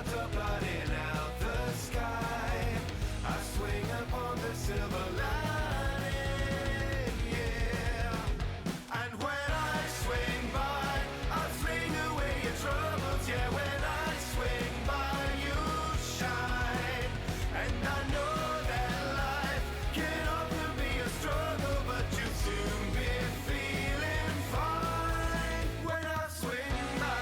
clouds are blotting out the sky. I swing upon the silver lining, yeah. And when I swing by, I fling away your troubles, yeah. When I swing by, you shine. And I know that life can often be a struggle, but you soon be feeling fine when I swing by.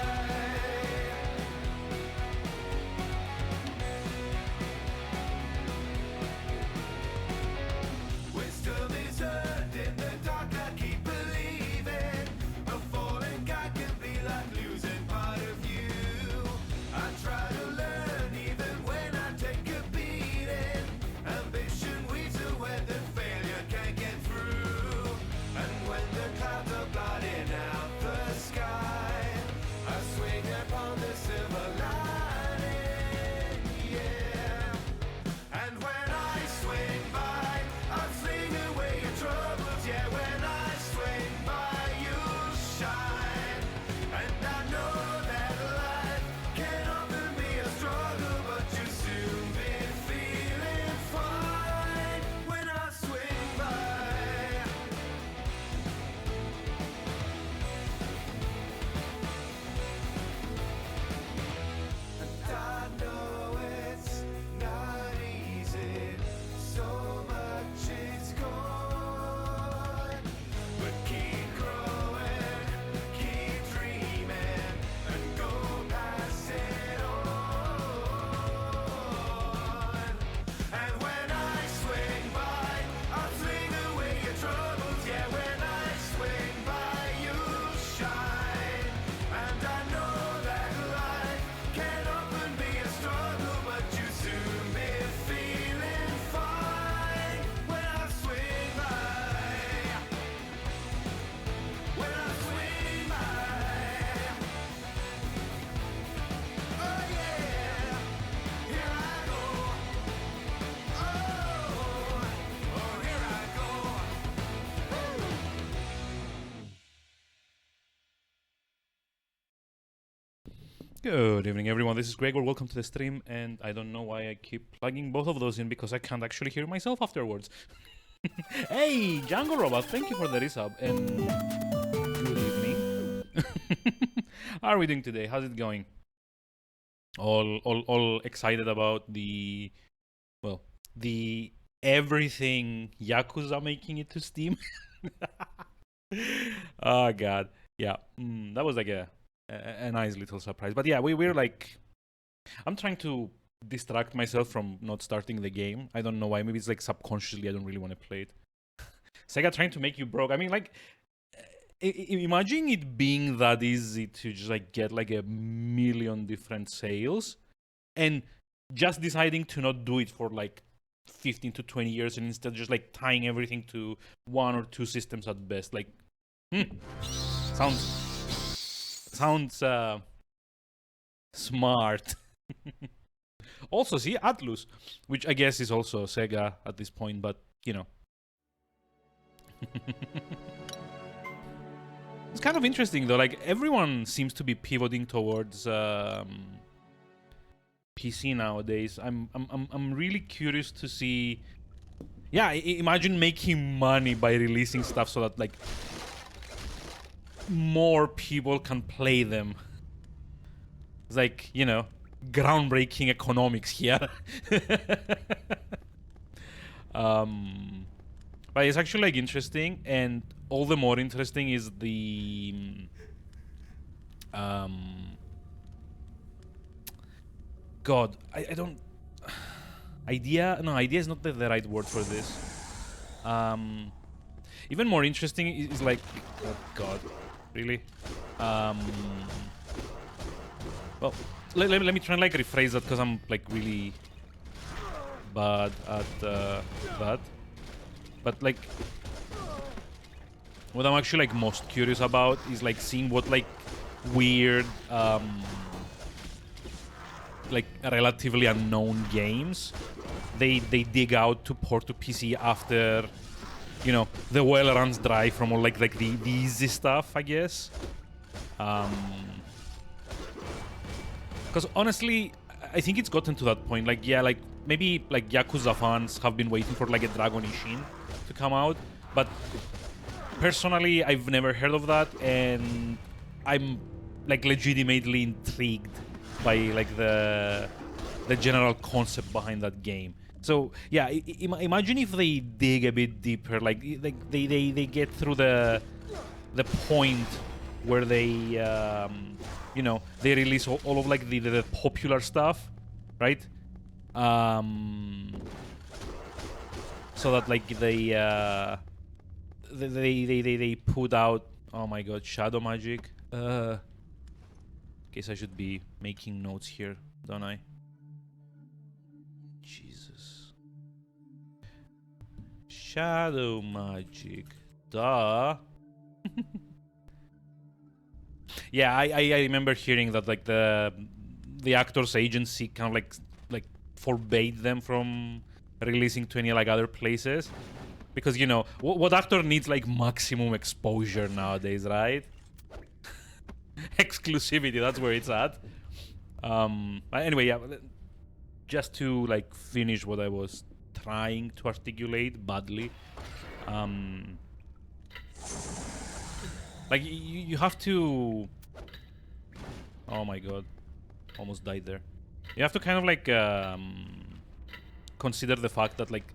Wisdom is earned in the dark, I keep believing. A falling guy can be like losing part of you. I try to learn even when I take a beating. Ambition weaves a web that failure can't get through. And when the clouds are blotting out the sky, I swing upon the silver lining, yeah. And when I swing by, I fling away your troubles, yeah. When I swing by, you shine. And I know that life can often be a struggle, but you soon be feeling fine when I swing by. And I know it's not easy, so much is gone. But keep growing, keep dreaming, and go pass it on. And when I swing by, I fling away your troubles, yeah. When I swing by, you shine. And I know that life can often be a struggle, but you soon be feeling fine when I swing by. When I swing by. Oh yeah, here I go. Oh, here I go. Good evening, everyone. This is Gregor. Welcome to the stream. And I don't know why I keep plugging both of those in because I can't actually hear myself afterwards. Hey, Django Robot, thank you for the resub. And good evening. How are we doing today? How's it going? All excited about the everything Yakuza making it to Steam. Oh God, yeah, that was like a nice little surprise. But yeah, we're like, I'm trying to distract myself from not starting the game. I don't know why. Maybe it's like subconsciously I don't really want to play it. Sega trying to make you broke. I mean, like, imagine it being that easy to just like get like a million different sales, and just deciding to not do it for like 15 to 20 years, and instead just like tying everything to one or two systems at best. Like, sounds smart. Also, see Atlus, which I guess is also Sega at this point, but you know. It's kind of interesting though, like everyone seems to be pivoting towards PC nowadays. I'm really curious to see. Yeah, imagine making money by releasing stuff so that like more people can play them. It's like, you know, groundbreaking economics here. But it's actually like interesting, and all the more interesting is the God, I don't idea is not the right word for this. Even more interesting is like, oh God, really? Well, let me try and like rephrase that because I'm like really bad at that. But like, what I'm actually like most curious about is like seeing what like weird, like relatively unknown games they dig out to port to PC after, you know, the well runs dry from all like the easy stuff, I guess. Because honestly, I think it's gotten to that point. Like, yeah, like maybe like Yakuza fans have been waiting for like a Dragon Ishin to come out, but personally, I've never heard of that, and I'm like legitimately intrigued by like the general concept behind that game. So yeah, imagine if they dig a bit deeper, like they get through the point where they you know, they release all of like the popular stuff, right? So that like they put out, oh my god, shadow magic. Guess I should be making notes here, don't I? Jesus. Shadow magic. Duh. Yeah, I remember hearing that like the actors agency kind of like forbade them from releasing to any like other places, because you know what actor needs like maximum exposure nowadays, right? Exclusivity, that's where it's at. Anyway, yeah, just to like finish what I was trying to articulate badly. Like you have to. Oh my god, almost died there. You have to kind of like consider the fact that like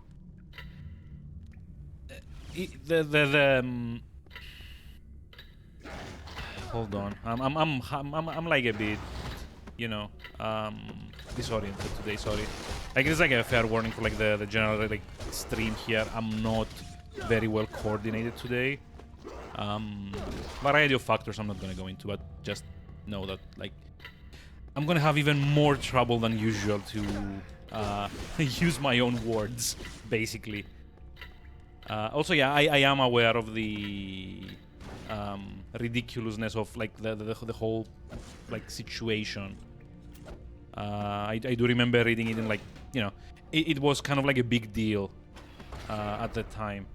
hold on, I'm like a bit, you know, disoriented today. Sorry. I guess like a fair warning for like the general like stream here. I'm not very well coordinated today. Variety of factors I'm not gonna go into, but just know that like I'm gonna have even more trouble than usual to use my own words, basically. Also, yeah, I am aware of the ridiculousness of like the whole like situation. I do remember reading it in like, you know, it was kind of like a big deal at the time.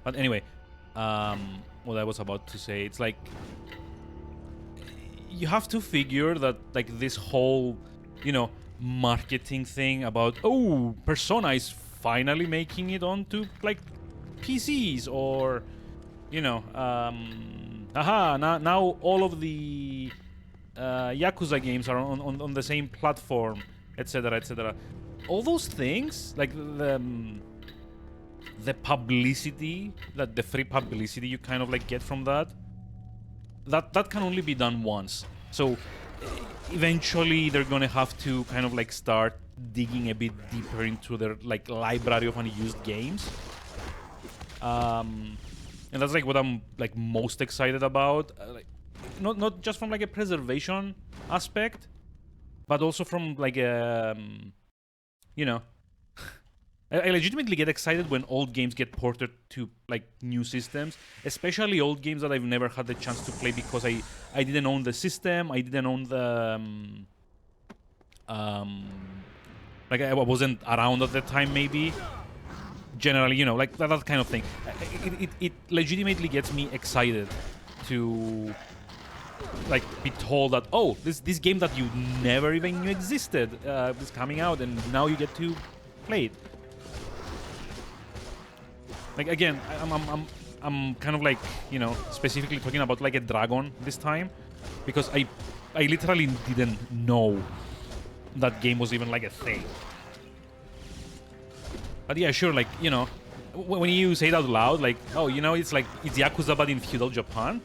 But anyway, what I was about to say, it's like you have to figure that like this whole, you know, marketing thing about, oh, Persona is finally making it onto like PCs, or you know, now all of the Yakuza games are on the same platform, etc., etc. All those things, like the publicity, that the free publicity you kind of like get from that can only be done once. So eventually they're gonna have to kind of like start digging a bit deeper into their like library of unused games. And that's like what I'm like most excited about. Like, not just from like a preservation aspect, but also from like a you know, I legitimately get excited when old games get ported to like new systems, especially old games that I've never had the chance to play because I didn't own the system, I didn't own the like I wasn't around at the time, maybe. Generally, you know, like that kind of thing. It legitimately gets me excited to like be told that, oh, this game that you never even knew existed is coming out, and now you get to play it. Like again, I'm kind of like, you know, specifically talking about like a dragon this time, because I literally didn't know that game was even like a thing. But yeah, sure, like, you know, when you say it out loud, like, oh, you know, it's like it's Yakuza but in feudal Japan,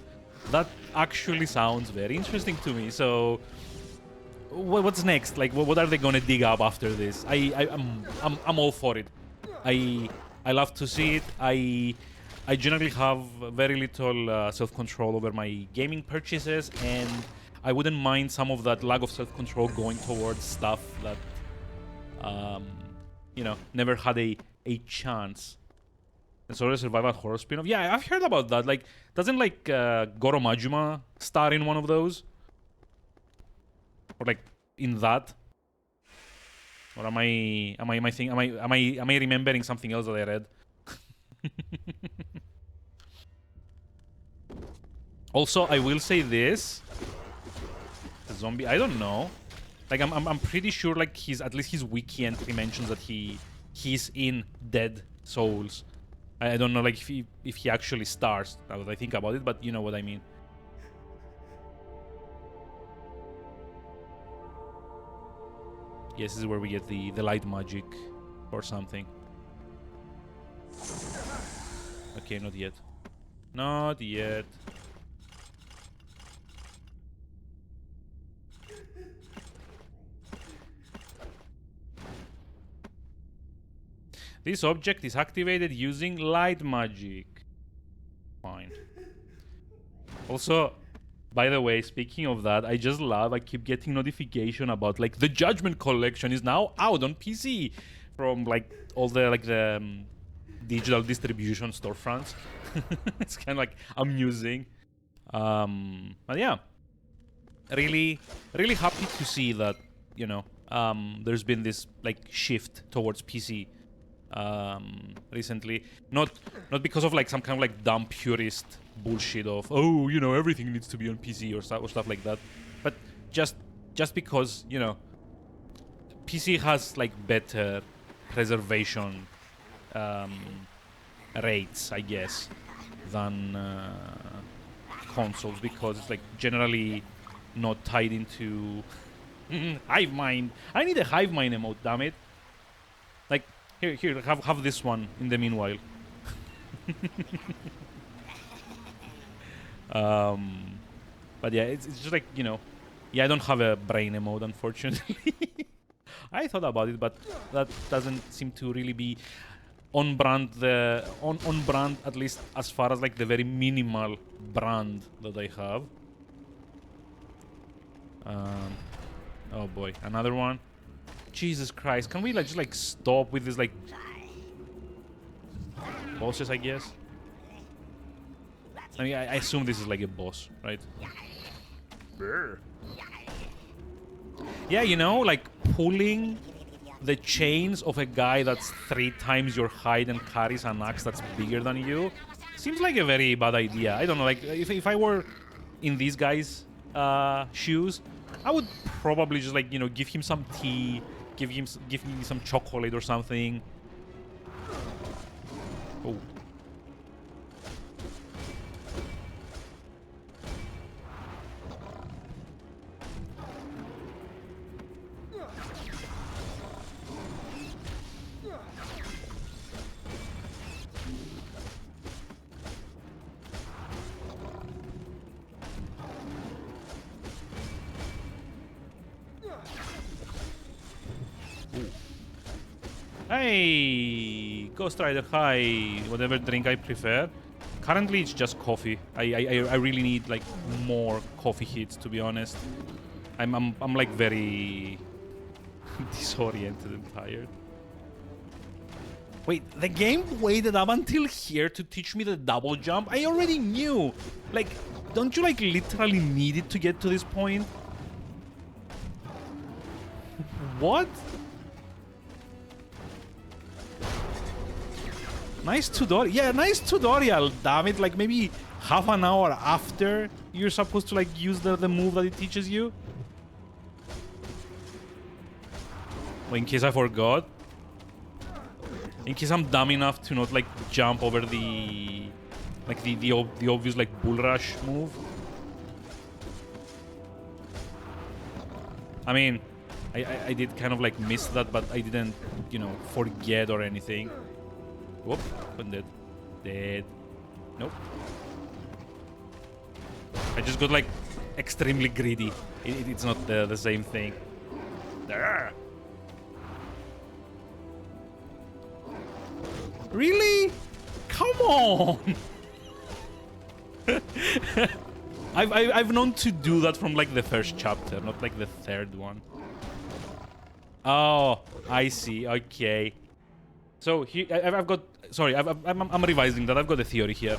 that actually sounds very interesting to me. So what's next? Like, what are they gonna dig up after this? I'm all for it. I love to see it. I generally have very little self-control over my gaming purchases, and I wouldn't mind some of that lack of self-control going towards stuff that, you know, never had a chance. And sort of survival horror spin-off. Yeah, I've heard about that. Like, doesn't like Goro Majima star in one of those? Or like in that? Or am I remembering something else that I read? Also, I will say this. zombie. I don't know. Like I'm pretty sure like at least his wiki entry mentions that he's in Dead Souls. I don't know like if he actually starts now that I think about it, but you know what I mean. Yes, this is where we get the light magic or something. Okay, not yet. Not yet. This object is activated using light magic. Fine. Also, by the way, speaking of that, I keep getting notification about like the Judgment Collection is now out on PC from like all the digital distribution storefronts. It's kind of like amusing. But yeah, really happy to see that, you know, there's been this like shift towards PC recently. Not because of like some kind of like dumb purist bullshit of, oh, you know, everything needs to be on PC or stuff like that, but just because, you know, PC has like better preservation rates, I guess, than consoles, because it's like generally not tied into hive mind. I need a hive mind emote, damn it. Like here, have this one in the meanwhile. But yeah, it's just like, you know, yeah, I don't have a brain emote, unfortunately. I thought about it, but that doesn't seem to really be on brand. On brand, at least as far as like the very minimal brand that I have. Oh boy, another one. Jesus Christ, can we like just like stop with this like bosses, I guess? I mean, I assume this is like a boss, right? Brr. Yeah, you know, like pulling the chains of a guy that's 3 times your height and carries an axe that's bigger than you seems like a very bad idea. I don't know, like if I were in these guys' shoes, I would probably just like, you know, give him some tea, give me some chocolate or something. Oh. Hey, Ghost Rider, hi. Whatever drink I prefer. Currently, it's just coffee. I really need like more coffee hits, to be honest. I'm like very disoriented and tired. Wait, the game waited up until here to teach me the double jump? I already knew. Like, don't you like literally need it to get to this point? What? Nice tutorial. Yeah, nice tutorial, damn it. Like maybe half an hour after you're supposed to like use the move that it teaches you. Well, in case I forgot. In case I'm dumb enough to not like jump over the like the obvious like bull rush move. I mean, I did kind of like miss that, but I didn't, you know, forget or anything. Whoop, I'm dead. Dead. Nope. I just got like extremely greedy. It's not the same thing. There. Really? Come on! I've known to do that from like the first chapter, not like the third one. Oh, I see. Okay. So here I've got. Sorry, I'm revising that. I've got a theory here.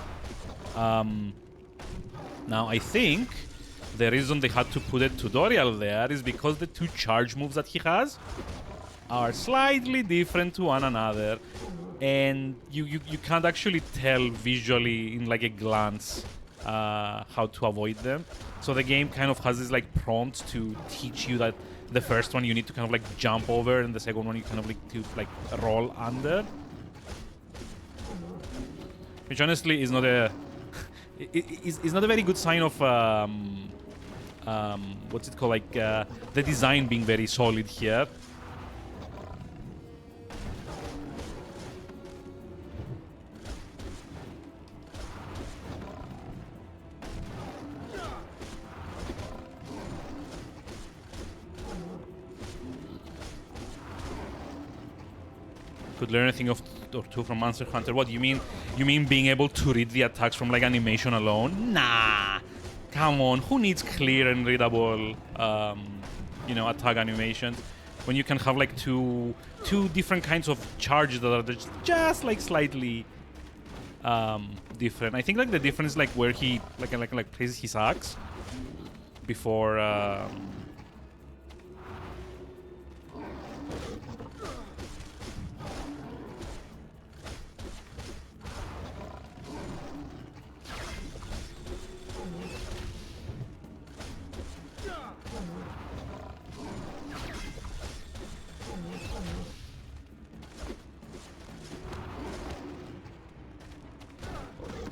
Now I think the reason they had to put a tutorial there is because the 2 charge moves that he has are slightly different to one another, and you can't actually tell visually in like a glance how to avoid them. So the game kind of has this like prompts to teach you that the first one you need to kind of like jump over, and the second one you kind of like to like roll under. Which honestly is not a is not a very good sign of what's it called, like the design being very solid here. Could learn a thing or two from Monster Hunter. What do you mean? You mean being able to read the attacks from like animation alone? Nah, come on. Who needs clear and readable, you know, attack animations when you can have like two different kinds of charges that are just like slightly different. I think like the difference is like where he like places his axe before.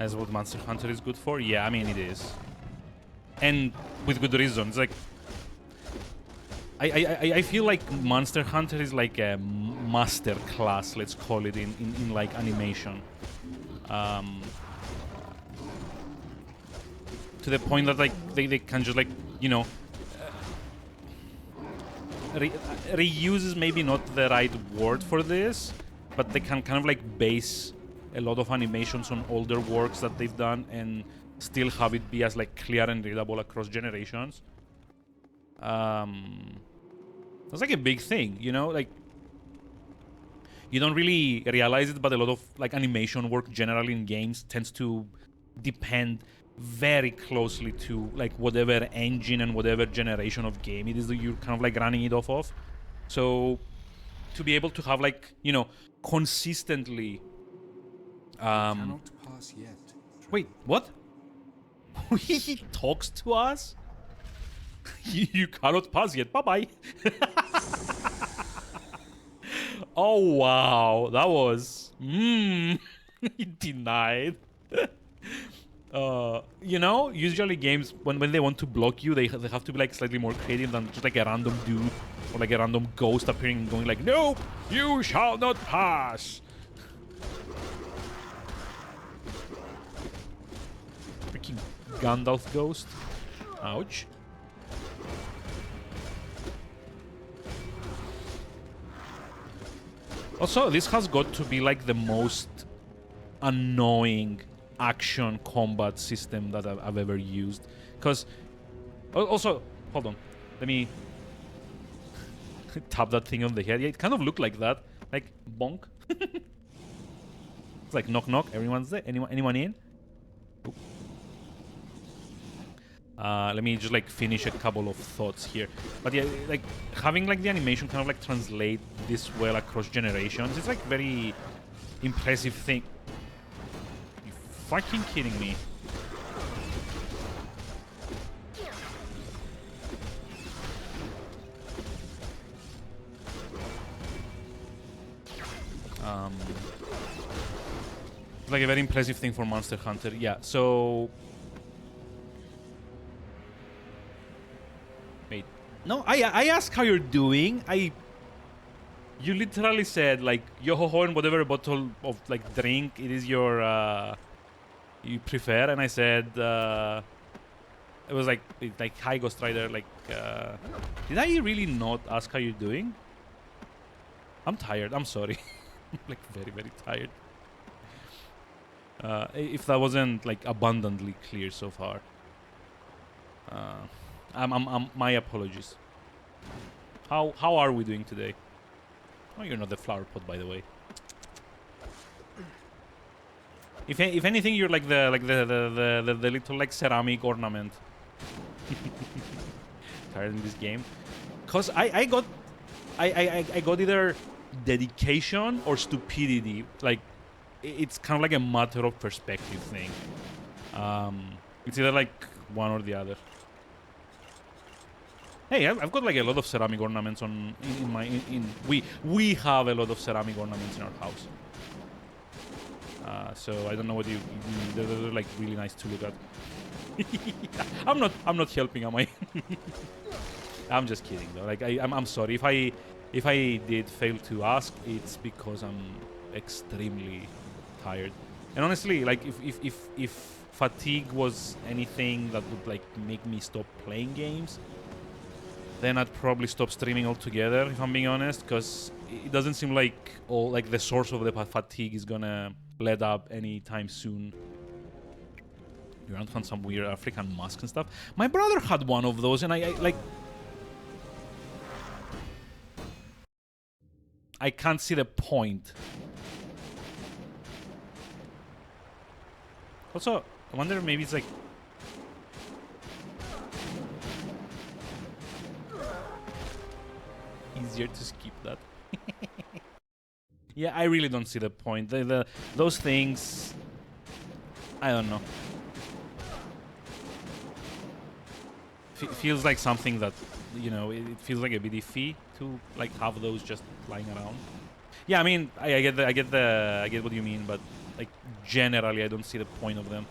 As what Monster Hunter is good for? Yeah, I mean it is, and with good reasons. Like, I feel like Monster Hunter is like a master class, let's call it, in like animation. To the point that like they can just like, you know, reuse is maybe not the right word for this, but they can kind of like base a lot of animations on older works that they've done and still have it be as like clear and readable across generations. That's like a big thing, you know, like you don't really realize it, but a lot of like animation work generally in games tends to depend very closely to like whatever engine and whatever generation of game it is that you're kind of like running it off of. So to be able to have like, you know, consistently Cannot pass yet. wait, what? He talks to us? You cannot pass yet. Bye-bye. Oh, wow. That was... he denied. You know, usually games, when they want to block you, they have to be like slightly more creative than just like a random dude or like a random ghost appearing and going like, "Nope, you shall not pass." Freaking Gandalf ghost. Ouch. Also, this has got to be like the most annoying action combat system that I've ever used. Because, also, hold on, let me tap that thing on the head. Yeah, it kind of looked like that, like bonk. It's like knock knock. Everyone's there. Anyone in? Ooh. Let me just like finish a couple of thoughts here. But yeah, like having like the animation kind of like translate this well across generations, it's like very impressive thing. You fucking kidding me? It's like a very impressive thing for Monster Hunter. Yeah, so wait. No, I asked how you're doing. You literally said like yo ho ho and whatever bottle of like drink it is your you prefer, and I said it was like hi Ghost Rider, like did I really not ask how you're doing? I'm tired. I'm sorry. I'm like very very tired. If that wasn't like abundantly clear so far, my apologies. How are we doing today? Oh, you're not the flower pot, by the way. If anything, you're like the little like ceramic ornament. Tired in this game, cause I got either dedication or stupidity. Like it's kind of like a matter of perspective thing. It's either like one or the other. Hey, I've got like a lot of ceramic ornaments on in my we have a lot of ceramic ornaments in our house. So I don't know what you they're like really nice to look at. I'm not helping, am I? I'm just kidding though. Like I'm sorry if I did fail to ask. It's because I'm extremely tired. And honestly, like if fatigue was anything that would like make me stop playing games, then I'd probably stop streaming altogether. If I'm being honest, because it doesn't seem like all like the source of the fatigue is gonna let up anytime soon. You aren't found some weird African mask and stuff. My brother had one of those, and I like. I can't see the point. Also, I wonder maybe it's like. Easier to skip that. Yeah, I really don't see the point. Those things. I don't know. Feels like something that, you know, it feels like a bit iffy to like have those just lying around. Yeah, I mean, I get what you mean, but like generally, I don't see the point of them.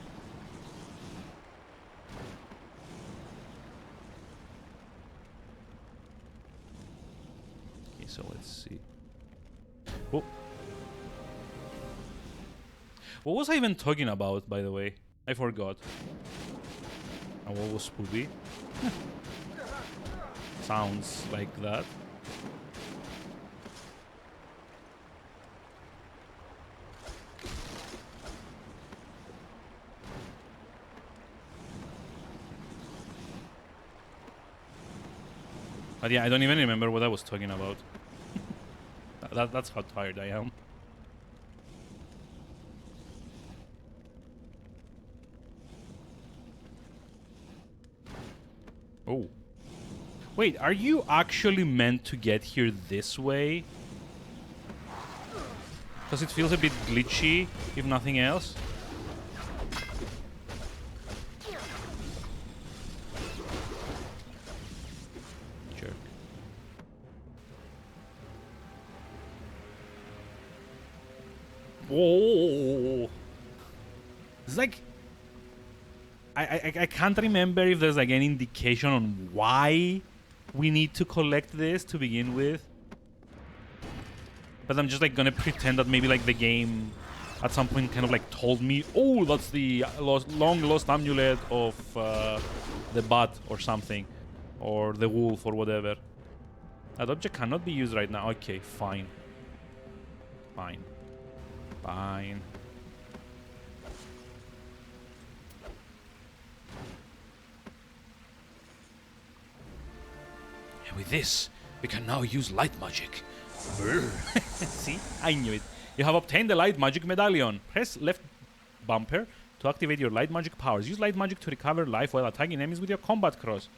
Okay, so let's see. Oh. What was I even talking about, by the way? I forgot. And what was Spoopy? Sounds like that. But yeah, I don't even remember what I was talking about. That's how tired I am. Oh. Wait, are you actually meant to get here this way? Because it feels a bit glitchy, if nothing else. Jerk. Whoa! It's like... I can't remember if there's like any indication on why we need to collect this to begin with. But I'm just like gonna pretend that maybe like the game at some point kind of like told me, oh, that's the long lost amulet of the bat or something, or the wolf or whatever. That object cannot be used right now. Okay, fine. Fine. Fine. And with this, we can now use light magic. See? I knew it. You have obtained the light magic medallion. Press left bumper to activate your light magic powers. Use light magic to recover life while attacking enemies with your combat cross.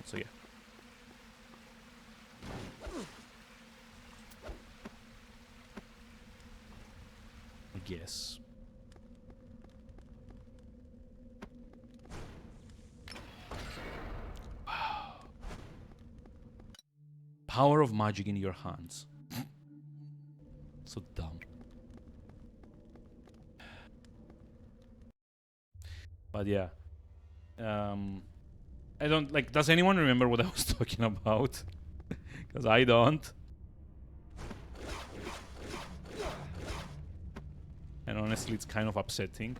So yeah. I guess. Wow. Power of magic in your hands. So dumb. But yeah. I don't like. Does anyone remember what I was talking about? Because I don't. And honestly, it's kind of upsetting.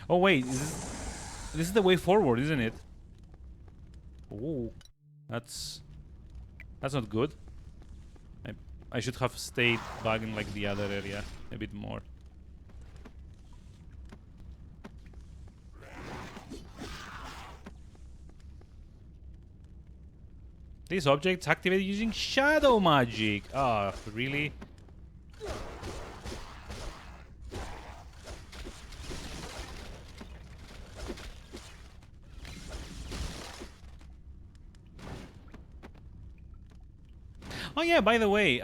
Oh wait, this is the way forward, isn't it? Oh, that's not good. I should have stayed back in like the other area a bit more. These objects activated using shadow magic. Ah, really? Oh yeah, by the way,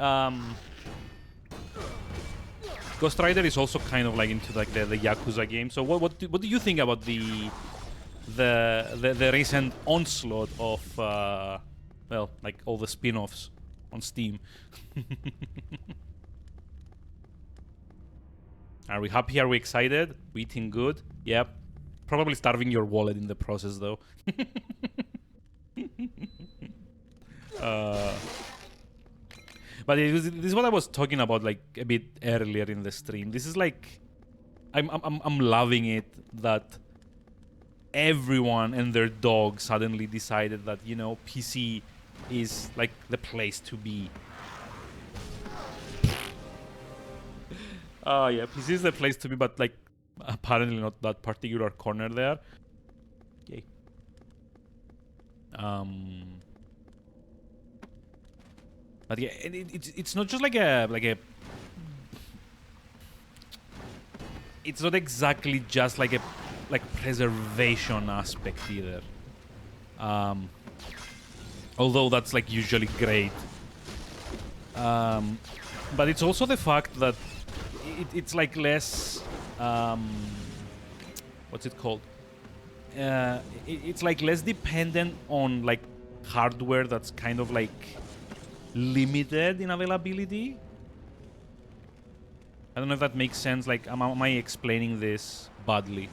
Ghost Rider is also kind of like into like the Yakuza game. So what do you think about the recent onslaught of well, like all the spin-offs on Steam? Are we happy? Are we excited? We eating good? Yep. Probably starving your wallet in the process though. But this is what I was talking about like a bit earlier in the stream. This is like I'm loving it that everyone and their dog suddenly decided that, you know, PC is like the place to be. Yeah, PC is the place to be, but like apparently not that particular corner there. Yay. But yeah, it's not just like a it's not exactly just like a preservation aspect either. Although that's like usually great. But it's also the fact that it's like less what's it called? It's like less dependent on like hardware that's kind of like limited in availability. I don't know if that makes sense. Like, am I explaining this badly?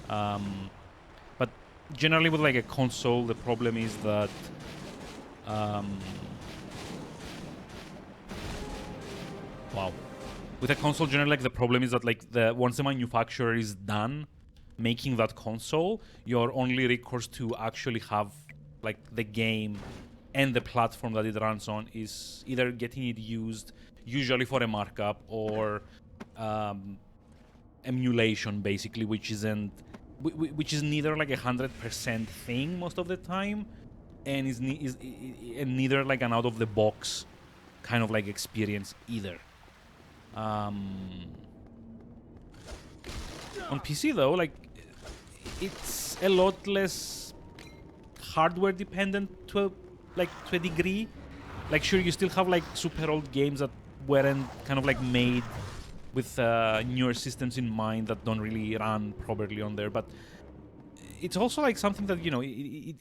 But generally with like a console, the problem is that wow. With a console, generally, like the problem is that like once the manufacturer is done making that console, your only recourse to actually have like the game and the platform that it runs on is either getting it used, usually for a markup, or emulation, basically, which is neither like 100% thing most of the time, and is neither like an out of the box kind of like experience either. On PC though, like it's a lot less hardware dependent to a degree. Like sure, you still have like super old games that weren't kind of like made with newer systems in mind that don't really run properly on there, but it's also like something that, you know, it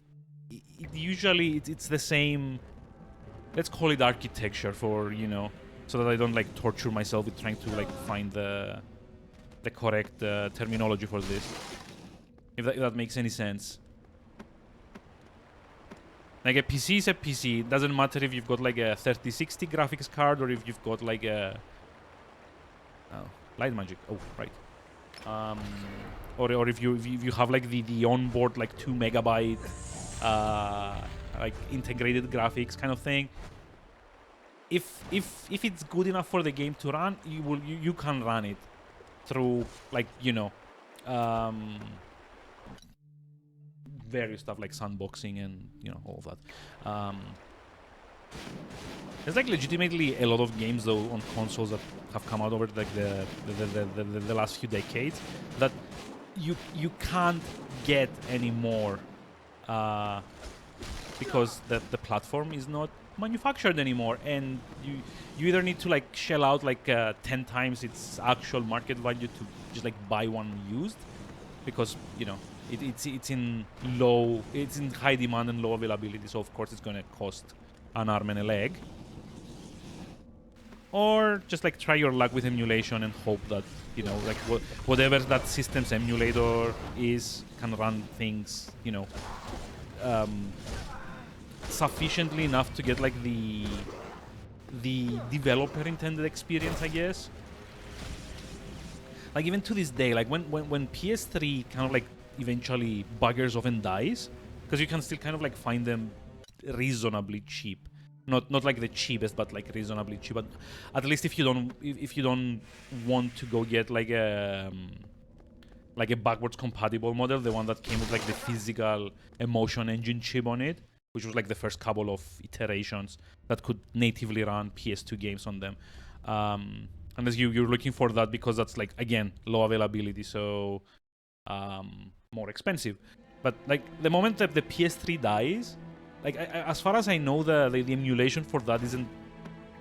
usually it's the same, let's call it architecture, for, you know, so that I don't like torture myself with trying to like find the correct terminology for this, if that makes any sense. Like a PC is a PC. It doesn't matter if you've got like a 3060 graphics card or if you've got like a light magic. Oh, right. Or if you have like the onboard like 2 megabyte like integrated graphics kind of thing. If it's good enough for the game to run, you can run it through like, you know, various stuff like sandboxing and, you know, all of that. There's like legitimately a lot of games though on consoles that have come out over like the last few decades that you can't get anymore because the platform is not manufactured anymore, and you either need to like shell out like 10 times its actual market value to just like buy one used, because, you know, it's in high demand and low availability, so of course it's gonna cost an arm and a leg. Or just like try your luck with emulation and hope that, you know, like whatever that system's emulator is can run things, you know, sufficiently enough to get like the developer intended experience, I guess. Like even to this day, like when PS3 kind of like eventually buggers off and dies, because you can still kind of like find them reasonably cheap. Not like the cheapest, but like reasonably cheap. But at least if you don't want to go get like a backwards compatible model, the one that came with like the physical emotion engine chip on it, which was like the first couple of iterations that could natively run PS2 games on them. Unless you're looking for that, because that's like, again, low availability, so more expensive. But like the moment that the PS3 dies, like as far as I know, the emulation for that isn't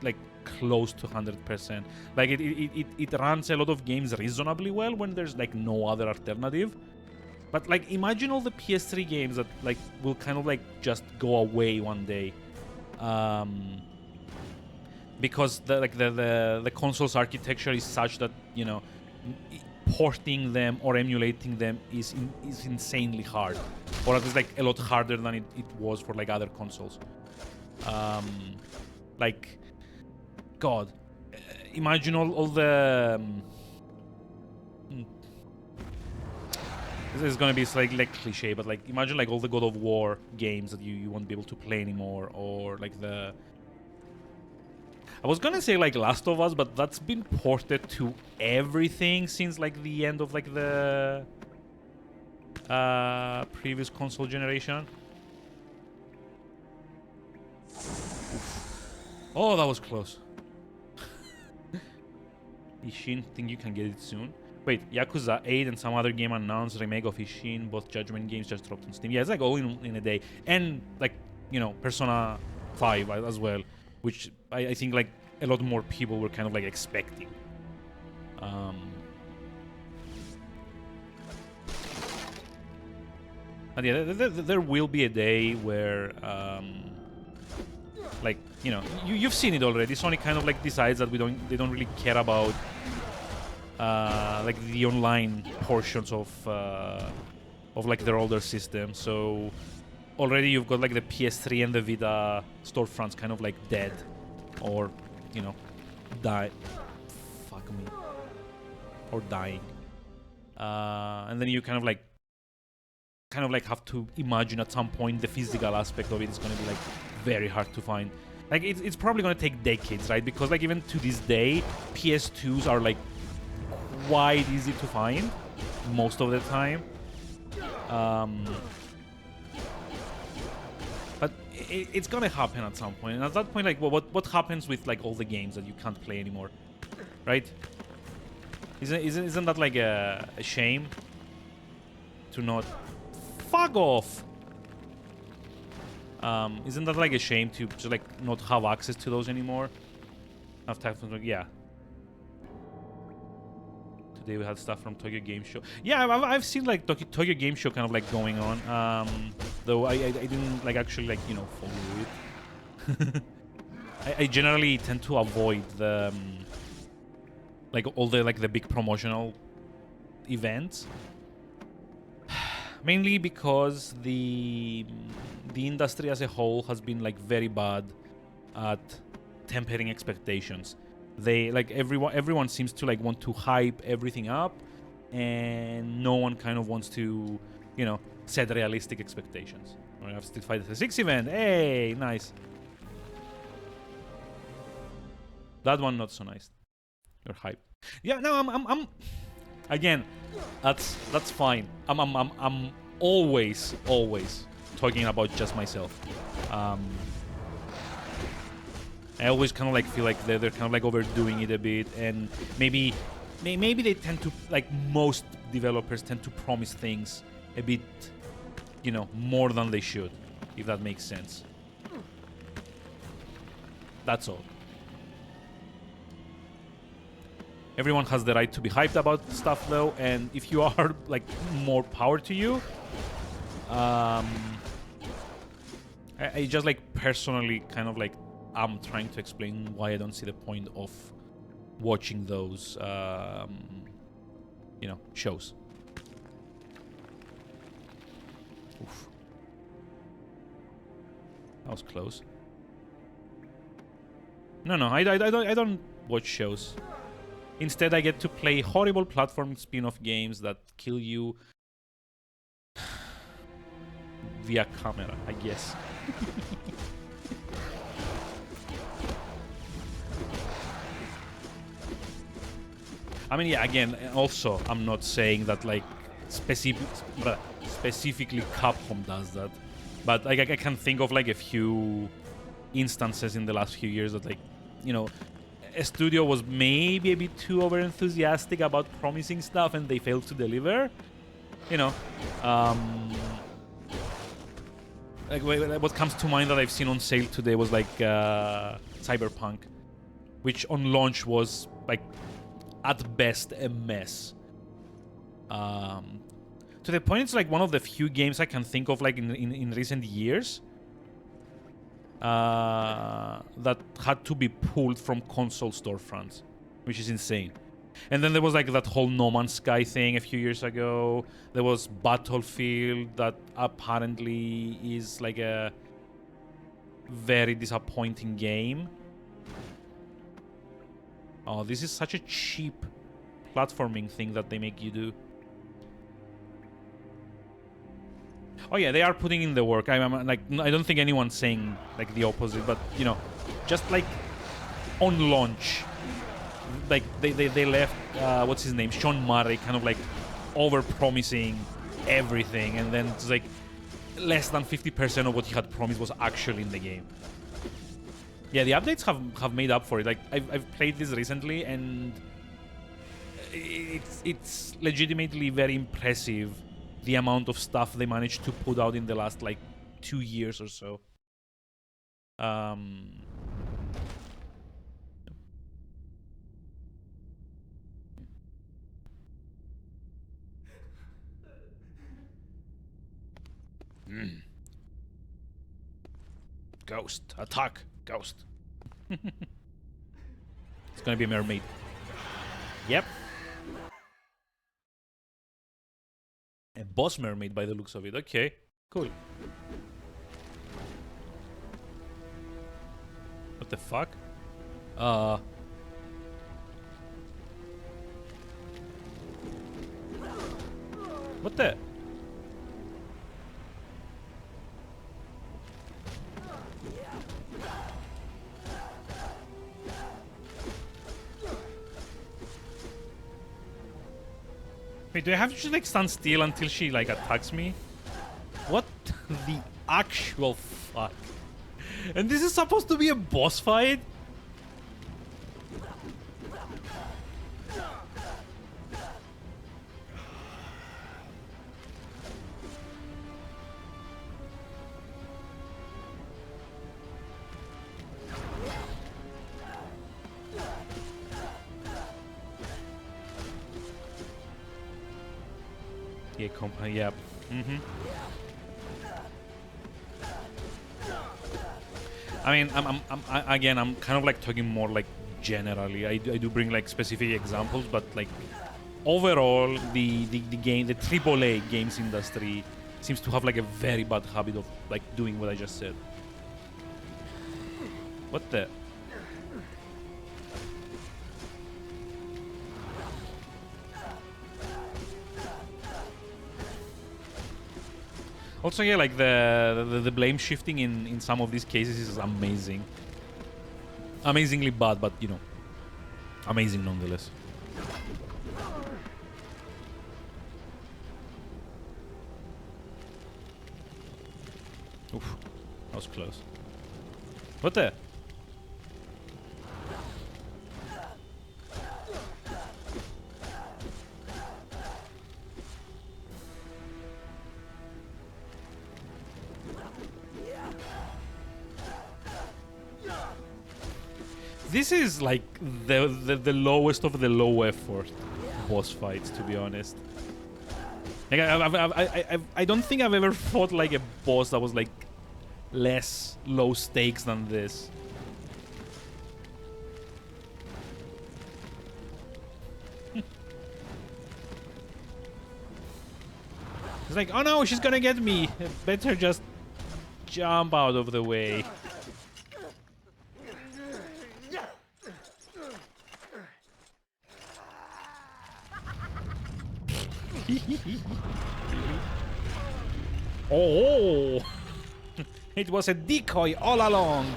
like close to 100%. Like it runs a lot of games reasonably well when there's like no other alternative. But like imagine all the PS3 games that like will kind of like just go away one day, because the console's architecture is such that, you know, porting them or emulating them is insanely hard, or at least like a lot harder than it was for like other consoles. Like, God, imagine all the. This is gonna be slightly like cliche, but like imagine like all the God of War games that you won't be able to play anymore, or like the. I was gonna say like Last of Us, but that's been ported to everything since like the end of like the previous console generation. Oof. Oh, that was close. Ishin, think you can get it soon. Wait, Yakuza 8 and some other game announced remake of Ishin. Both Judgment games just dropped on Steam. Yeah, it's like all in a day. And like, you know, Persona 5 as well, which I think like a lot more people were kind of like expecting. And yeah, there will be a day where, like, you know, you've seen it already. Sony kind of like decides that they don't really care about like the online portions of like their older system. So already you've got like the PS3 and the Vita storefronts kind of like dead, or, you know, die. Fuck me. Or dying. And then you kind of like have to imagine at some point the physical aspect of it is going to be like very hard to find. Like it's probably going to take decades, right? Because like even to this day, PS2s are like quite easy to find most of the time. But it's gonna happen at some point. And at that point, like, what happens with like all the games that you can't play anymore, right? Isn't that like a shame to not? Fuck off. Isn't that like a shame to like not have access to those anymore? Yeah. Today we had stuff from Tokyo Game Show. Yeah, I've seen like Tokyo Game Show kind of like going on. Though I didn't like actually like, you know, follow it. I generally tend to avoid the like all the like the big promotional events. Mainly because the industry as a whole has been like very bad at tempering expectations. They like everyone seems to like want to hype everything up, and no one kind of wants to, you know, set realistic expectations. We have Street Fighter 6 event. Hey, nice. That one not so nice. You're hype. Yeah, no, I'm again, that's fine. I'm always talking about just myself. I always kind of like feel like they're kind of like overdoing it a bit, and maybe they tend to, like most developers tend to promise things a bit, you know, more than they should, if that makes sense. That's all. Everyone has the right to be hyped about stuff, though, and if you are, like, more power to you. I just, like, personally kind of, like, I'm trying to explain why I don't see the point of watching those, you know, shows. Oof. That was close. No, I don't watch shows. Instead, I get to play horrible platform spin-off games that kill you via camera, I guess. I mean, yeah, again, also, I'm not saying that, like, specifically Capcom does that. But, like, I can think of, like, a few instances in the last few years that, like, you know, a studio was maybe a bit too over-enthusiastic about promising stuff and they failed to deliver. You know, Like what comes to mind that I've seen on sale today was like Cyberpunk, which on launch was like at best a mess. To the point it's like one of the few games I can think of like in recent years that had to be pulled from console storefronts, which is insane. And then there was like that whole No Man's Sky thing a few years ago. There was Battlefield that apparently is like a very disappointing game. Oh, this is such a cheap platforming thing that they make you do. Oh yeah, they are putting in the work. I'm like, I don't think anyone's saying like the opposite, but you know, just like on launch, like they left what's his name, Sean Murray, kind of like over promising everything, and then it's like less than 50% of what he had promised was actually in the game. Yeah, the updates have made up for it. Like I've played this recently, and it's legitimately very impressive the amount of stuff they managed to put out in the last like 2 years or so. Ghost, attack, ghost. It's gonna be a mermaid. Yep. A boss mermaid by the looks of it. Okay, cool. What the fuck? What the? Wait, do I have to just like stand still until she like attacks me? What the actual fuck? And this is supposed to be a boss fight? Yeah, yeah. I mean, I'm kind of like talking more like generally. I do bring like specific examples, but like overall, the AAA games industry seems to have like a very bad habit of like doing what I just said. What the? Also, yeah, like the blame shifting in some of these cases is amazing. Amazingly bad, but you know, amazing nonetheless. Oof, that was close. What the? This is like the lowest of the low effort boss fights, to be honest. Like I don't think I've ever fought like a boss that was like less low stakes than this. It's like, oh no, she's gonna get me. Better just jump out of the way. Oh, it was a decoy all along.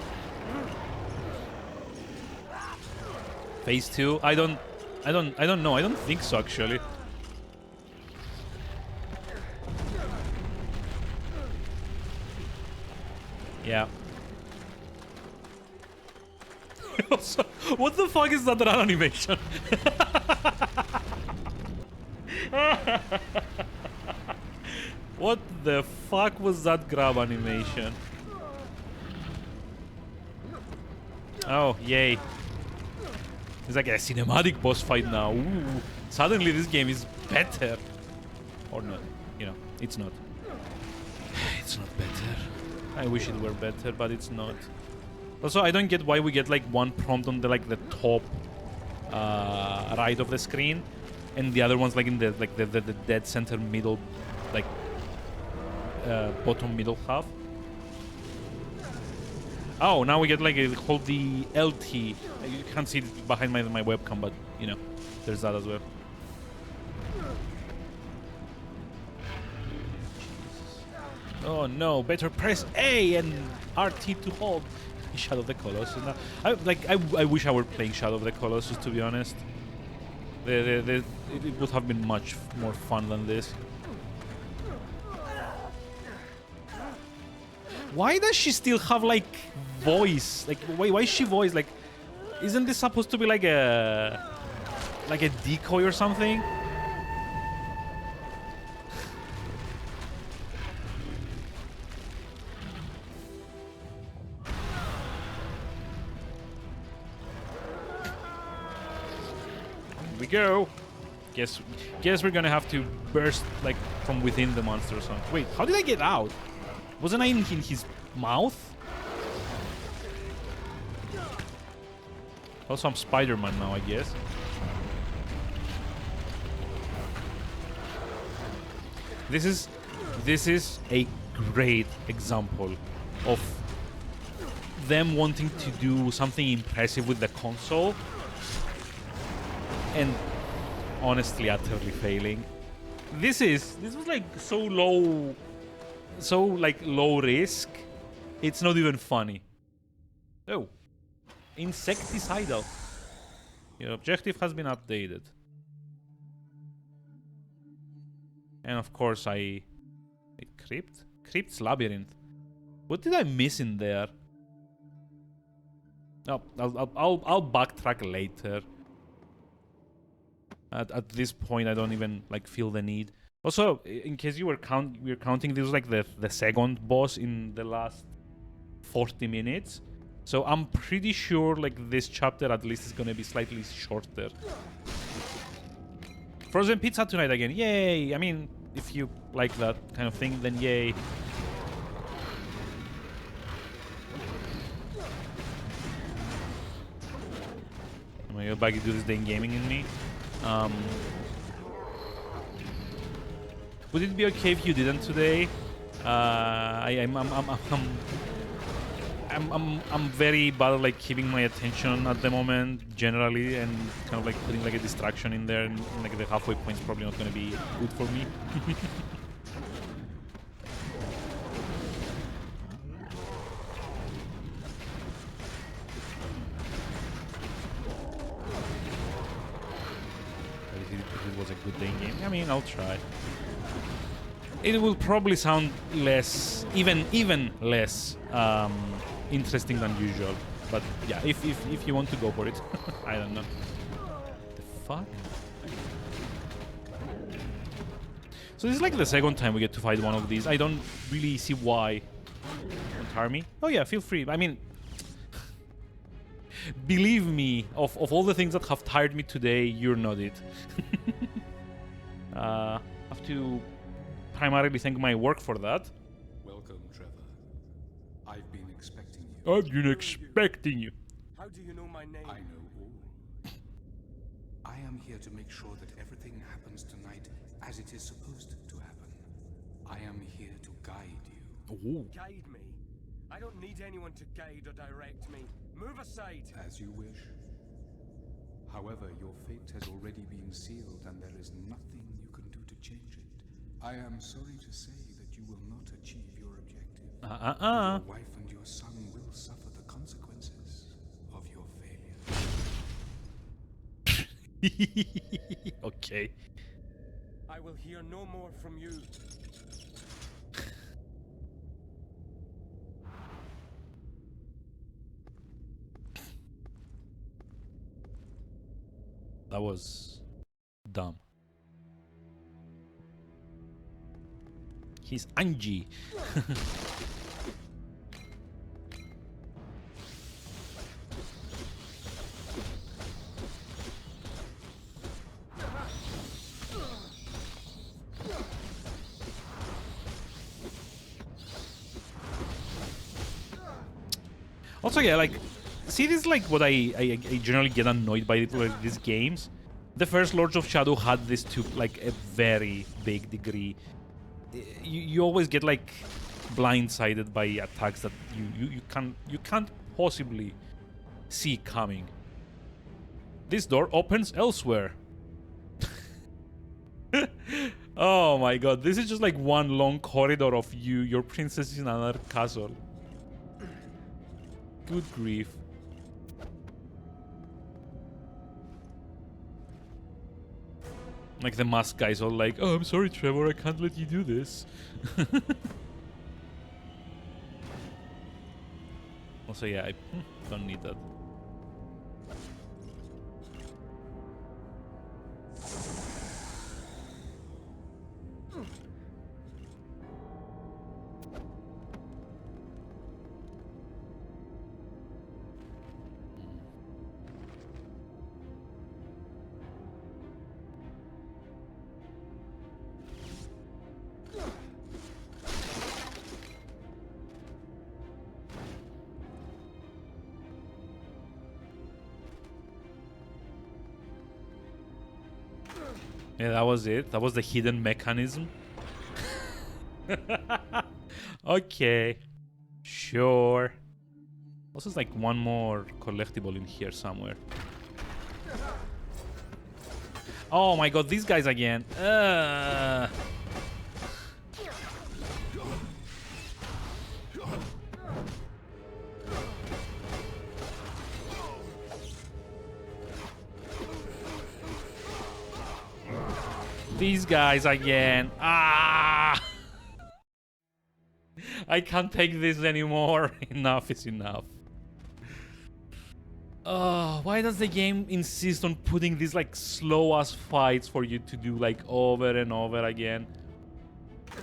Phase 2? I don't know. I don't think so, actually. Yeah. Also, what the fuck is that run animation? What the fuck was that grab animation? Oh, yay. It's like a cinematic boss fight now. Ooh. Suddenly this game is better. Or not. You know, it's not. It's not better. I wish it were better, but it's not. Also, I don't get why we get like one prompt on the like the top right of the screen, and the other one's like in the the dead center middle, like bottom middle half. Oh, now we get like hold the LT. You can't see it behind my webcam, but you know, there's that as well. Oh no! Better press A and RT to hold. Shadow of the Colossus. Now, I wish I were playing Shadow of the Colossus, to be honest. It would have been much more fun than this. Why does she still have like voice? Like why is she voice? Like, isn't this supposed to be like a decoy or something? Here we go. Guess we're gonna have to burst like from within the monster or something. Wait, how did I get out? Wasn't I in his mouth? Also, I'm Spider-Man now, I guess. This is a great example of them wanting to do something impressive with the console and honestly utterly failing. This was like so low risk. It's not even funny. Oh, insecticidal. Your objective has been updated. And of course Crypt's Labyrinth. What did I miss in there? Oh, I'll backtrack later. At this point, I don't even like feel the need. Also, in case you were counting, this was like the second boss in the last 40 minutes. So I'm pretty sure like this chapter at least is gonna be slightly shorter. Frozen pizza tonight again. Yay! I mean, if you like that kind of thing, then yay. I'm gonna go back to do this day gaming in me. Would it be okay if you didn't today? I'm very bad at like keeping my attention at the moment generally, and kind of like putting like a distraction in there, and like the halfway point's probably not gonna be good for me. If it was a good day game, I mean, I'll try. It will probably sound less, even less interesting than usual. But yeah, if you want to go for it, I don't know. The fuck? So this is like the second time we get to fight one of these. I don't really see why. Don't harm me. Oh yeah, feel free. I mean, believe me, of all the things that have tired me today, you're not it. I have to primarily thank my work for that. Welcome, Trevor. I've been expecting you. I've been expecting you. How do you know my name? I know all. I am here to make sure that everything happens tonight as it is supposed to happen. I am here to guide you. Ooh. Guide me? I don't need anyone to guide or direct me. Move aside. As you wish. However, your fate has already been sealed and there is nothing you can do to change it. I am sorry to say that you will not achieve your objective. Your wife and your son will suffer the consequences of your failure. Okay. I will hear no more from you. That was dumb. He's Angie. Also, yeah, like, see, this is like what I generally get annoyed by with these games. The first Lords of Shadow had this to like a very big degree. You always get like blindsided by attacks that you can't possibly see coming. This door opens elsewhere. Oh my god, this is just like one long corridor of your princess in another castle. Good grief. Like the mask guys all like, oh, I'm sorry, Trevor, I can't let you do this. Also, yeah, I don't need that. Yeah, that was it. That was the hidden mechanism. Okay. Sure. Also, there's like one more collectible in here somewhere. Oh my god, these guys again. These guys again. Ah! I can't take this anymore. Enough is enough. Why does the game insist on putting these like slow ass fights for you to do like over and over again?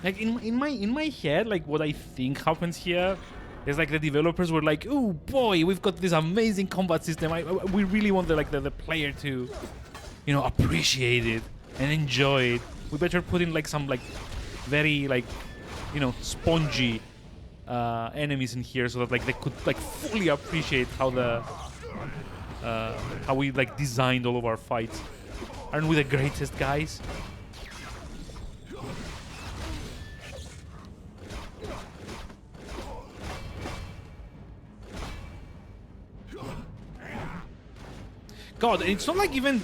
Like in my head, like what I think happens here is like the developers were like, oh boy, we've got this amazing combat system. We really want the player to, you know, appreciate it and enjoy it. We better put in like some like very like, you know, spongy enemies in here so that like they could like fully appreciate how we like designed all of our fights. Aren't we the greatest, guys? God, it's not like even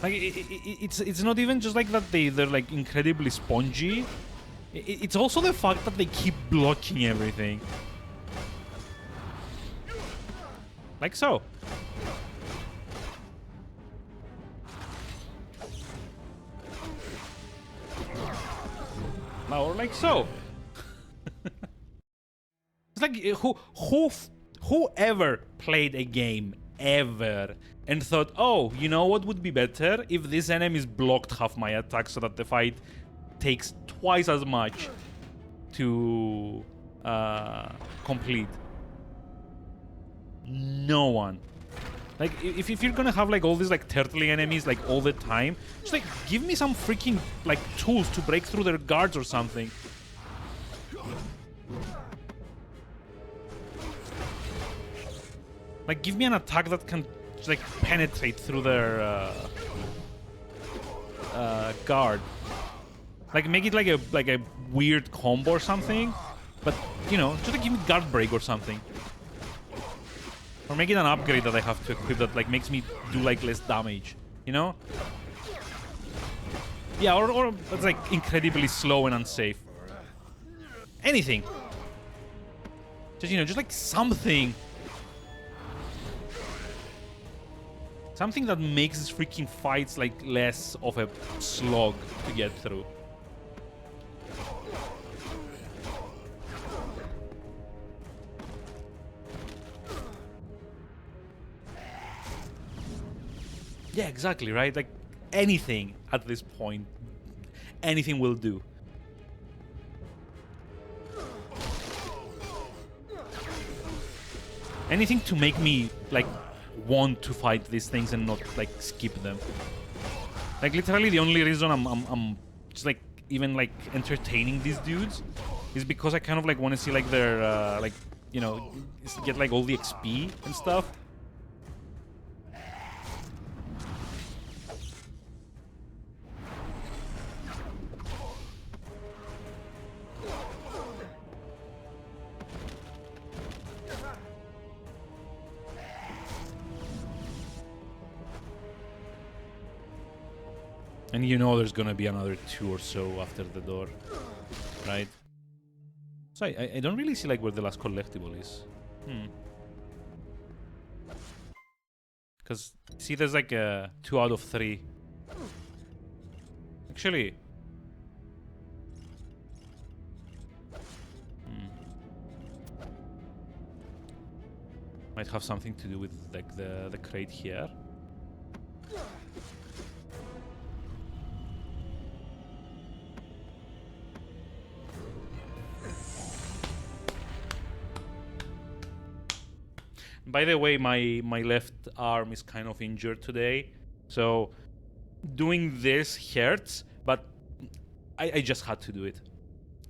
like it's not even just like that they're like incredibly spongy. It's also the fact that they keep blocking everything. Like so. Or like so. It's like whoever played a game ever and thought, oh, you know what would be better if this enemy's blocked half my attack so that the fight takes twice as much to complete. No one. Like, if you're gonna have like all these like turtly enemies like all the time, just like give me some freaking like tools to break through their guards or something. Like, give me an attack that can just, like penetrate through their guard. Like, make it like a weird combo or something. But you know, just like give me guard break or something. Or make it an upgrade that I have to equip that like makes me do like less damage, you know? Yeah, or it's like incredibly slow and unsafe. Anything. Just, you know, just like something. Something that makes these freaking fights like less of a slog to get through. Yeah, exactly, right? Like, anything at this point. Anything will do. Anything to make me like want to fight these things and not like skip them. Like literally the only reason I'm just like even like entertaining these dudes is because I kind of like want to see like their like, you know, get like all the XP and stuff. And you know there's gonna be another 2 or so after the door, right? So I don't really see like where the last collectible is. Because, see, there's like a 2 out of 3. Actually... might have something to do with like the crate here. By the way, my left arm is kind of injured today, so doing this hurts, but I just had to do it.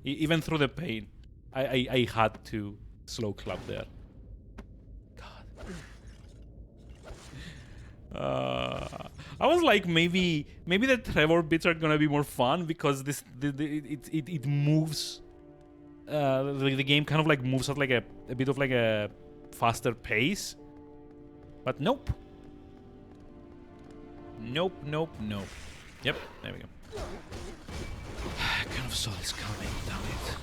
Even through the pain, I had to slow clap there. God. I was like, maybe the Trevor bits are gonna be more fun because it moves. The game kind of like moves at like a bit of like a faster pace, but nope. Nope. Yep, there we go. I kind of saw this coming, damn it.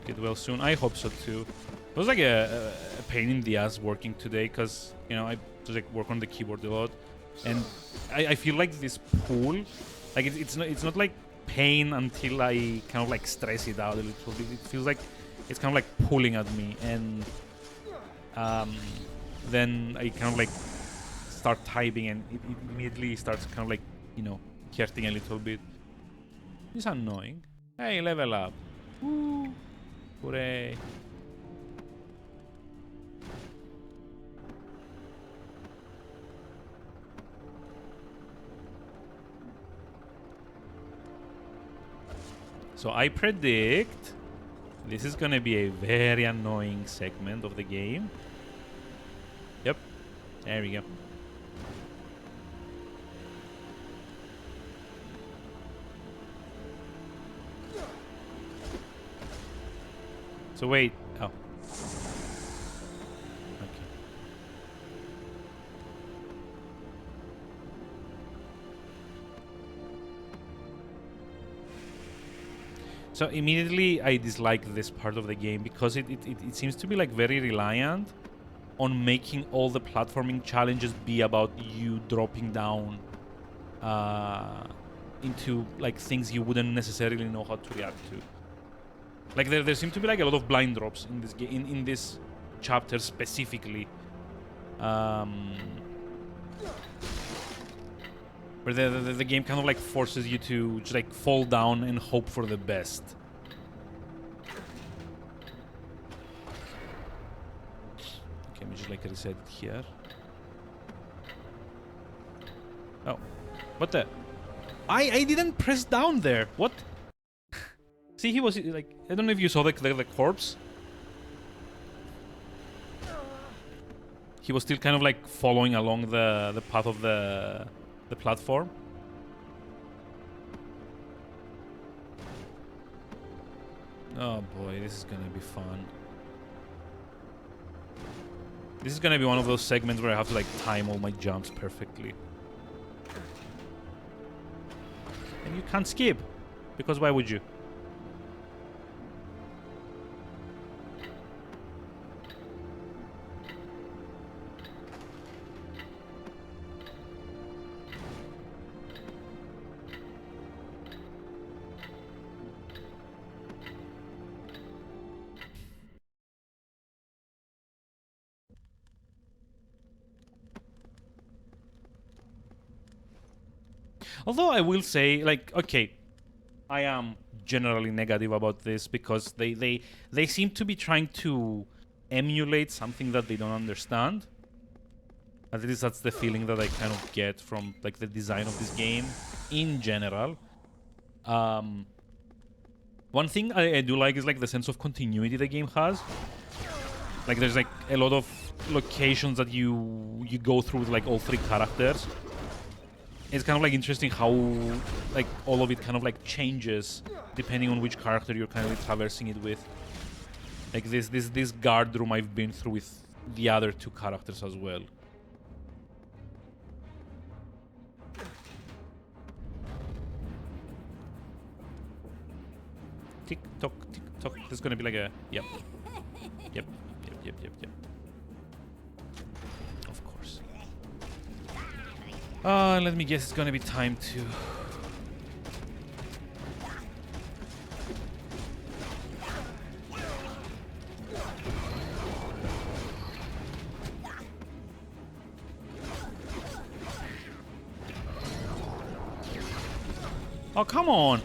Get well soon. I hope so too. It was like a pain in the ass working today because, you know, I just like work on the keyboard a lot, and I feel like this pull, like it's not like pain until I kind of like stress it out a little bit. It feels like it's kind of like pulling at me, and then I kind of like start typing and it immediately starts kind of like, you know, hurting a little bit. It's annoying. Hey, level up. Woo. Hooray. So I predict this is gonna be a very annoying segment of the game. Yep, there we go. So wait, oh. Okay. So immediately I dislike this part of the game because it seems to be like very reliant on making all the platforming challenges be about you dropping down into like things you wouldn't necessarily know how to react to. Like there seem to be like a lot of blind drops in this game, in this chapter specifically, where the game kind of like forces you to just like fall down and hope for the best. Okay, let me just like reset it here. Oh, what the? I didn't press down there. What? See, he was like, I don't know if you saw the corpse. He was still kind of like following along the path of the platform. Oh boy, this is gonna be fun. This is gonna be one of those segments where I have to like time all my jumps perfectly. And you can't skip, because why would you? Although I will say, like, okay, I am generally negative about this because they seem to be trying to emulate something that they don't understand. At least that's the feeling that I kind of get from like the design of this game in general. One thing I do like is like the sense of continuity the game has. Like there's like a lot of locations that you go through with like all three characters. It's kind of like interesting how like all of it kind of like changes depending on which character you're kind of like traversing it with. Like this guard room I've been through with the other two characters as well. Tick tock, tick tock. There's gonna be like a yep. Yep. Of course. Let me guess it's gonna be time to... Oh, come on!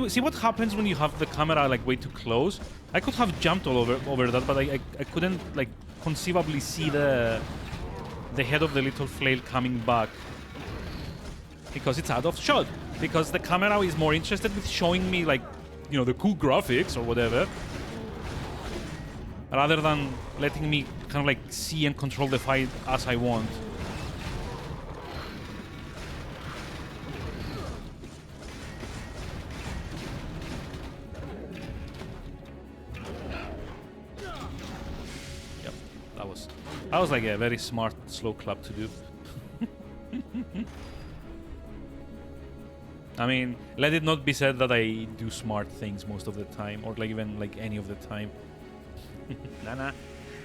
See what happens when you have the camera like way too close? I could have jumped all over that, but I couldn't like conceivably see the head of the little flail coming back because it's out of shot. Because the camera is more interested with showing me like, you know, the cool graphics or whatever, rather than letting me kind of like see and control the fight as I want. That was like a very smart slow clap to do. I mean, let it not be said that I do smart things most of the time, or like even like any of the time. Nah.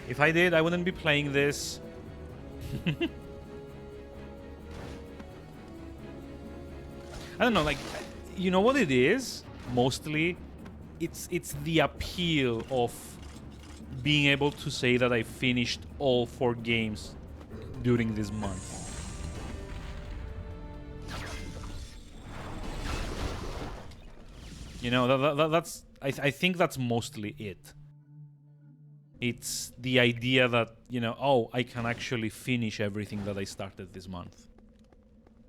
If I did, I wouldn't be playing this. I don't know, like, you know what it is? Mostly, it's the appeal of being able to say that I finished all 4 games during this month. You know, that's I think that's mostly it. It's the idea that, you know, oh, I can actually finish everything that I started this month.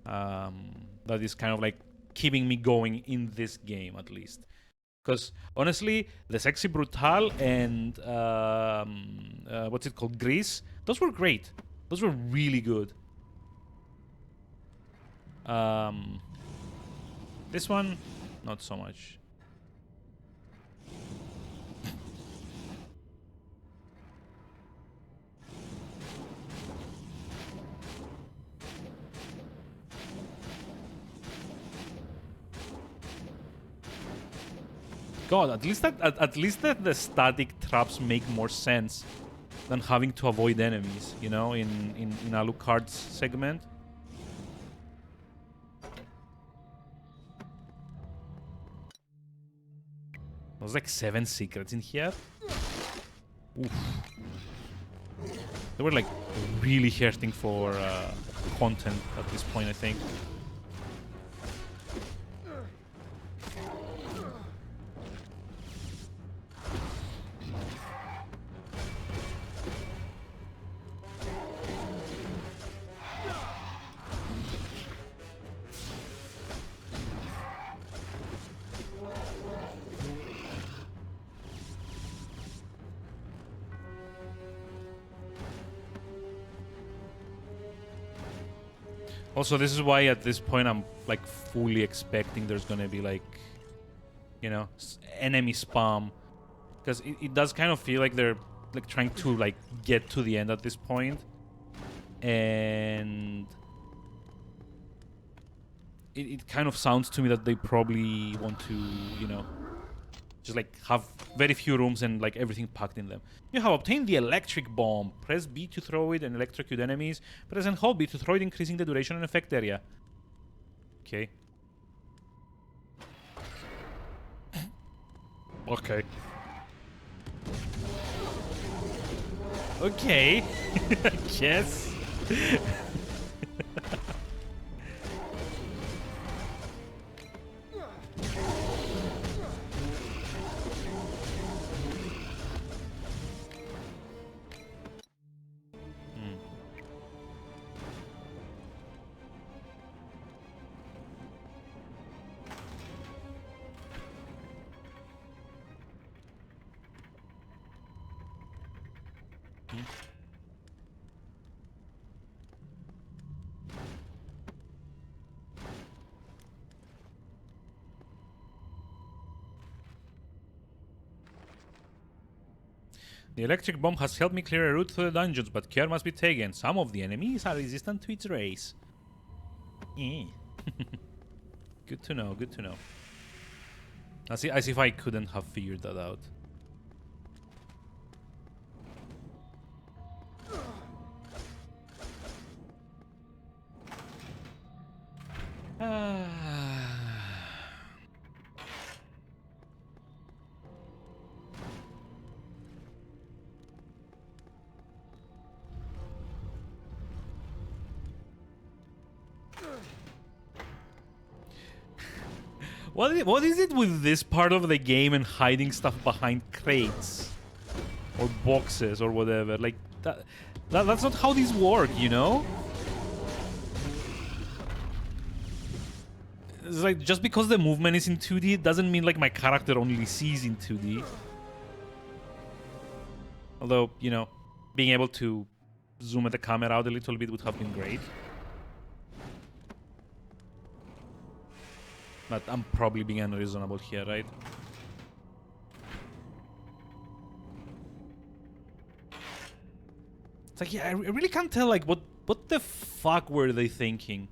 That is kind of like keeping me going in this game, at least. Because honestly, the Sexy Brutal and what's it called, Grease, those were great. Those were really good. This one, not so much. God, at least that the static traps make more sense than having to avoid enemies, you know, in Alucard's segment. There's like 7 secrets in here. Oof. They were like really hurting for content at this point, I think. Also, this is why at this point I'm like fully expecting there's gonna be like, you know, enemy spam, because it does kind of feel like they're like trying to like get to the end at this point, and it kind of sounds to me that they probably want to, you know, just like have very few rooms and like everything packed in them. You have obtained the electric bomb. Press B to throw it and electrocute enemies. Press and hold B to throw it, increasing the duration and effect area. Okay. Okay. Okay. I guess. The electric bomb has helped me clear a route through the dungeons, but care must be taken. Some of the enemies are resistant to its rays. Good to know, good to know. As if I couldn't have figured that out. What is it with this part of the game and hiding stuff behind crates or boxes or whatever? Like that's not how these work, you know? It's like just because the movement is in 2D, it doesn't mean like my character only sees in 2D. Although, you know, being able to zoom at the camera out a little bit would have been great. But I'm probably being unreasonable here, right? It's like, yeah, I really can't tell, like, what the fuck were they thinking?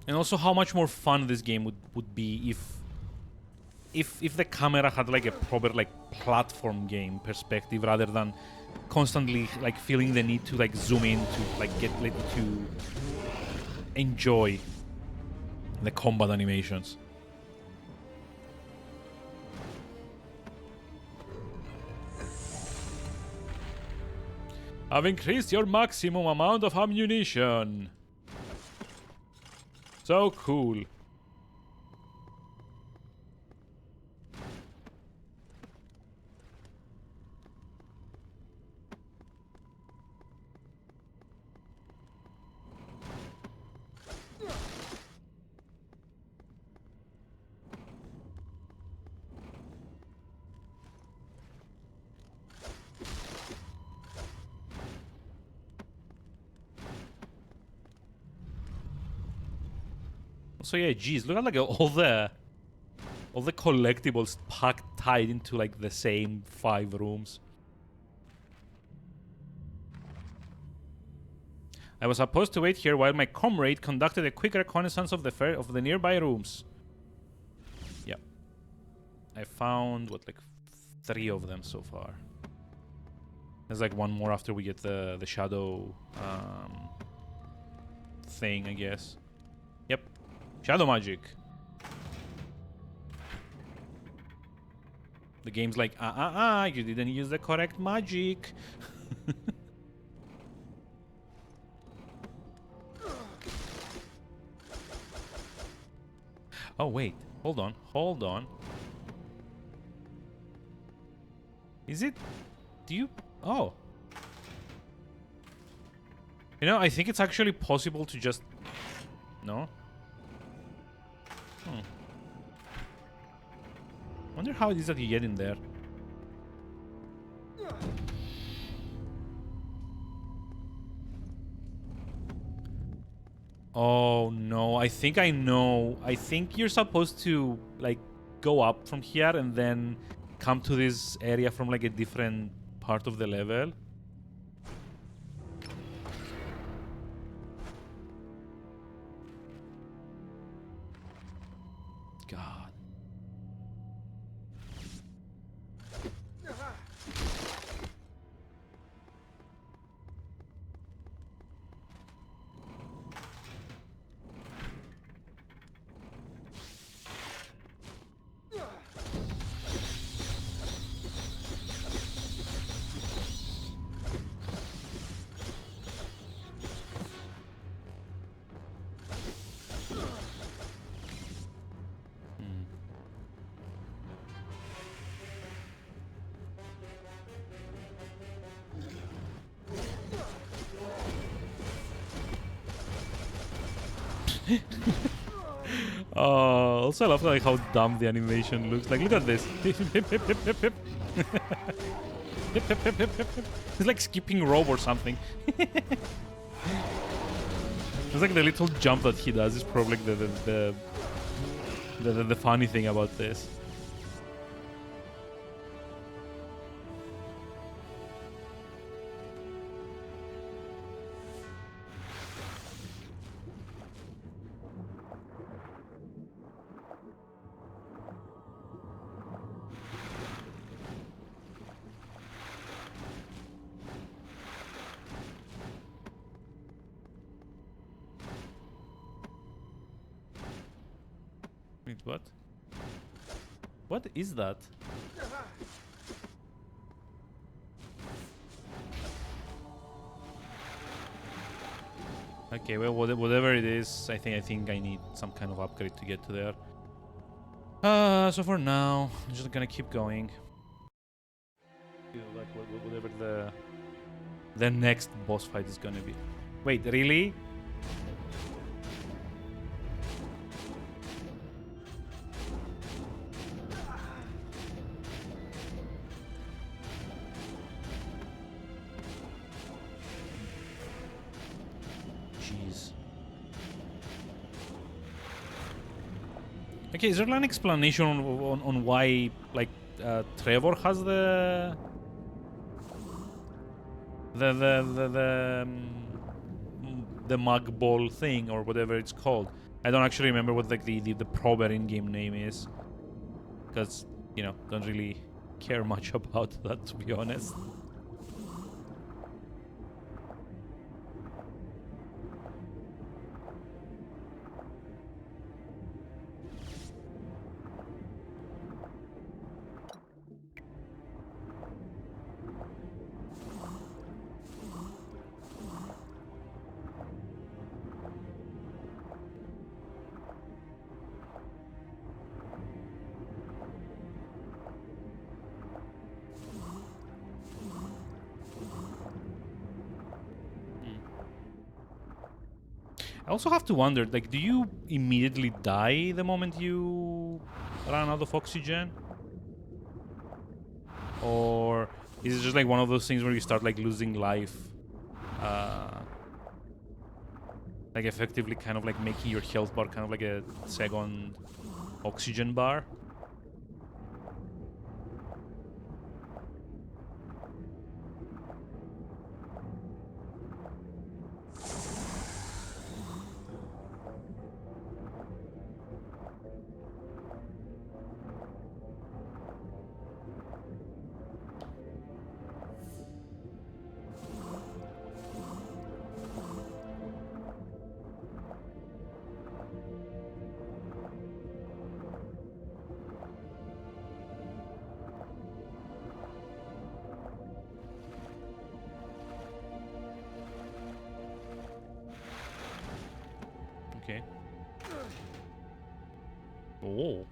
And also how much more fun this game would be if the camera had, like, a proper, like, platform game perspective rather than constantly, like, feeling the need to, like, zoom in to, like, get, like, to enjoy the combat animations. I've increased your maximum amount of ammunition. So cool. So yeah, geez, look at like all the collectibles packed tied into like the same 5 rooms. I was supposed to wait here while my comrade conducted a quick reconnaissance of the nearby rooms. Yeah, I found what, like 3 of them so far. There's like 1 more after we get the shadow thing, I guess. Yep. Shadow magic. The game's like, you didn't use the correct magic. Oh, wait. Hold on. Is it... Do you... Oh. You know, I think it's actually possible to just... No? Wonder how it is that you get in there. Oh no, I think I know. I think you're supposed to like go up from here and then come to this area from like a different part of the level. Also, I love like how dumb the animation looks. Like, look at this. Hip, hip, hip, hip, hip, hip. Hip, hip, hip, hip, hip, hip. It's like skipping rope or something. It's like the little jump that he does is probably the funny thing about this. Wait, what? What is that? Okay, well, whatever it is, I think I need some kind of upgrade to get to there. So for now, I'm just gonna keep going. Like whatever the next boss fight is gonna be. Wait, really? Jeez. Okay, is there an explanation on why, like, Trevor has the mug ball thing or whatever it's called? I don't actually remember what like the proper in-game name is, because you know, don't really care much about that, to be honest. I also have to wonder, like, do you immediately die the moment you run out of oxygen? Or is it just like one of those things where you start like losing life? Like effectively kind of like making your health bar kind of like a second oxygen bar? Okay. Oh.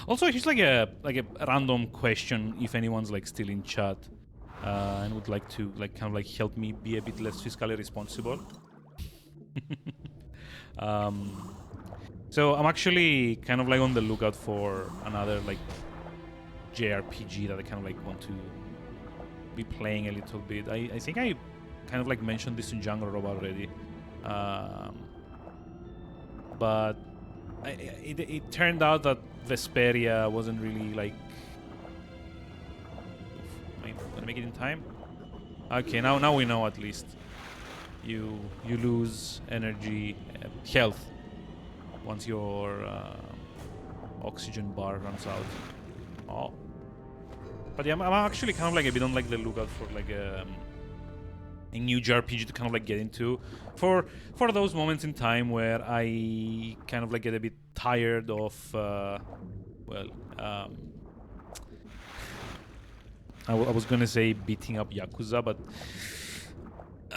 Also, here's like a random question. If anyone's like still in chat and would like to like kind of like help me be a bit less fiscally responsible. So I'm actually kind of like on the lookout for another like JRPG that I kind of like want to be playing a little bit. I think I kind of like mentioned this in Jungle Rob already, but it turned out that Vesperia wasn't really like. Am I gonna make it in time? Okay, now we know at least. You lose energy, health, once your oxygen bar runs out. Oh, but yeah, I'm actually kind of like a bit on like the lookout for like a new JRPG to kind of like get into for those moments in time where I kind of like get a bit tired of I was gonna say beating up Yakuza, but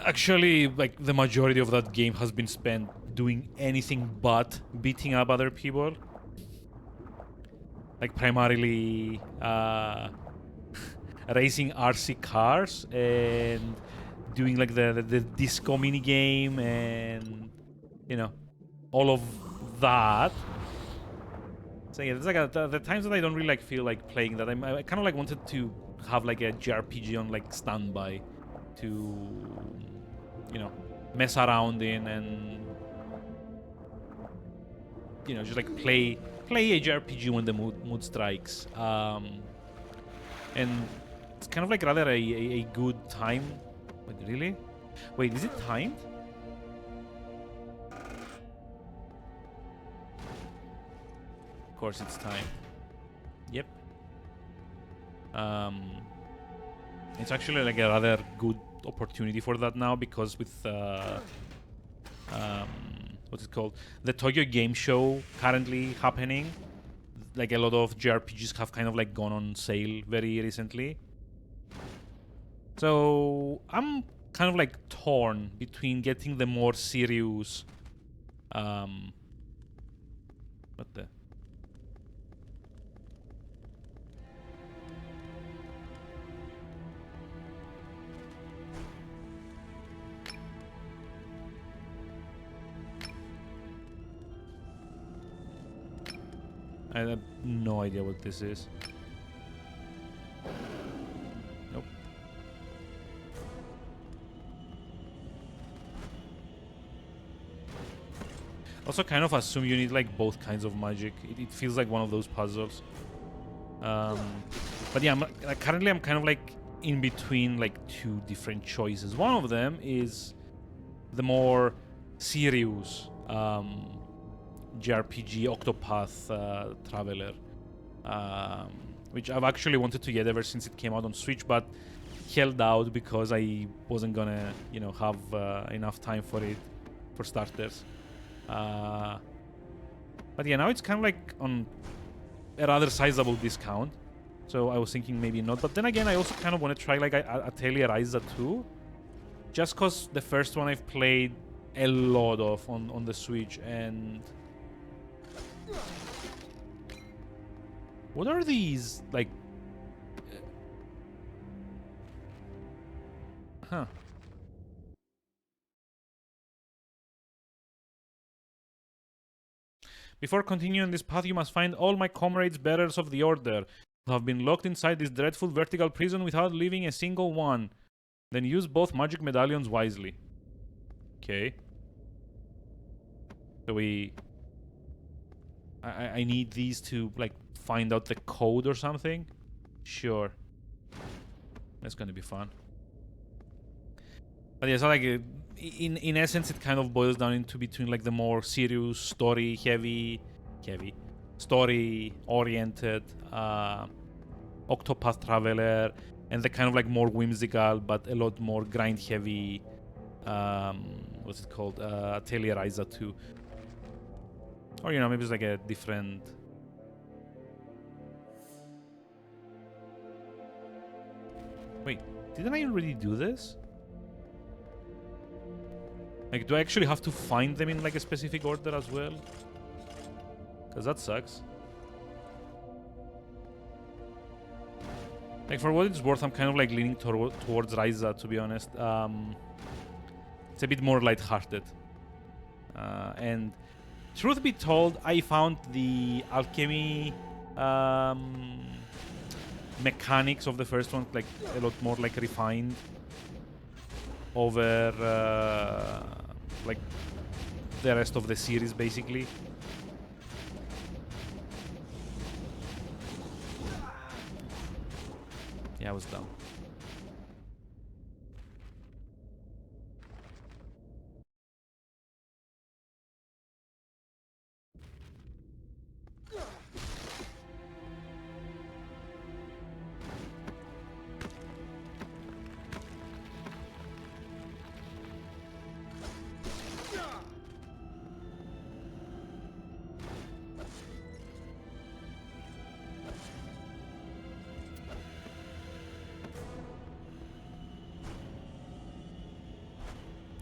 actually, like, the majority of that game has been spent doing anything but beating up other people. Like, primarily racing RC cars and doing like the disco mini game and all of that. So yeah, there's like the times that I don't really like feel like playing that. I kind of like wanted to have like a JRPG on like standby to mess around in and just like play a JRPG when the mood strikes. And it's kind of like rather a good time. Wait, really? Wait, is it timed? Of course it's timed. Yep. It's actually like a rather good opportunity for that now, because with what's it called? The Tokyo Game Show currently happening. Like a lot of JRPGs have kind of like gone on sale very recently. So I'm kind of like torn between getting the more serious what the I have no idea what this is. Nope. Also kind of assume you need like both kinds of magic. It feels like one of those puzzles. But yeah, currently I'm kind of like in between like two different choices. One of them is the more serious JRPG Octopath Traveler, which I've actually wanted to get ever since it came out on Switch, but held out because I wasn't gonna, have enough time for it, for starters. But yeah, now it's kind of like on a rather sizable discount, so I was thinking maybe not. But then again, I also kind of want to try like Atelier Ryza 2, just cause the first one I've played a lot of on the Switch. And what are these like? Huh. Before continuing this path, you must find all my comrades, bearers of the order, who have been locked inside this dreadful vertical prison without leaving a single one. Then use both magic medallions wisely. Okay. So I need these to like find out the code or something. Sure. That's gonna be fun. But yeah, so like in essence, it kind of boils down into between like the more serious, story heavy, story oriented Octopath Traveler, and the kind of like more whimsical but a lot more grind heavy. What's it called? Atelier Ryza 2. Or maybe it's like a different. Wait, didn't I already do this? Like, do I actually have to find them in like a specific order as well? Because that sucks. Like, for what it's worth, I'm kind of like leaning towards Ryza, to be honest. It's a bit more lighthearted. And truth be told, I found the alchemy mechanics of the first one like a lot more like refined over like the rest of the series, basically. Yeah, I was dumb.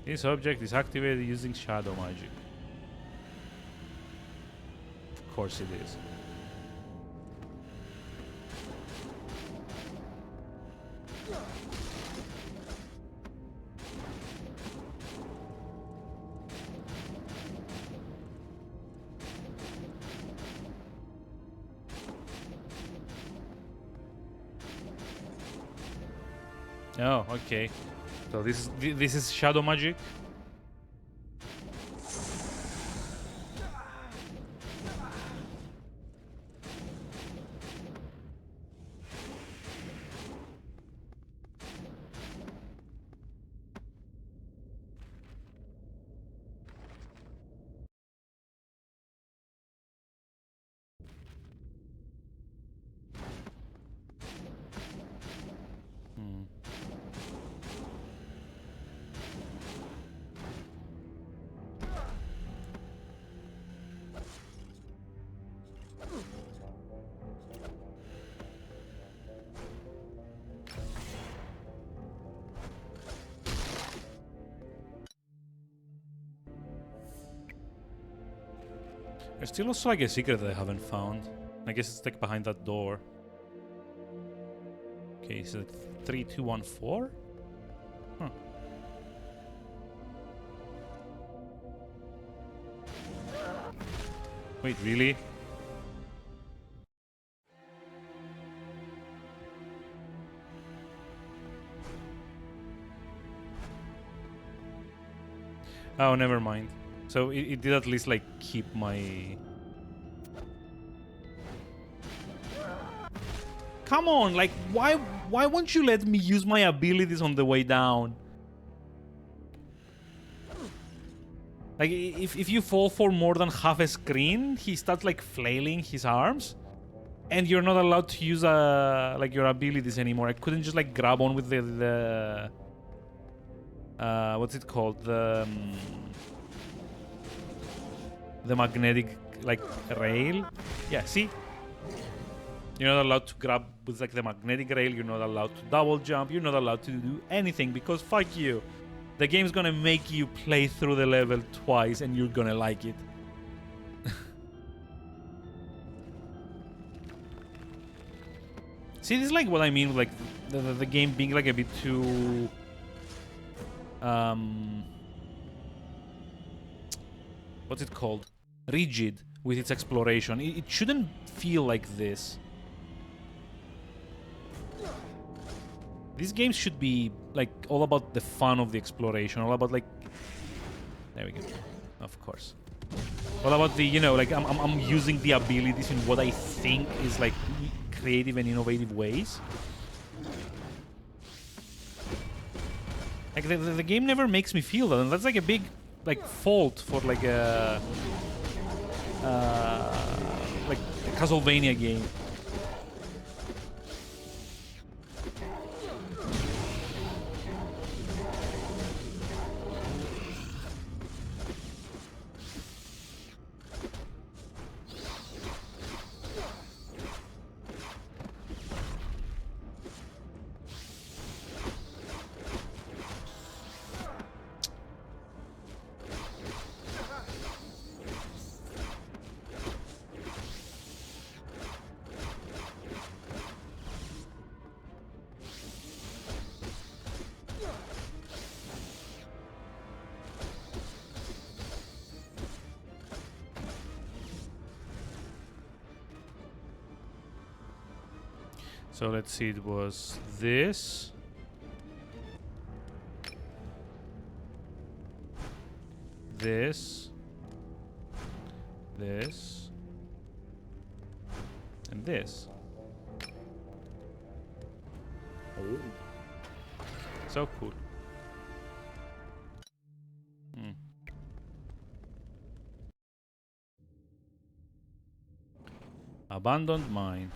This object is activated using shadow magic. Of course it is. Oh, okay. So this is shadow magic. There's still also like a secret that I haven't found. I guess it's like behind that door. Okay, so 3214? Huh. Wait, really? Oh, never mind. So it did at least like keep my... Come on, like why won't you let me use my abilities on the way down? Like if you fall for more than half a screen, he starts like flailing his arms, and you're not allowed to use like your abilities anymore. I couldn't just like grab on with the what's it called, the magnetic like rail. Yeah, see, you're not allowed to grab with like the magnetic rail. You're not allowed to double jump. You're not allowed to do anything because fuck you. The game's gonna make you play through the level twice and you're gonna like it. See, this is like what I mean with like the game being like a bit too what's it called? Rigid with its exploration. It shouldn't feel like this. These games should be like all about the fun of the exploration, all about like, there we go, of course, all about the, you know, like I'm using the abilities in what I think is like creative and innovative ways. Like the game never makes me feel that, and that's like a big like fault for like a Castlevania game. So let's see, it was this. This. This. And this. Oh. So cool. Abandoned mine.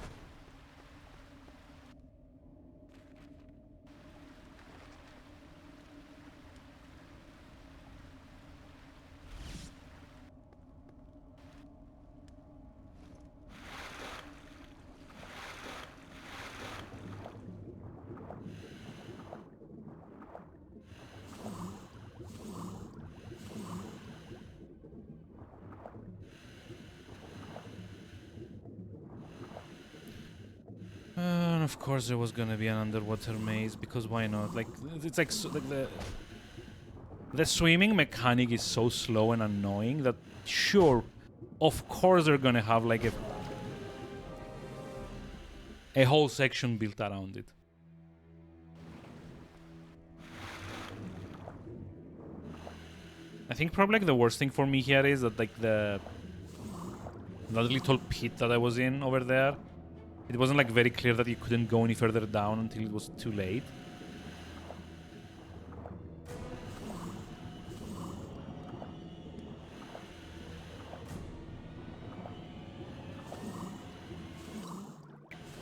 And of course there was gonna be an underwater maze, because why not? Like, it's like, like the swimming mechanic is so slow and annoying that sure, of course they're gonna have like a whole section built around it. I think probably like the worst thing for me here is that like that little pit that I was in over there, it wasn't like very clear that you couldn't go any further down until it was too late.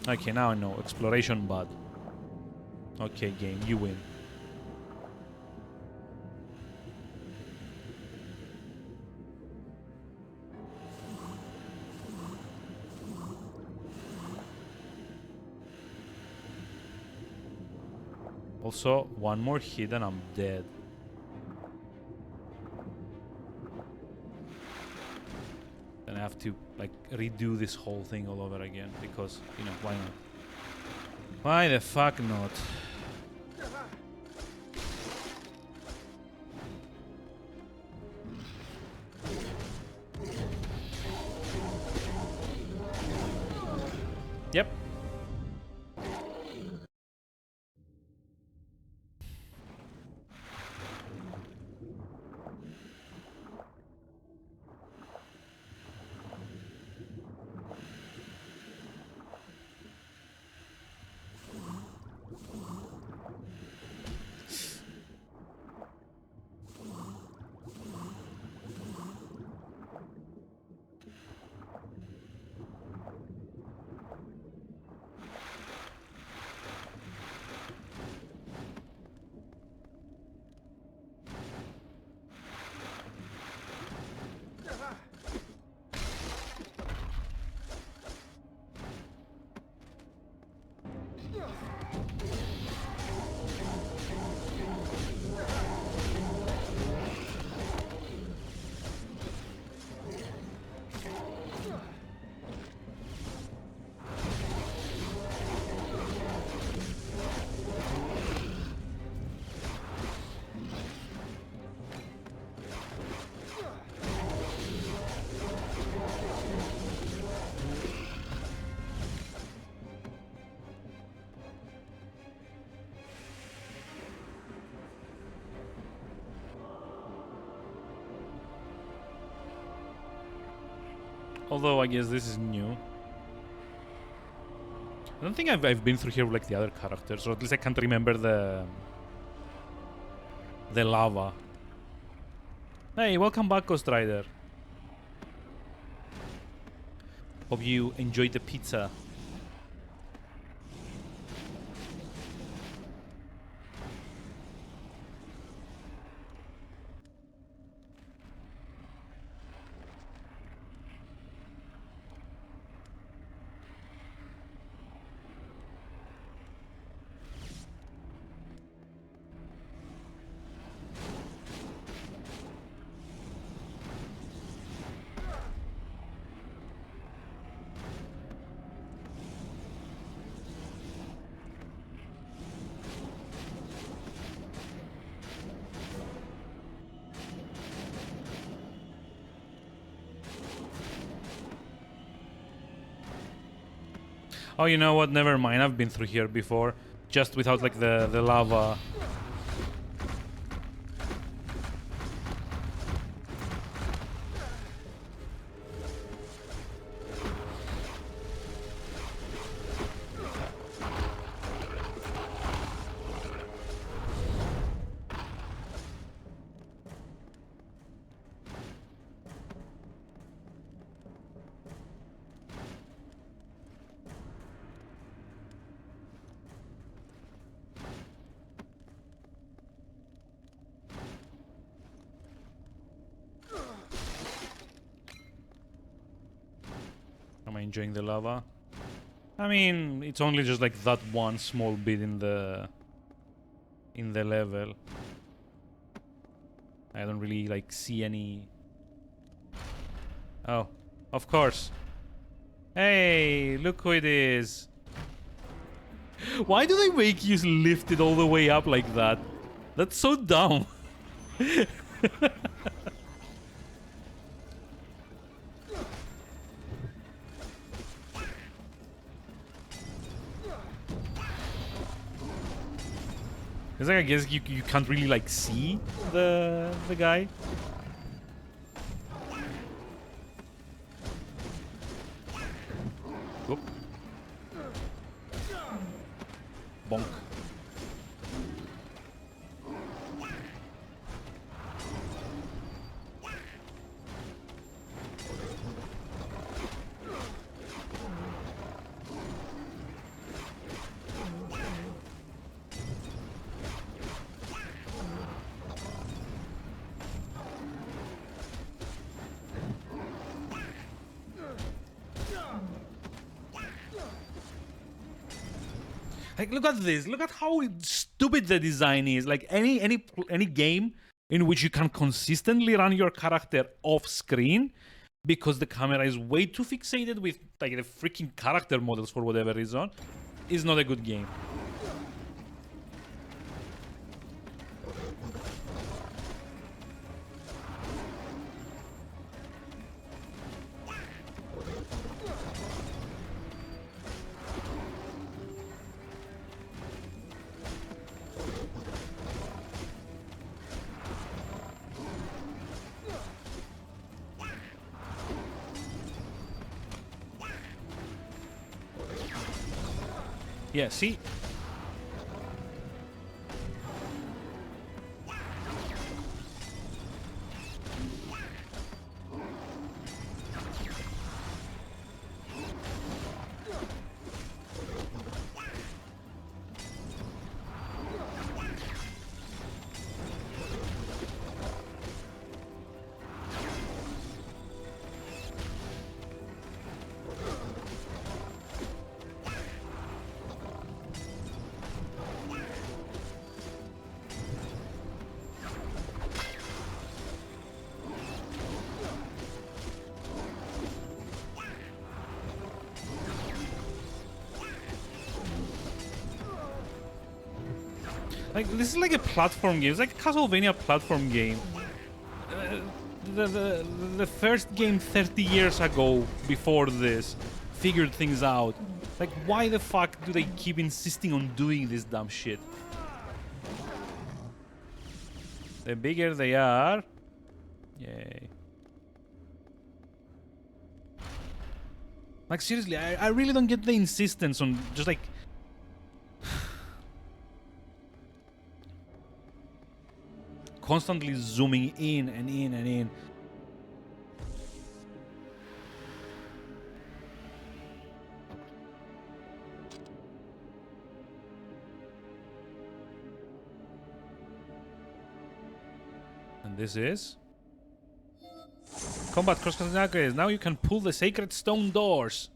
Okay, now I know. Exploration bad. Okay, game, you win. Also, one more hit and I'm dead. And I have to, like, redo this whole thing all over again because, you know, why not? Why the fuck not? Yep. Although I guess this is new. I don't think I've been through here with like the other characters, or at least I can't remember the lava. Hey, welcome back, Ghost Rider. Hope you enjoyed the pizza. Oh, you know what? Never mind. I've been through here before, just without like the lava. Am I enjoying the lava? I mean, it's only just like that one small bit in the level. I don't really like see any. Oh, of course. Hey, look who it is. Why do they make you lift it all the way up like that? That's so dumb. It's like I guess you can't really like see the guy. Whoop. Bonk. Like, look at this. Look at how stupid the design is. Like, any game in which you can consistently run your character off screen because the camera is way too fixated with like the freaking character models for whatever reason is not a good game. Yeah, see? Like, this is like a platform game. It's like a Castlevania platform game. The first game 30 years ago, before this, figured things out. Like, why the fuck do they keep insisting on doing this dumb shit? The bigger they are... Yay. Like, seriously, I really don't get the insistence on just like... constantly zooming in and in and in. And this is combat cross-country. Now you can pull the sacred stone doors.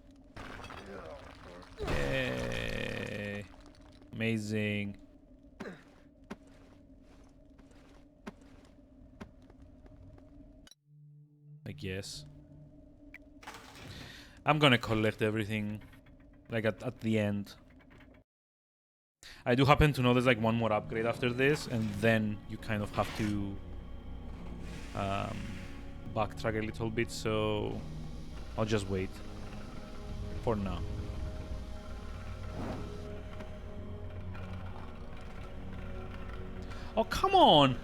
Yay. Amazing. I guess. I'm gonna collect everything, like at the end. I do happen to know there's like one more upgrade after this, and then you kind of have to backtrack a little bit, so I'll just wait for now. Oh, come on!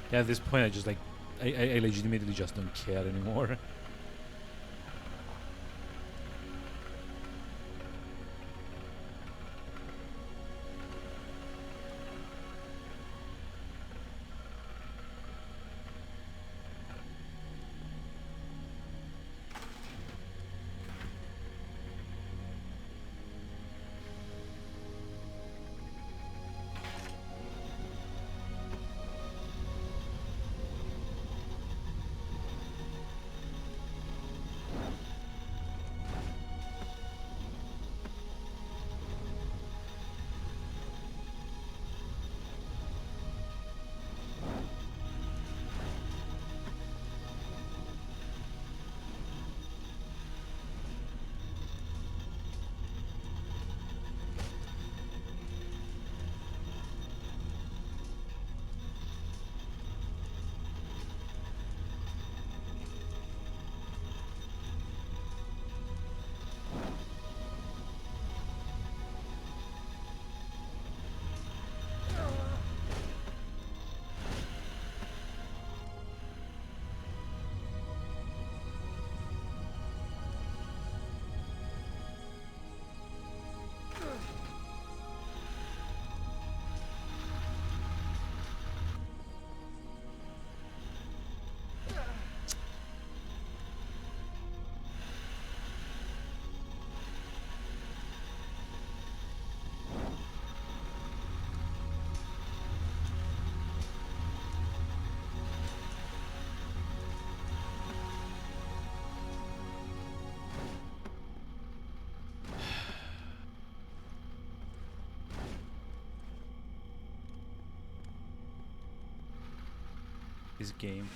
Yeah, at this point, I just like, I legitimately just don't care anymore. this game.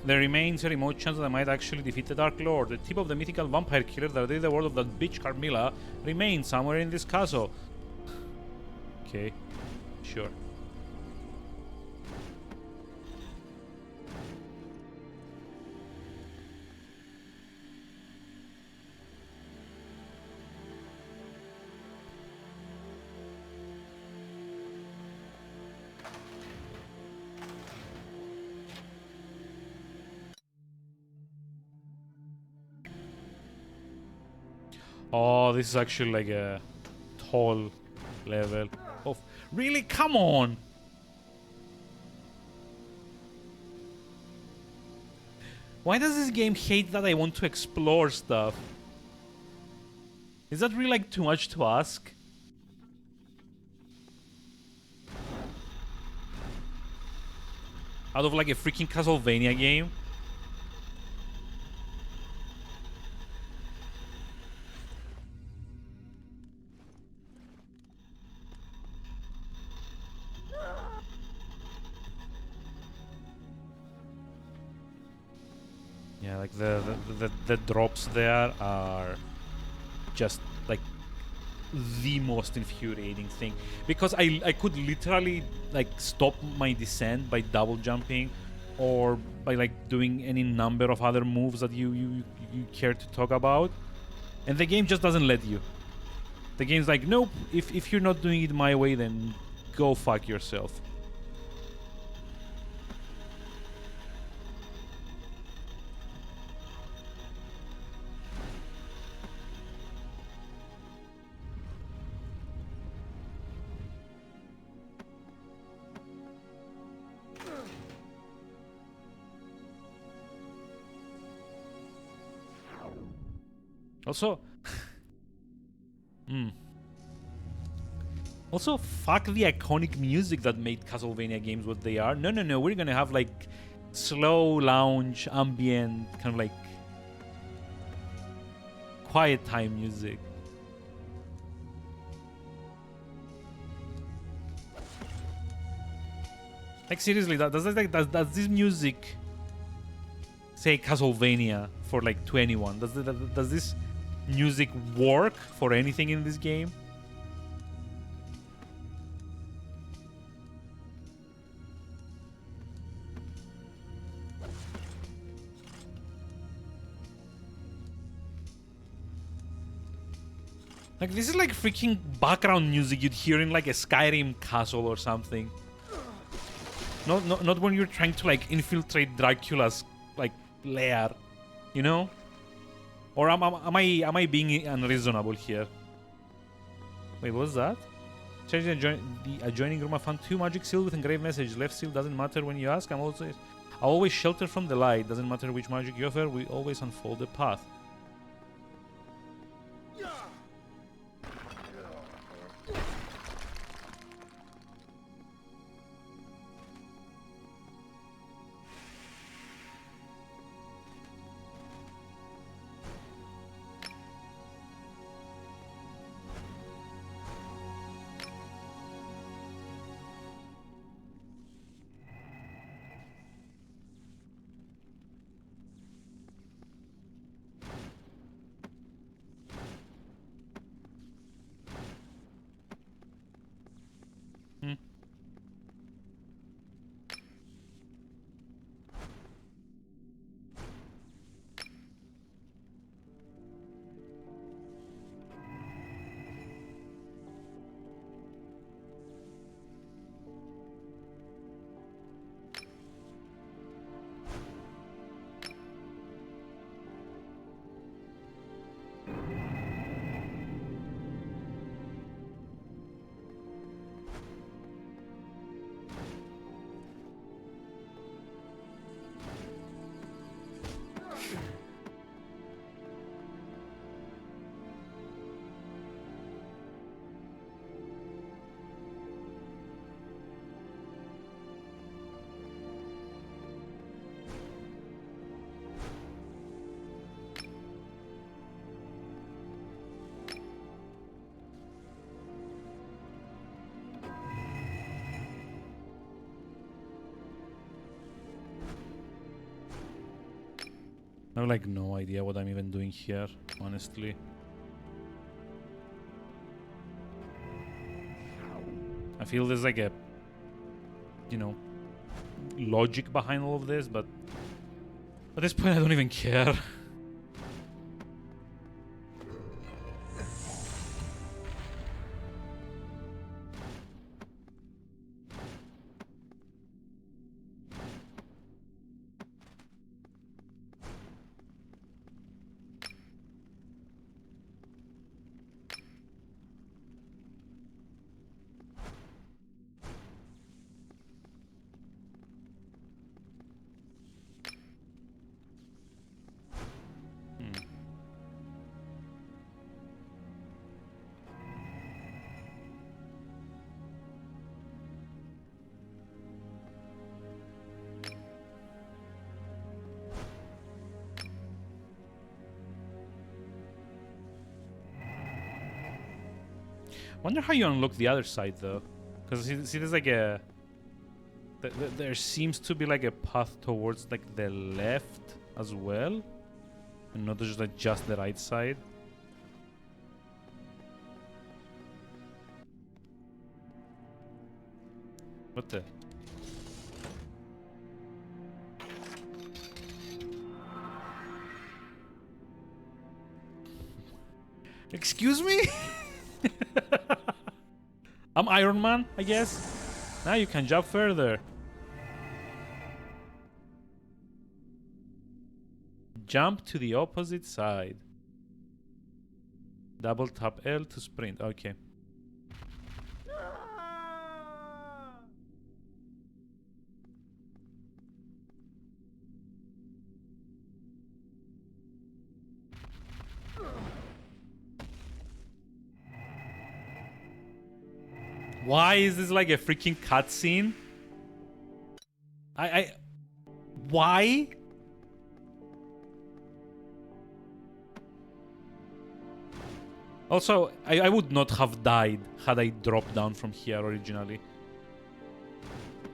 There remains a remote chance that I might actually defeat the Dark Lord. The tip of the mythical vampire killer that did the word of that bitch Carmilla remains somewhere in this castle. Okay, sure. Oh, this is actually like a tall level of... Really? Come on! Why does this game hate that I want to explore stuff? Is that really like too much to ask? Out of like a freaking Castlevania game? Yeah, like the drops there are just like the most infuriating thing, because I could literally like stop my descent by double jumping or by like doing any number of other moves that you care to talk about, and the game just doesn't let you. The game's like, nope, if you're not doing it my way, then go fuck yourself. Also, also, fuck the iconic music that made Castlevania games what they are. No, we're gonna have like slow lounge, ambient, kind of like quiet time music. Like seriously, does this music say Castlevania for like to anyone? Does this music work for anything in this game? Like this is like freaking background music you'd hear in like a Skyrim castle or something. Not when you're trying to like infiltrate Dracula's like lair, you know? Or am I being unreasonable here? Wait, what's that? Change the adjoining room. I found 2 magic seals with engraved message. Left seal doesn't matter when you ask. I'll always shelter from the light. Doesn't matter which magic you offer. We always unfold the path. have like no idea what I'm even doing here, honestly. I feel there's like a, you know, logic behind all of this, but at this point I don't even care. Wonder how you unlock the other side though, because see, there's like a there seems to be like a path towards like the left as well, and not just like just the right side. What the? Excuse me? I'm Iron Man, I guess. Now you can jump further. Jump to the opposite side. Double tap L to sprint. Okay. Why is this like a freaking cutscene? Why? Also, I would not have died had I dropped down from here originally.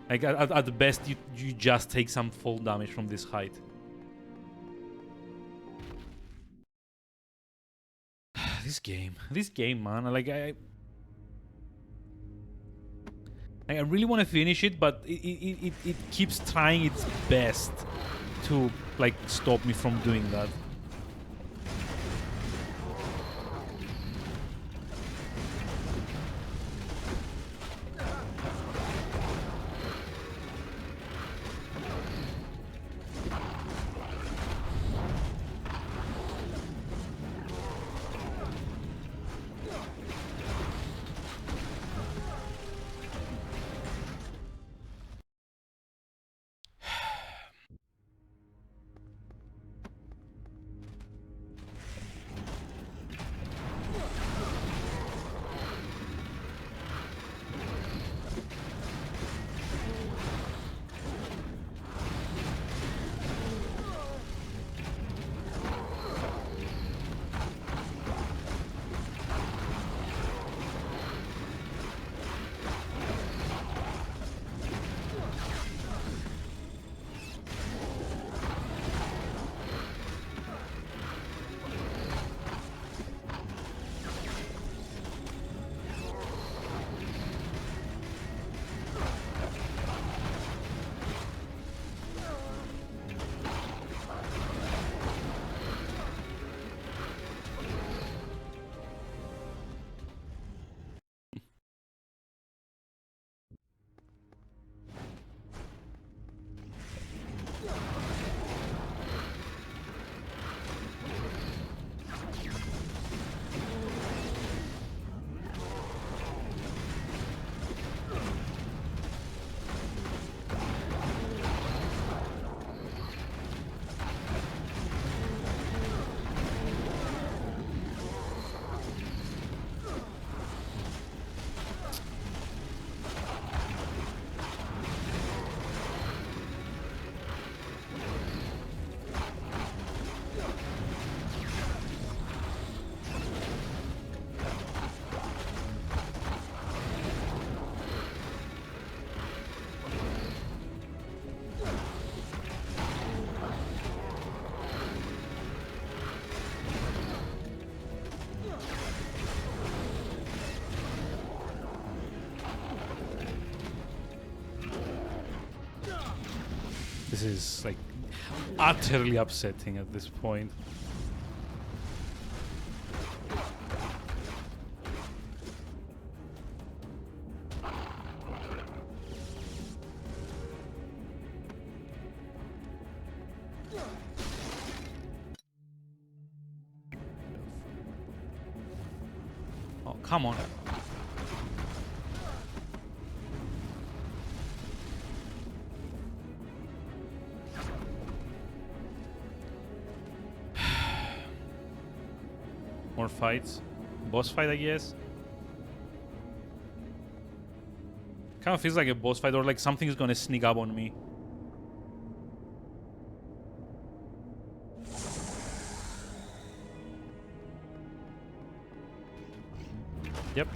Like, at best, you just take some fall damage from this height. This game, man. Like, I really want to finish it, but it keeps trying its best to, like, stop me from doing that. This is like utterly upsetting at this point. Oh, come on. More fights. Boss fight, I guess. Kind of feels like a boss fight, or like something's gonna sneak up on me. Yep.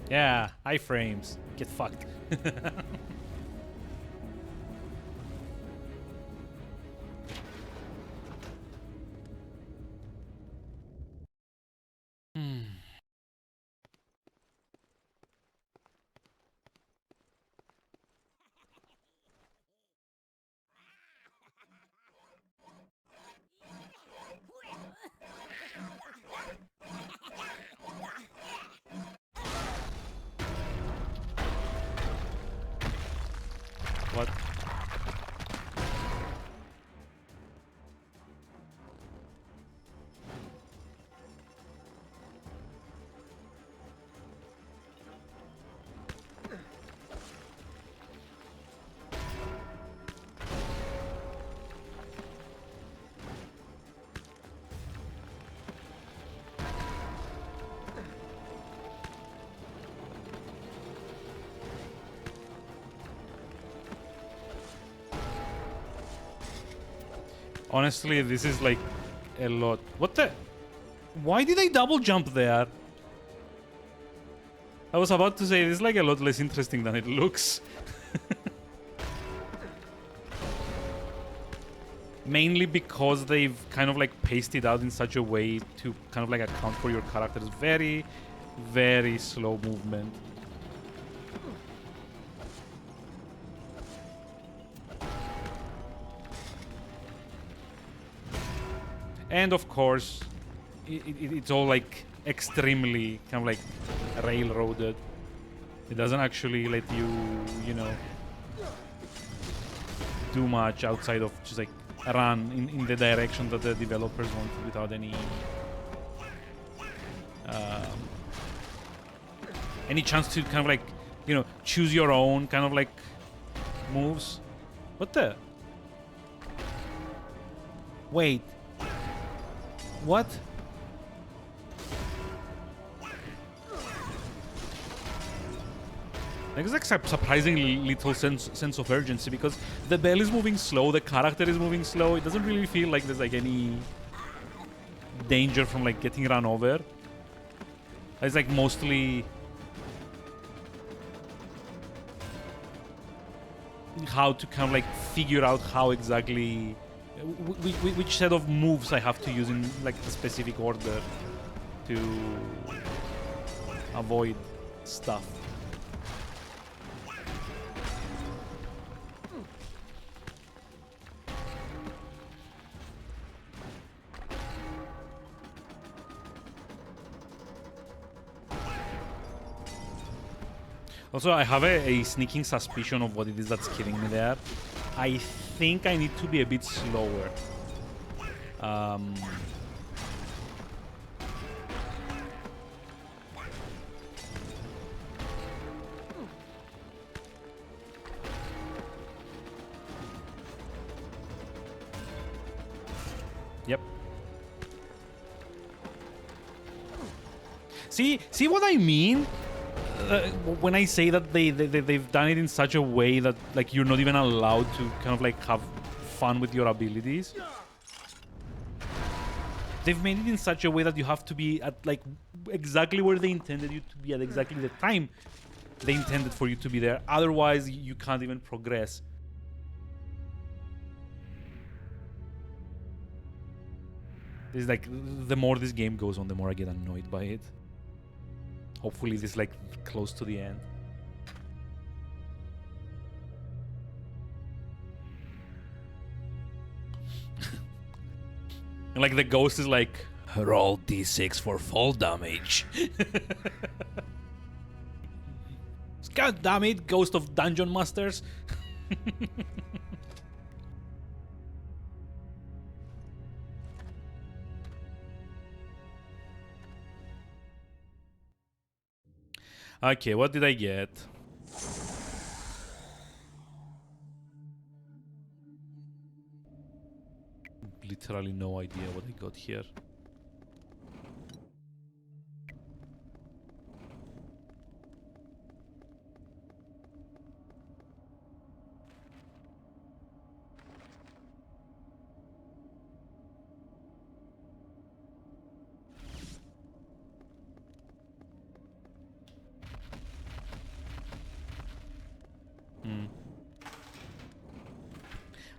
Yeah, iframes. Get fucked. What? Honestly, this is like a lot. What the? Why did I double jump there? I was about to say this is like a lot less interesting than it looks. Mainly because they've kind of like pasted out in such a way to kind of like account for your character's very, very slow movement. And of course, it's all like extremely kind of like railroaded. It doesn't actually let you, you know, do much outside of just like run in the direction that the developers want without any chance to kind of like, you know, choose your own kind of like moves. What the? Wait. What? There's like surprisingly little sense of urgency because the bell is moving slow, the character is moving slow. It doesn't really feel like there's like any danger from like getting run over. It's like mostly how to kind of like figure out how exactly which set of moves I have to use in like a specific order to avoid stuff. Also, I have a sneaking suspicion of what it is that's killing me there. I think I need to be a bit slower. Yep. See what I mean? When I say that they've done it in such a way that like you're not even allowed to kind of like have fun with your abilities. They've made it in such a way that you have to be at like exactly where they intended you to be at exactly the time they intended for you to be there. Otherwise, you can't even progress. It's like the more this game goes on, the more I get annoyed by it. Hopefully this is like close to the end. And like the ghost is like, roll d6 for fall damage. God damn it, Ghost of Dungeon Masters. Okay, what did I get? Literally no idea what I got here.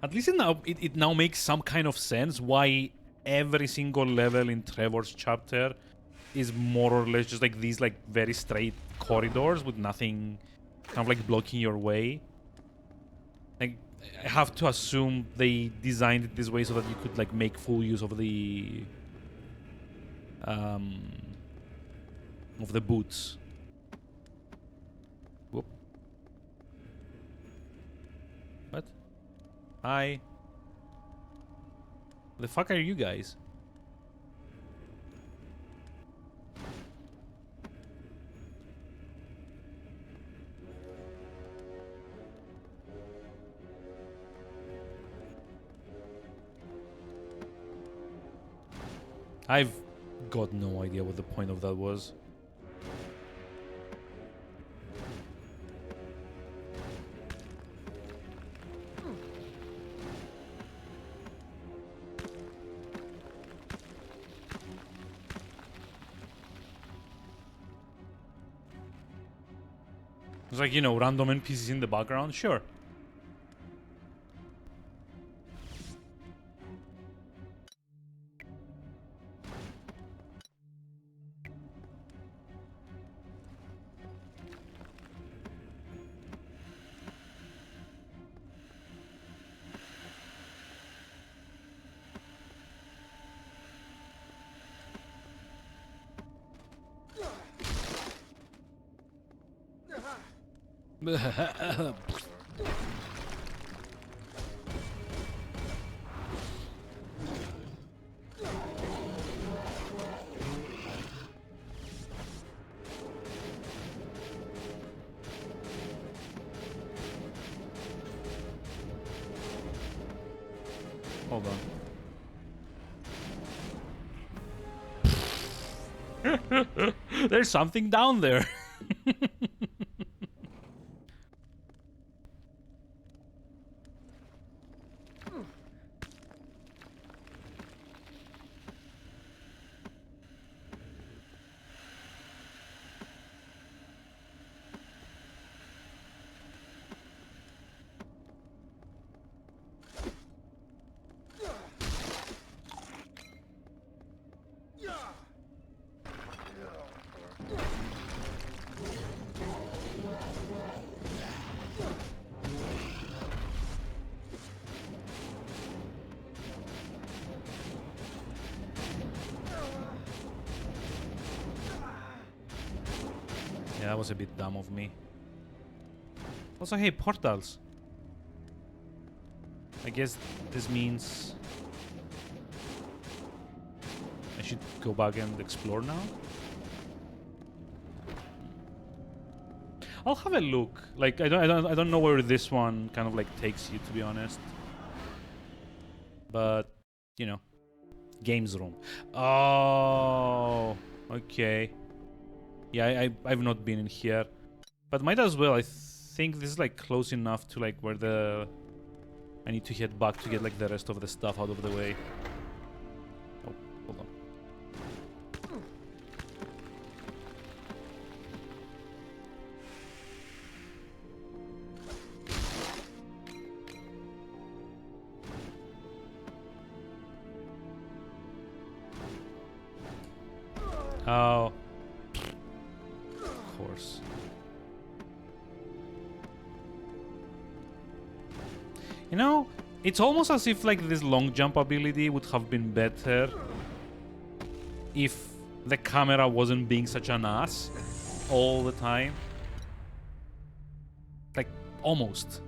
At least it now makes some kind of sense why every single level in Trevor's chapter is more or less just like these like very straight corridors with nothing kind of like blocking your way. Like I have to assume they designed it this way so that you could like make full use of the boots. Whoop. What? Hi. The fuck are you guys? I've got no idea what the point of that was. It's like, you know, random NPCs in the background, sure. Hold on. There's something down there. that was a bit dumb of me. Also, hey, portals. I guess this means I should go back and explore now. I'll have a look. Like I don't know where this one kind of like takes you, to be honest. But you know, games room. Oh, okay. Yeah, I've not been in here, but might as well. I think this is like close enough to like where the I need to head back to get like the rest of the stuff out of the way. Oh, hold on. Oh. Of course. You know, it's almost as if like this long jump ability would have been better if the camera wasn't being such an ass all the time. Like, almost.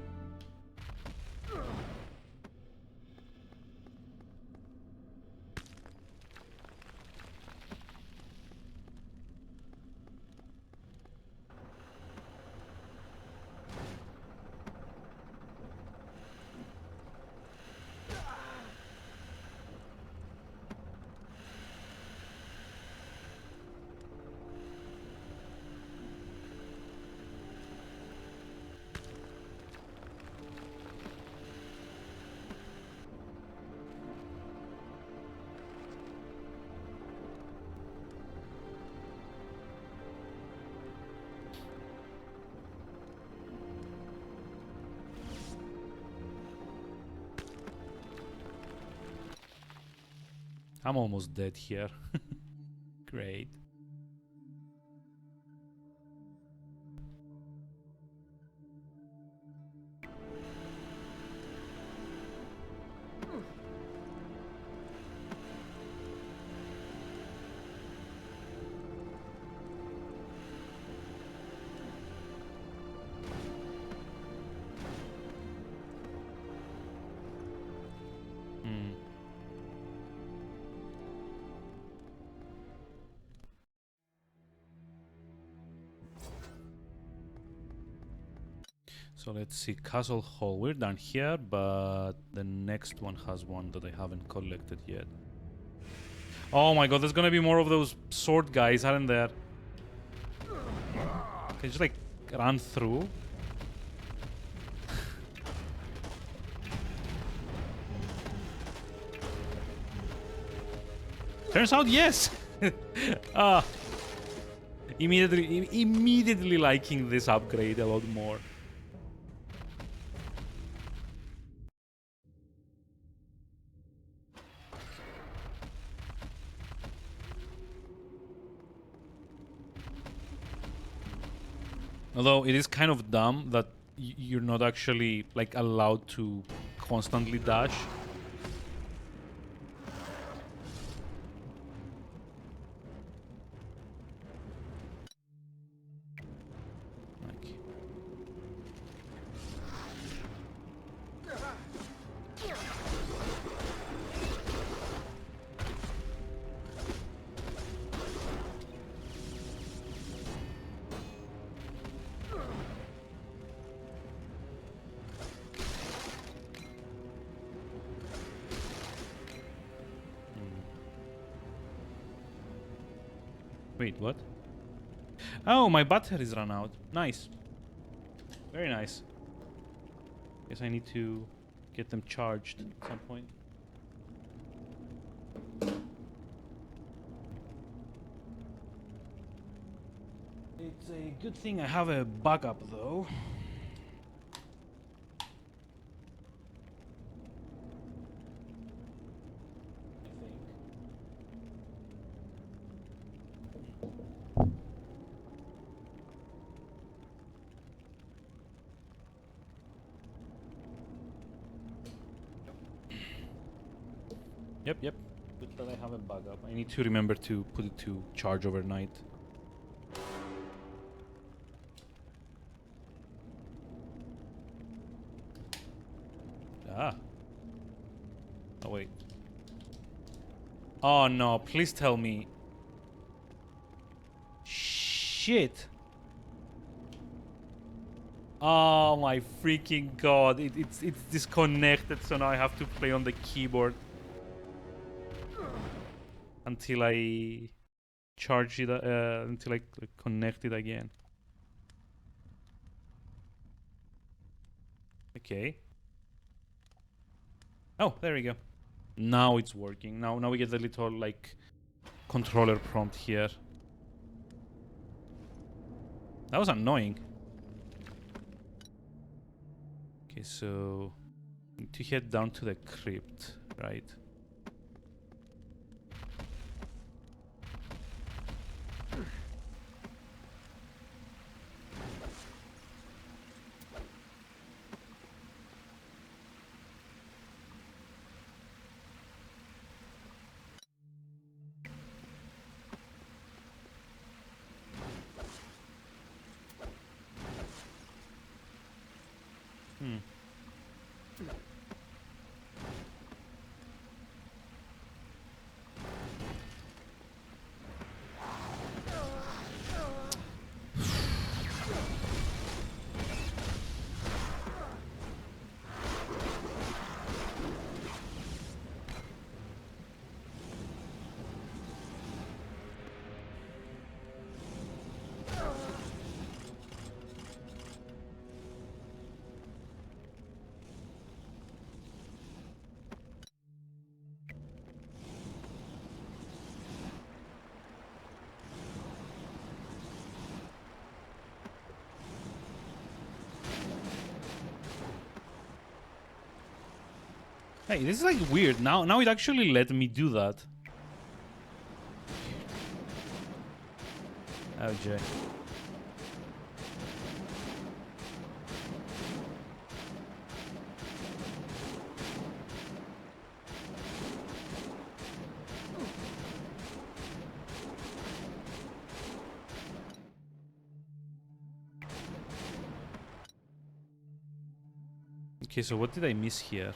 I'm almost dead here. Great. So let's see, Castle Hall. We're done here, but the next one has one that I haven't collected yet. Oh my god, there's gonna be more of those sword guys, aren't there? Can you just like run through? Turns out, yes! Immediately liking this upgrade a lot more. Although it is kind of dumb that you're not actually like allowed to constantly dash. Like. Wait, what? Oh, my batteries run out. Nice. Very nice. Guess I need to get them charged at some point. It's a good thing I have a backup, though. Yep. Good that I have a backup. I need to remember to put it to charge overnight. Ah. Oh, wait. Oh, no. Please tell me. Shit. Oh, my freaking god. It's disconnected, so now I have to play on the keyboard. Until I charge it, until I connect it again. Okay. Oh, there we go. Now it's working. Now we get the little, like, controller prompt here. That was annoying. Okay, so need to head down to the crypt, right? Hmm. Hey, this is like weird. Now it actually let me do that. Oh, Jay. Okay, so what did I miss here?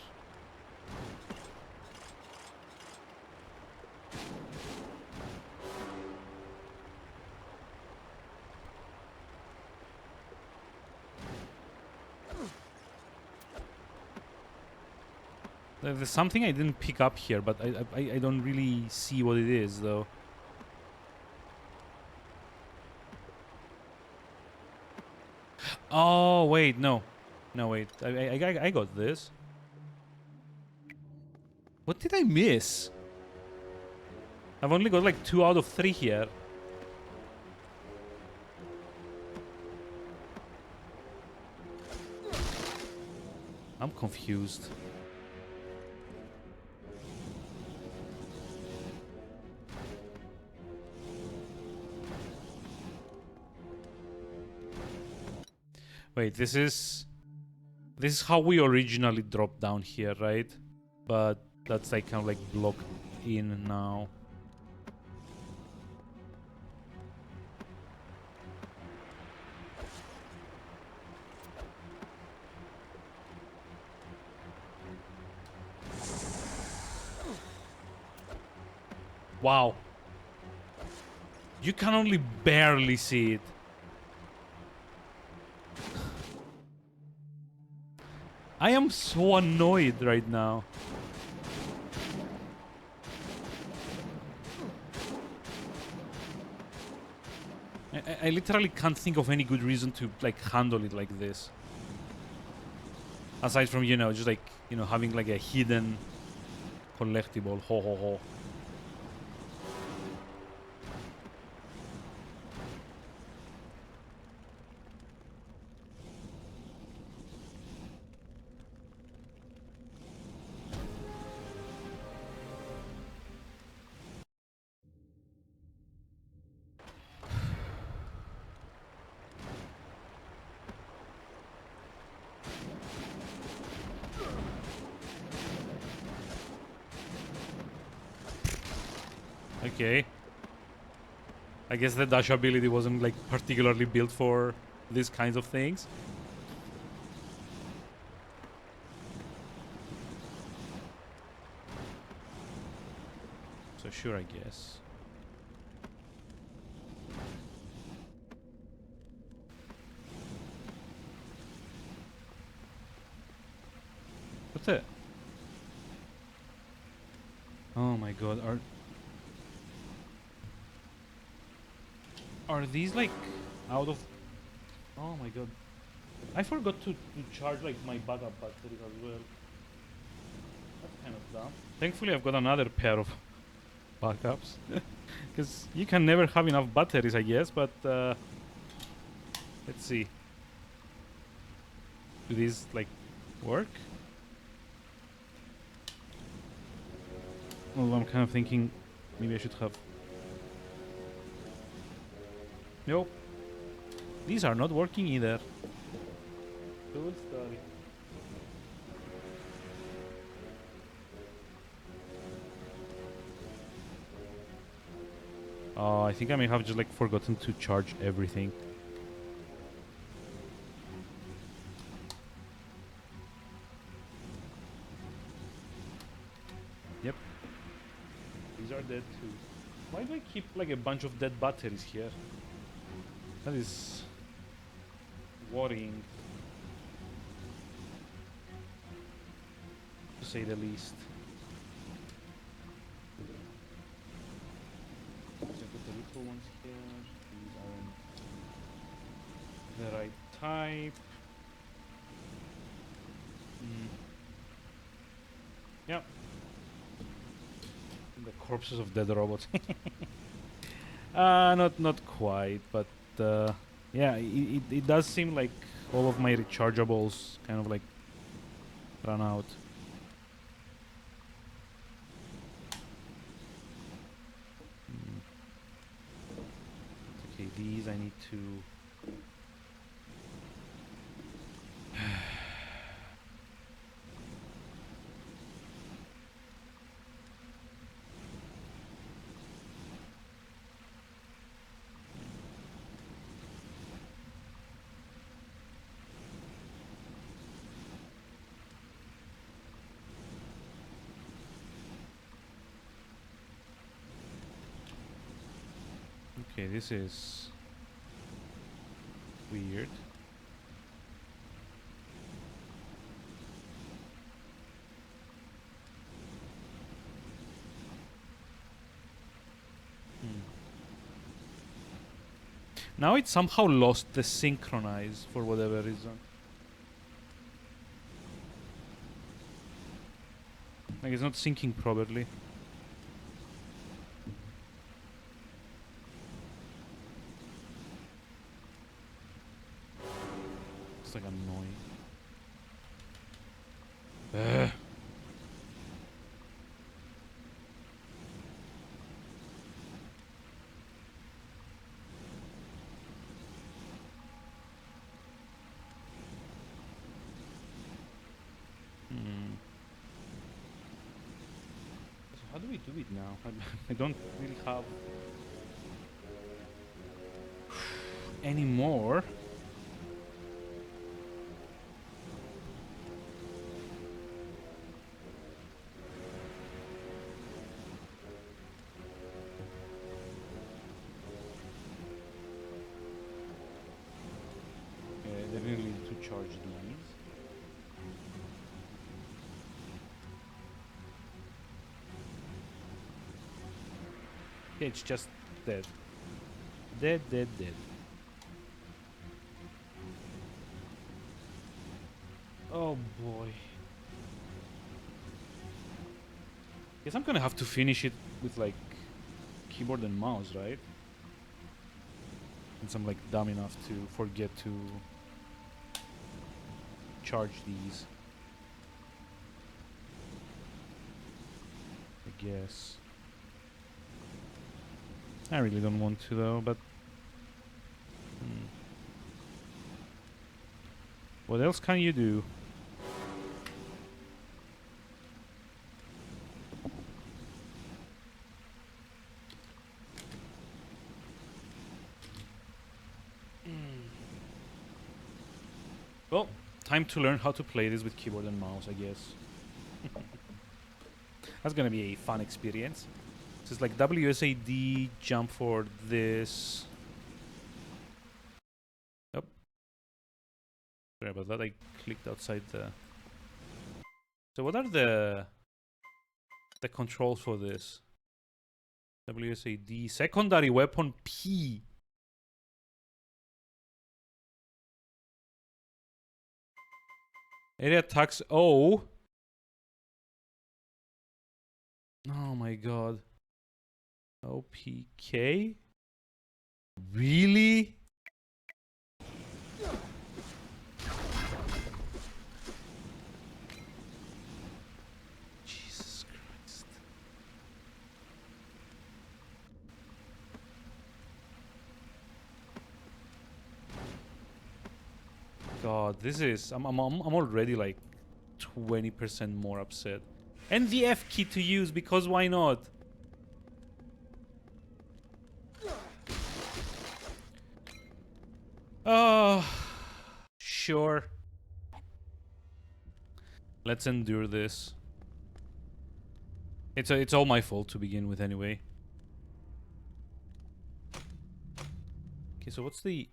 There's something I didn't pick up here, but I don't really see what it is, though. Oh, wait, no. No, wait. I got this. What did I miss? I've only got like 2 out of 3 here. I'm confused. Wait, this is how we originally dropped down here, right? But that's like kind of like blocked in now. Wow. You can only barely see it. I am so annoyed right now. I literally can't think of any good reason to like handle it like this. Aside from, you know, just like, you know, having like a hidden collectible. Ho ho ho. Okay. I guess the dash ability wasn't like particularly built for these kinds of things. So sure, I guess. What's that? Oh my god, are these like out of... Oh my god. I forgot to charge like my backup batteries as well. That's kind of dumb. Thankfully I've got another pair of backups. Because you can never have enough batteries, I guess, but let's see. Do these like work? Well, I'm kind of thinking maybe I should have... Nope. These are not working either. Cool story. Oh, I think I may have just like forgotten to charge everything. Yep. These are dead too. Why do I keep like a bunch of dead batteries here? That is worrying, to say the least. So I put the little ones here. These aren't the right type. Yep. The corpses of dead robots. Not quite, but yeah, it does seem like all of my rechargeables kind of like run out. Okay, these I need to... Okay, this is weird. Now it somehow lost the synchronize for whatever reason. Like it's not syncing properly. It's like annoying. Ugh. So how do we do it now? I don't really have any more. Definitely need to charge these. Yeah, it's just dead. Dead. Oh boy. Guess I'm gonna have to finish it with like keyboard and mouse, right? Since I'm like dumb enough to forget to charge these. I guess. I really don't want to though, but what else can you do? Well, time to learn how to play this with keyboard and mouse, I guess. That's gonna be a fun experience. So it's like WSAD, jump for this. Yep. Sorry about that, I clicked outside the... So what are the controls for this? WSAD, secondary weapon P. Area attacks O. Oh my god. OPK? Really? Jesus Christ. God, this is... I'm already like 20% more upset. And the F key to use, because why not? Oh, sure. Let's endure this. It's all my fault to begin with anyway. Okay, so what's the...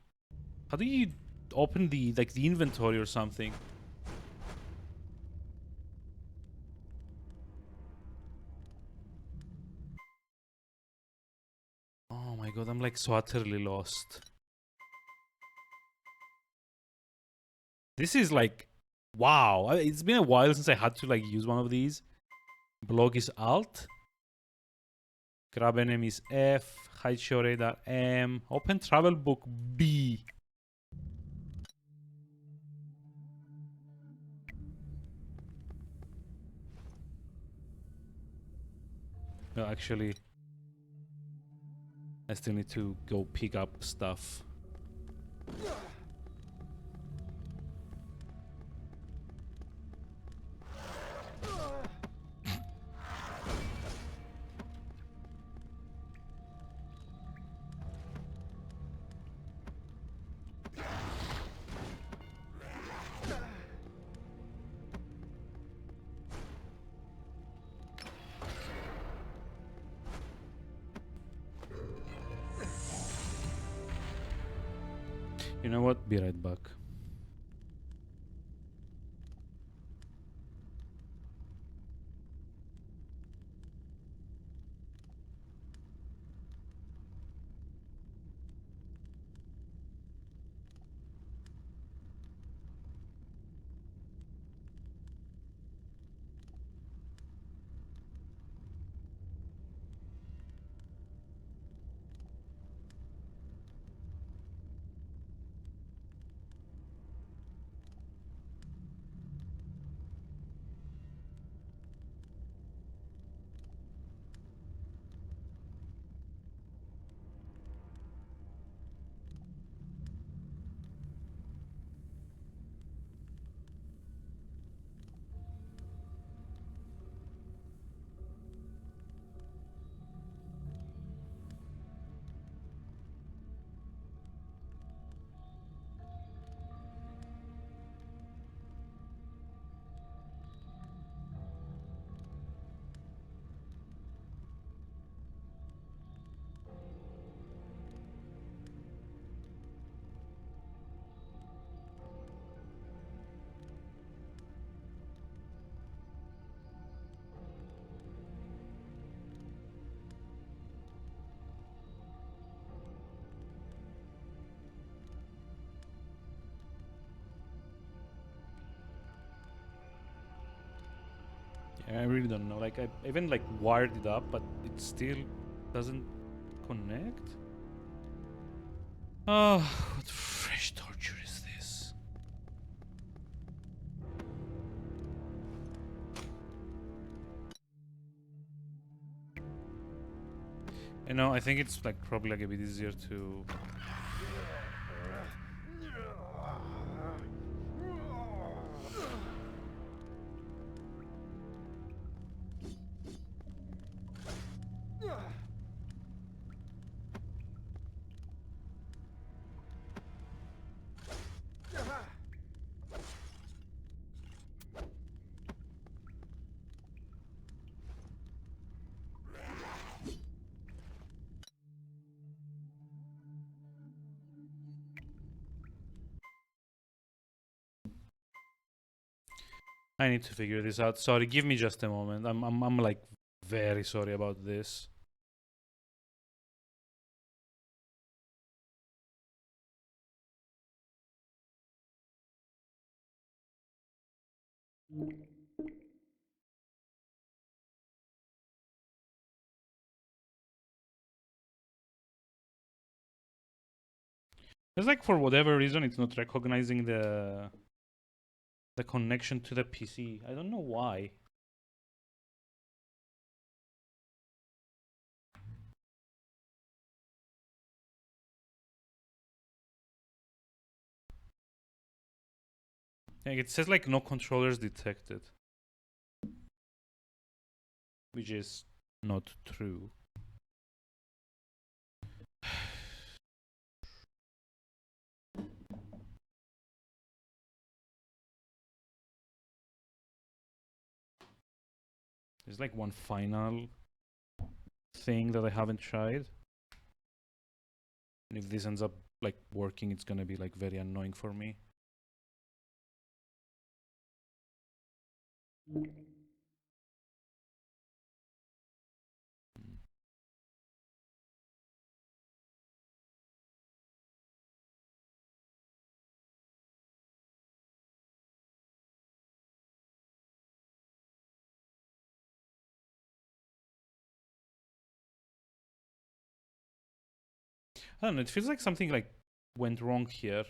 How do you open the, like, the inventory or something? Oh my god, I'm like so utterly lost. This is like... Wow, it's been a while since I had to like use one of these. Blog is Alt. Grab enemies F. Hide show radar M. Open travel book B. No, actually, I still need to go pick up stuff. You know what? Be right back. Yeah, I really don't know. Like, I even like wired it up, but it still doesn't connect. Oh, what fresh torture is this? You know, I think it's like probably like a bit easier to... I need to figure this out. Sorry, give me just a moment. I'm like very sorry about this. It's like for whatever reason it's not recognizing the connection to the PC. I don't know why. Like it says like no controllers detected, which is not true. There's like one final thing that I haven't tried. And if this ends up like working, it's gonna be like very annoying for me. I don't know, it feels like something like went wrong here.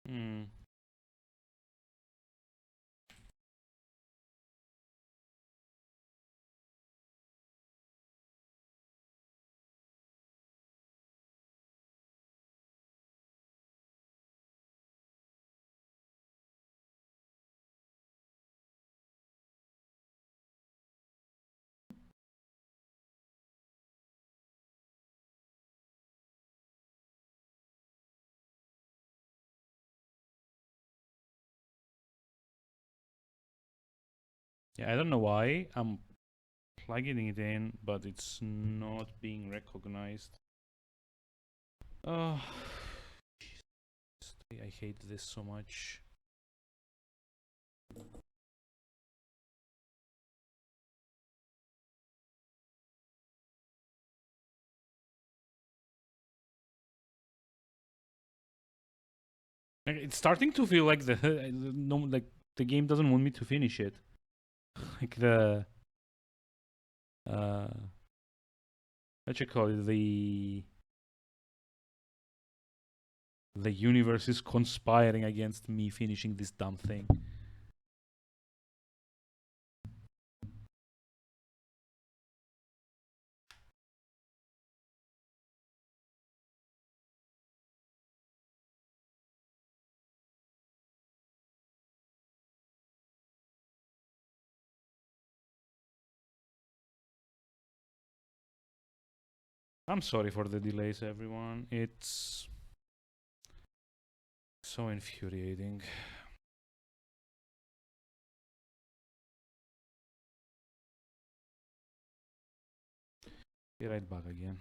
Hmm. Yeah, I don't know why I'm plugging it in, but it's not being recognized. Oh, I hate this so much. Like, it's starting to feel like the no, like the game doesn't want me to finish it. Like the what you call it, the universe is conspiring against me finishing this dumb thing. I'm sorry for the delays, everyone. It's so infuriating. Be right back again.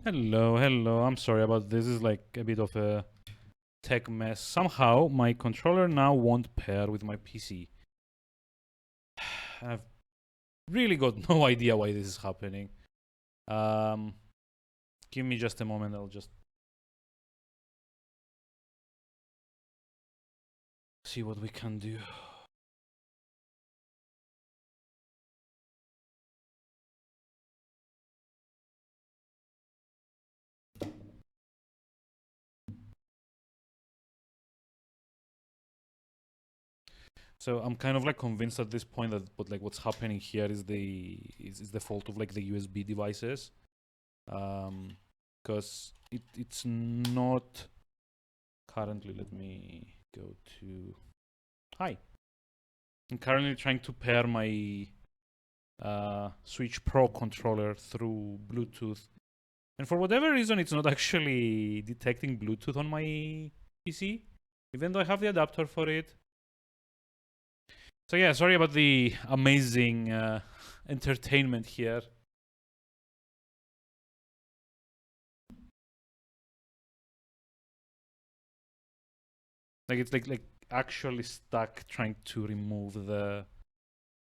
Hello, hello. I'm sorry about this. This is like a bit of a tech mess. Somehow my controller now won't pair with my PC. I've really got no idea why this is happening. Give me just a moment. I'll just see what we can do. So I'm kind of like convinced at this point that what's happening here is the fault of like the USB devices, because it's not currently. Let me go to hi. I'm currently trying to pair my Switch Pro controller through Bluetooth, and for whatever reason, it's not actually detecting Bluetooth on my PC, even though I have the adapter for it. So yeah, sorry about the amazing entertainment here. Like it's like actually stuck trying to remove the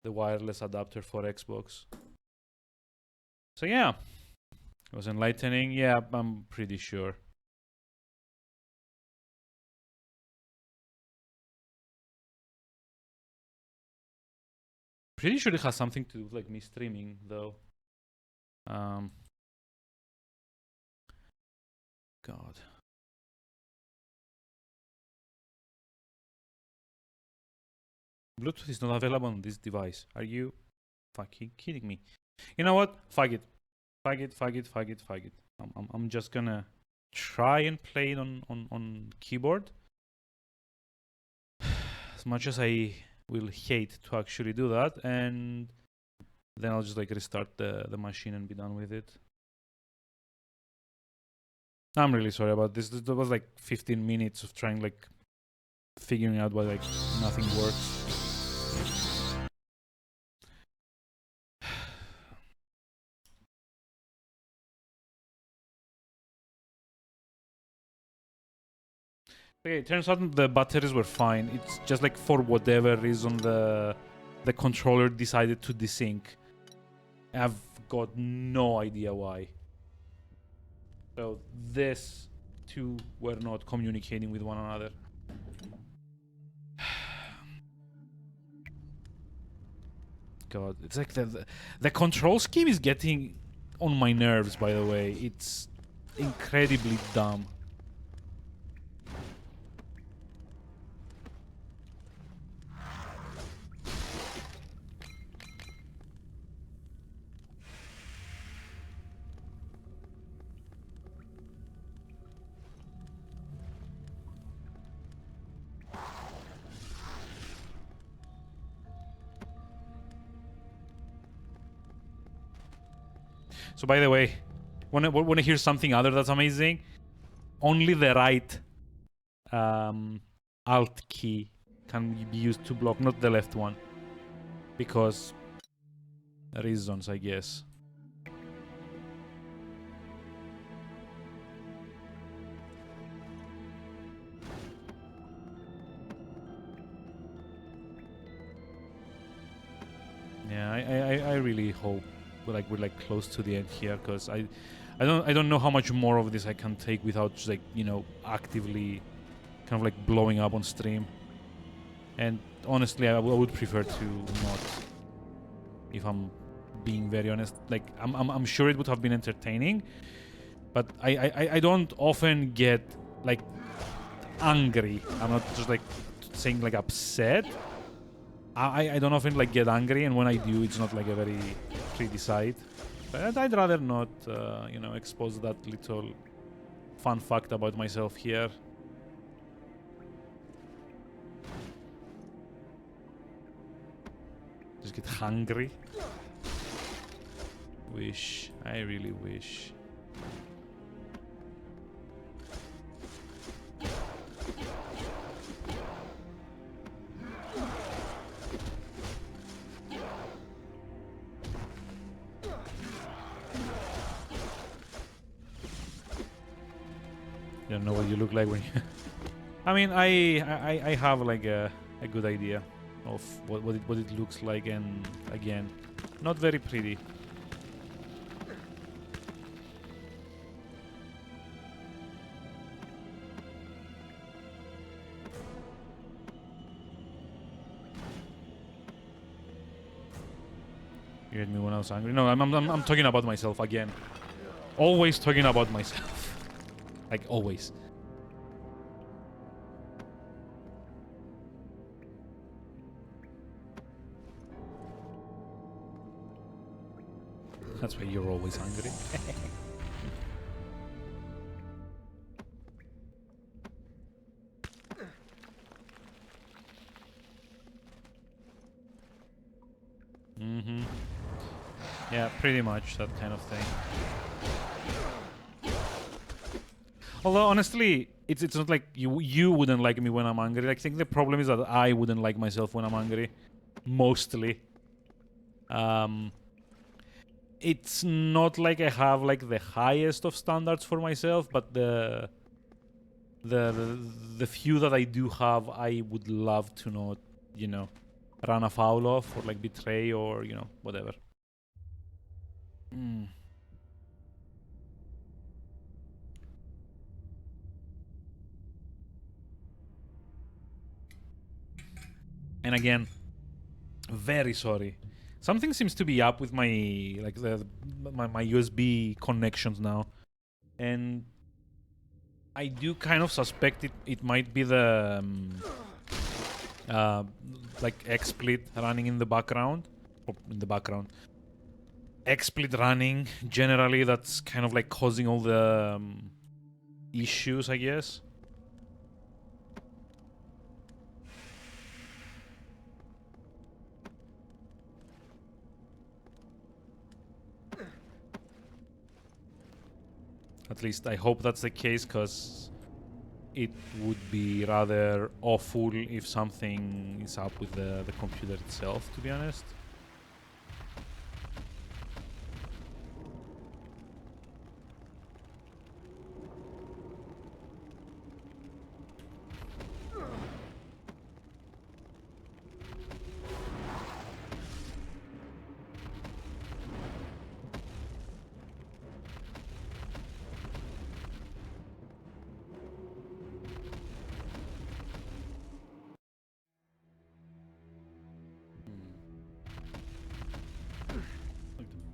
wireless adapter for Xbox. So yeah, it was enlightening. Yeah, I'm pretty sure. Pretty sure it has something to do with like me streaming though. God. Bluetooth is not available on this device. Are you fucking kidding me? You know what? Fuck it. Fuck it, fuck it, fuck it, fuck it. I'm just gonna try and play it on keyboard. As much as I will hate to actually do that, and then I'll just like restart the machine and be done with it. I'm really sorry about this. There was like 15 minutes of trying like figuring out why like nothing works. Okay, it turns out the batteries were fine. It's just like for whatever reason the controller decided to desync. I've got no idea why. So this two were not communicating with one another. God, it's like the control scheme is getting on my nerves, by the way. It's incredibly dumb. So by the way, when I hear something other that's amazing, only the right Alt key can be used to block, not the left one. Because reasons, I guess. Yeah, I really hope we're like close to the end here, because I don't know how much more of this I can take without just like, you know, actively kind of like blowing up on stream. And honestly, I would prefer to not, if I'm being very honest. Like I'm sure it would have been entertaining, but I don't often get like angry. I'm not just like saying like upset. I don't often like get angry, and when I do, it's not like a very pretty sight. But I'd rather not, you know, expose that little fun fact about myself here. Just get hungry. Wish. I really wish. don't know what you look like when you... I mean, I have like a good idea of what it looks like, and again, not very pretty. You hit me when I was angry. No, I'm talking about myself again. Always talking about myself. Like always. That's why you're always hungry. Mm-hmm. Yeah, pretty much that kind of thing. Although honestly, it's not like you wouldn't like me when I'm angry. I think the problem is that I wouldn't like myself when I'm angry, mostly. It's not like I have like the highest of standards for myself, but the few that I do have, I would love to not, you know, run afoul of, or like betray, or you know, whatever. And again, very sorry. Something seems to be up with my like my USB connections now, and I do kind of suspect it might be the like XSplit running in the background, XSplit running generally. That's kind of like causing all the issues, I guess. At least I hope that's the case, because it would be rather awful if something is up with the computer itself, to be honest.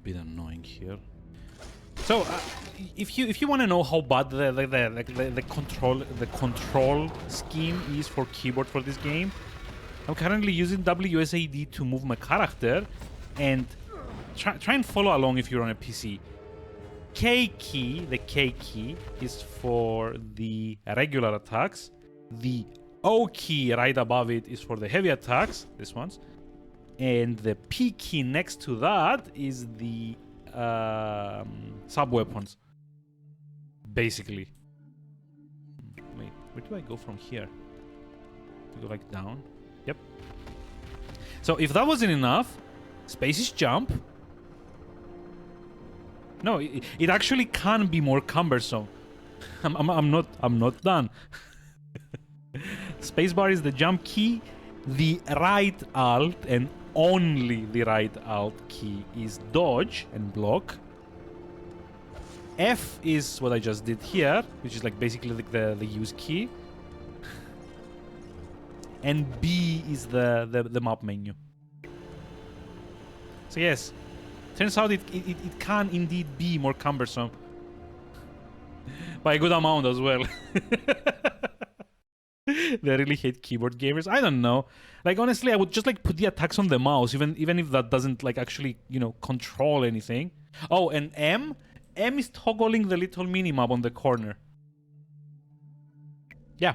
Bit annoying here. So, if you want to know how bad the control scheme is for keyboard for this game, I'm currently using WSAD to move my character, and try and follow along if you're on a PC. K key, the K key, is for the regular attacks. The O key right above it is for the heavy attacks. This one's. And the P key next to that is the sub-weapons, basically. Wait, where do I go from here? To go like down? Yep. So if that wasn't enough, space is jump. No, it actually can be more cumbersome. I'm not done. Spacebar is the jump key. The right alt, and only the right alt key, is dodge and block. F is what I just did here, which is like basically like the use key. And B is the map menu. So yes, turns out it can indeed be more cumbersome. By a good amount as well. They really hate keyboard gamers. I don't know. Like honestly, I would just like put the attacks on the mouse, even if that doesn't like actually, you know, control anything. Oh, and M is toggling the little mini-map on the corner. Yeah.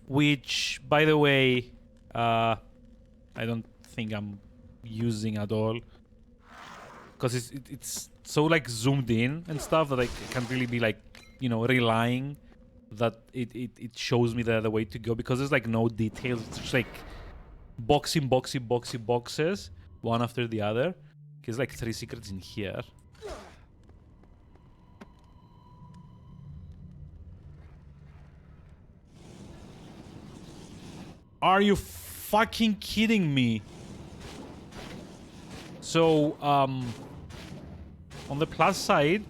Which, by the way, I don't think I'm using at all, because it's so like zoomed in and stuff that I can't really be like, you know, relying that it shows me the way to go, because there's like no details. It's just like boxes one after the other. There's like 3 secrets in here. Are you fucking kidding me? So, on the plus side,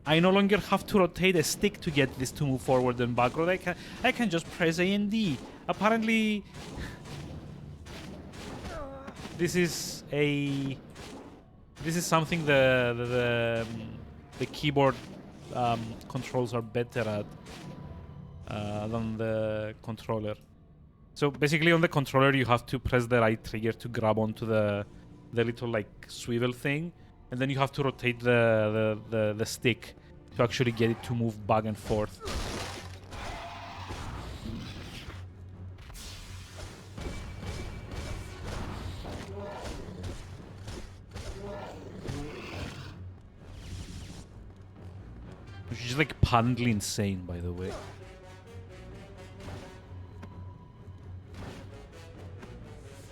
I no longer have to rotate a stick to get this to move forward and backward. I can just press A and D. Apparently, this is something the keyboard controls are better at than the controller. So basically, on the controller, you have to press the right trigger to grab onto the little like swivel thing, and then you have to rotate the stick to actually get it to move back and forth. Which is like patently insane, by the way.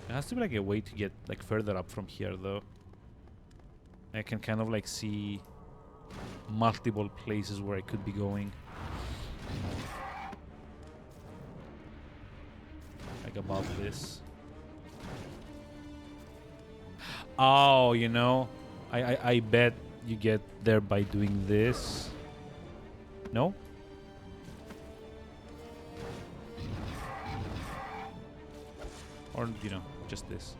There has to be like a way to get like further up from here, though. I can kind of like see multiple places where I could be going. Like above this. Oh, you know, I bet you get there by doing this. No? Or, you know, just this.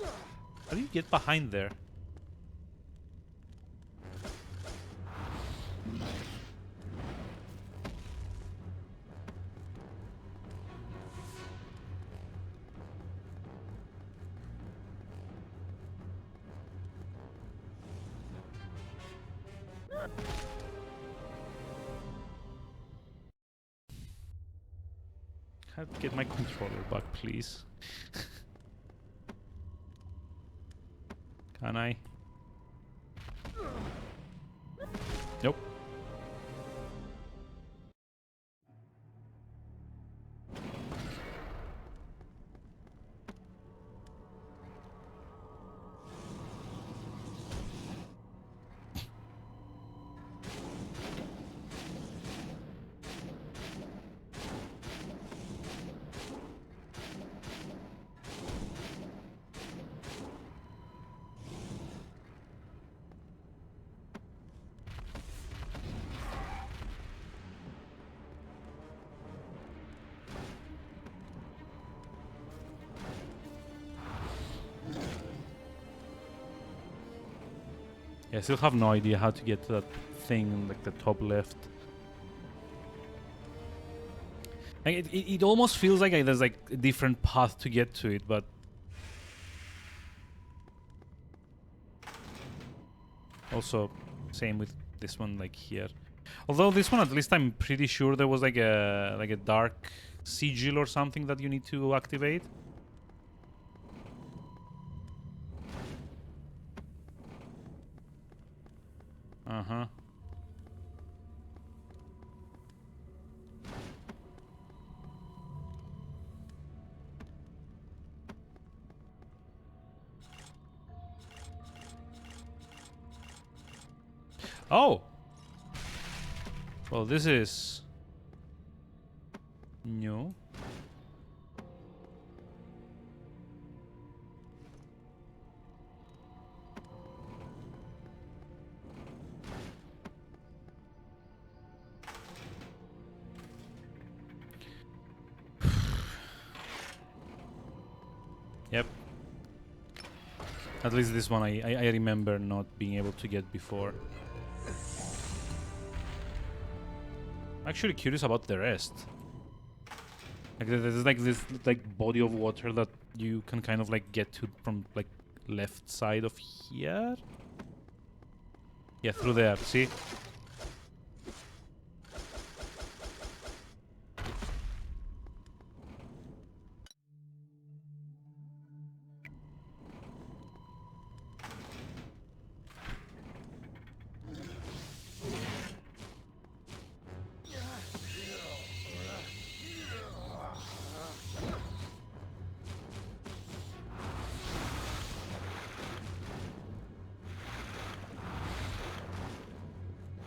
How do you get behind there? Can I get my controller back, please? Can I? Nope. Yeah, I still have no idea how to get to that thing, like the top left. Like it almost feels like there's like a different path to get to it, but also same with this one, like here. Although this one, at least I'm pretty sure there was like a dark sigil or something that you need to activate. Uh-huh. Oh! Well, this is new. Yep. At least this one I remember not being able to get before. I'm actually curious about the rest. Like there's like this like body of water that you can kind of like get to from like left side of here. Yeah, through there, see?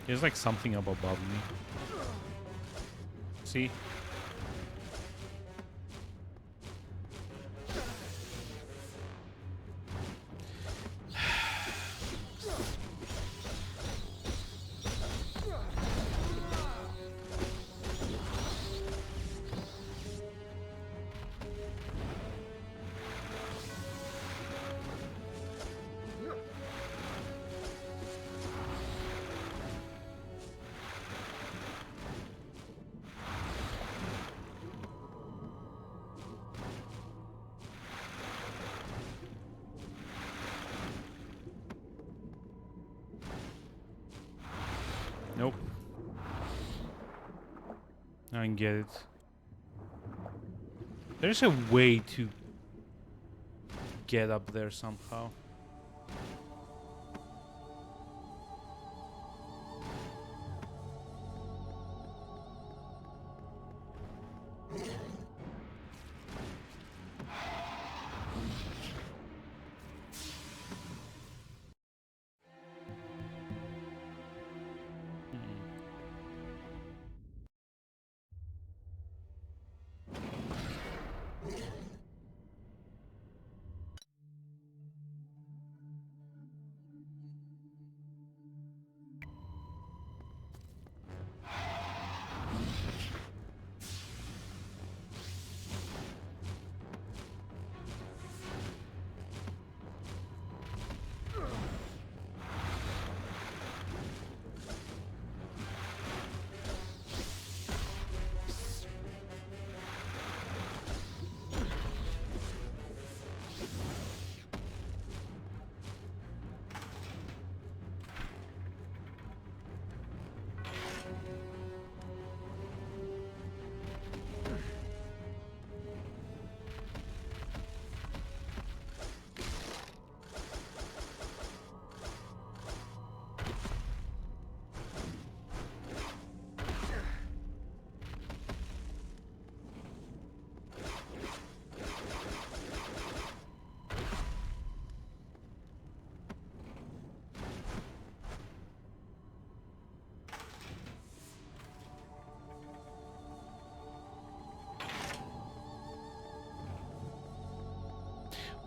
There's like something up above me. See? Nope. I don't get it. There's a way to get up there somehow.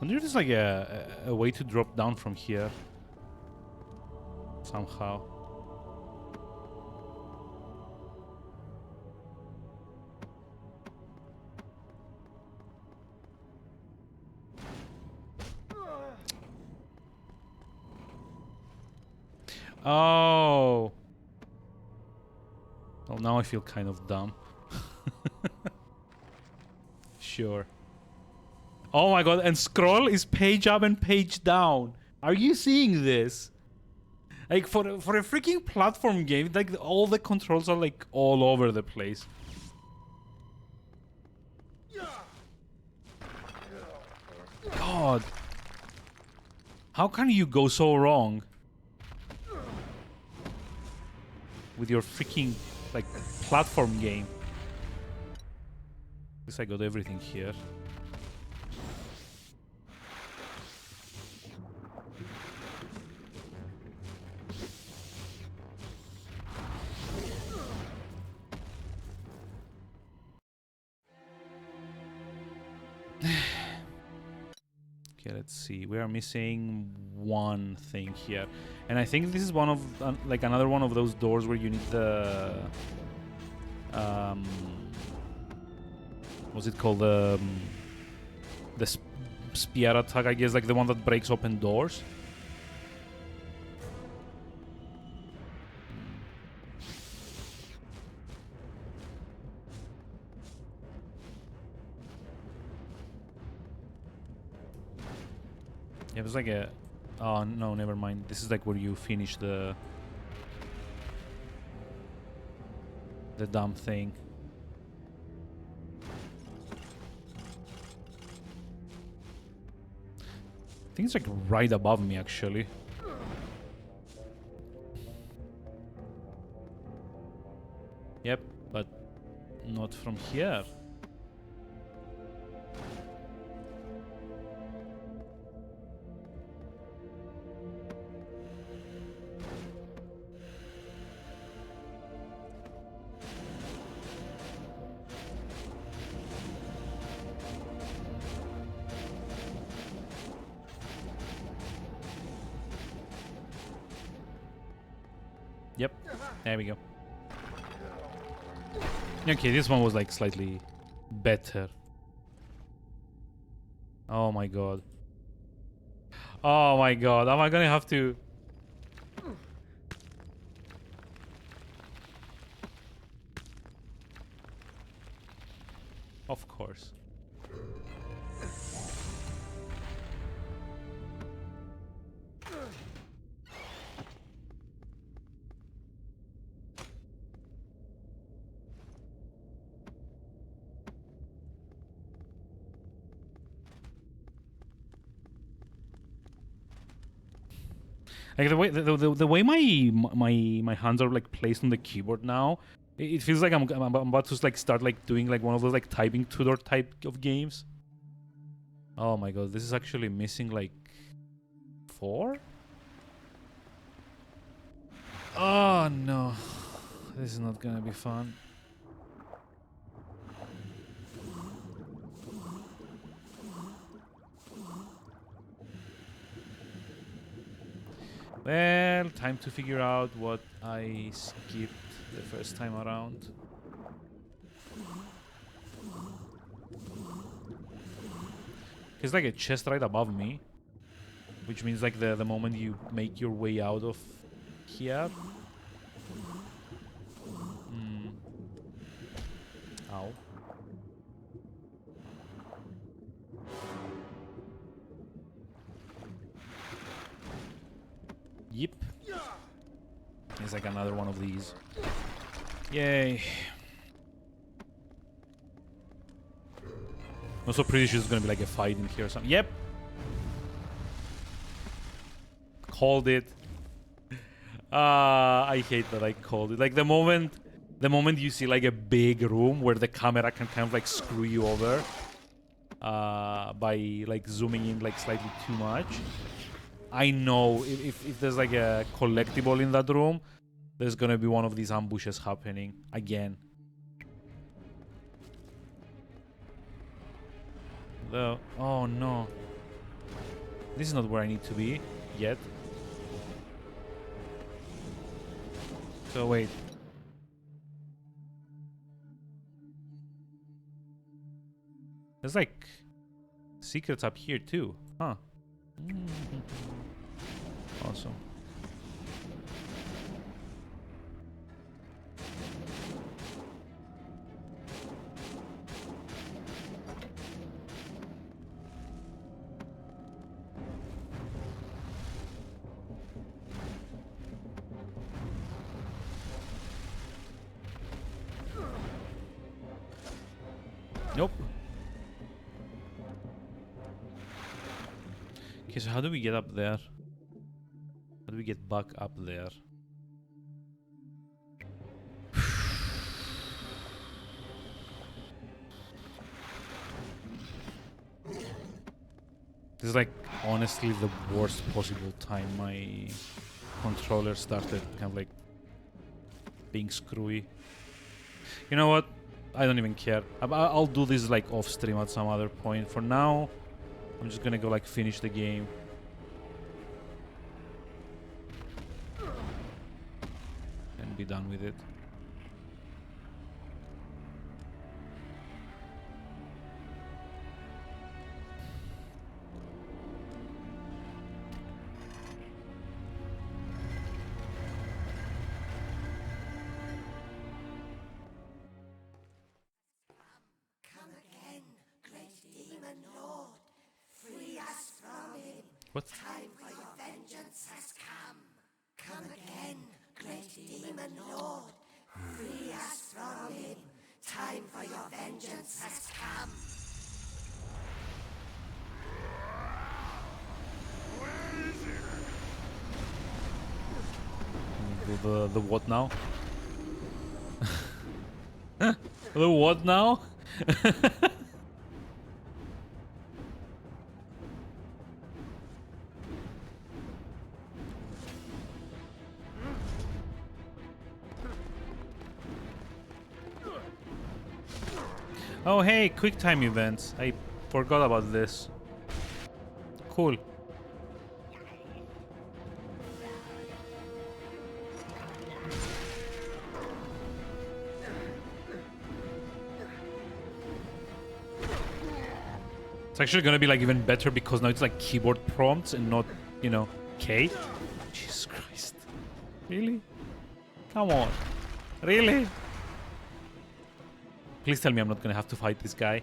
Wonder if there's like a way to drop down from here somehow. Oh. Well, now I feel kind of dumb. Sure. Oh my god, and scroll is page up and page down. Are you seeing this? Like, for a freaking platform game, like, all the controls are, like, all over the place. God. How can you go so wrong? With your freaking, like, platform game. Guess I got everything here. Okay, let's see. We are missing one thing here, and I think this is one of like another one of those doors where you need the what's it called, the spear attack, I guess, like the one that breaks open doors. Yeah, there's like a... Oh, no, never mind. This is like where you finish the dumb thing. I think it's like right above me, actually. Yep, but not from here. Yep. There we go. Okay, this one was like slightly better. Oh my god. Oh my god. Am I gonna have to... Of course. Like the way my hands are like placed on the keyboard now, it feels like I'm about to like start like doing like one of those like typing tutor type of games. Oh my god, this is actually missing like 4? Oh no, this is not gonna be fun. Well, time to figure out what I skipped the first time around. There's like a chest right above me, which means like the moment you make your way out of here. Ow. Yep. It's like another one of these. Yay. I'm also pretty sure there's gonna be like a fight in here or something. Yep. Called it. I hate that I called it. Like the moment you see like a big room where the camera can kind of like screw you over by like zooming in like slightly too much. I know if there's like a collectible in that room, there's gonna be one of these ambushes happening again. Oh no. This is not where I need to be yet. So wait. There's like secrets up here too, huh? Awesome. Nope. Okay, so how do we get up there? How do we get back up there? This is like honestly the worst possible time my controller started kind of like being screwy. You know what? I don't even care. I'll do this like off stream at some other point. For now, I'm just gonna go like finish the game. And be done with it. What? Time for your vengeance has come. Come again, great demon lord. Free us from him. Time for your vengeance has come. The what now? The what now? Oh hey, quick time events. I forgot about this. Cool. It's actually gonna be like even better because now it's like keyboard prompts and not, you know, K. Jesus Christ. Really? Come on. Really? Please tell me I'm not gonna have to fight this guy.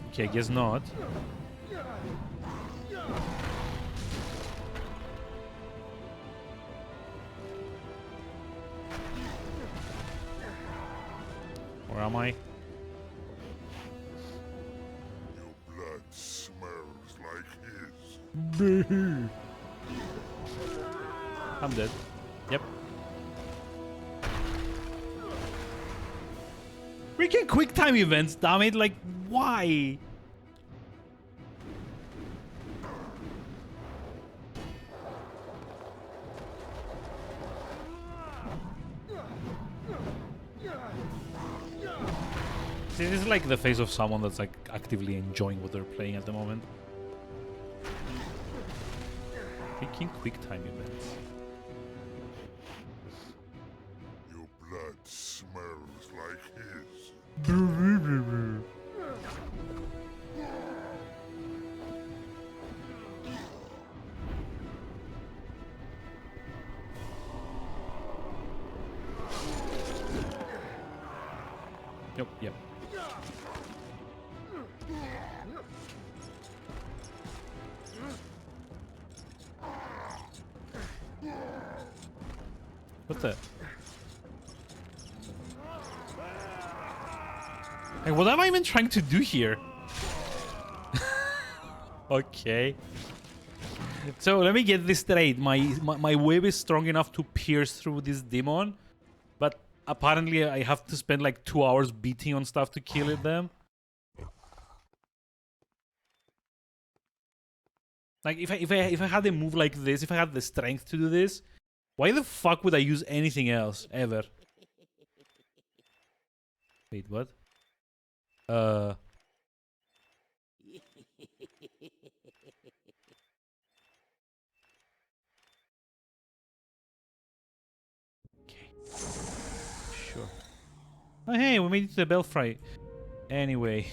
Okay, I guess not. Where am I? Your blood smells like his. I'm dead. Yep. Freaking quick time events, damn it! Like, why? See, this is like the face of someone that's like actively enjoying what they're playing at the moment. Freaking quick time events. Your blood smells like his. Yep. What's that? Hey, what am I even trying to do here? Okay. So let me get this straight. My web is strong enough to pierce through this demon, but apparently I have to spend like 2 hours beating on stuff to kill them. Like if I had a move like this, if I had the strength to do this, why the fuck would I use anything else ever? Wait, what? Okay. Sure. Oh hey, we made it to the belfry. Anyway.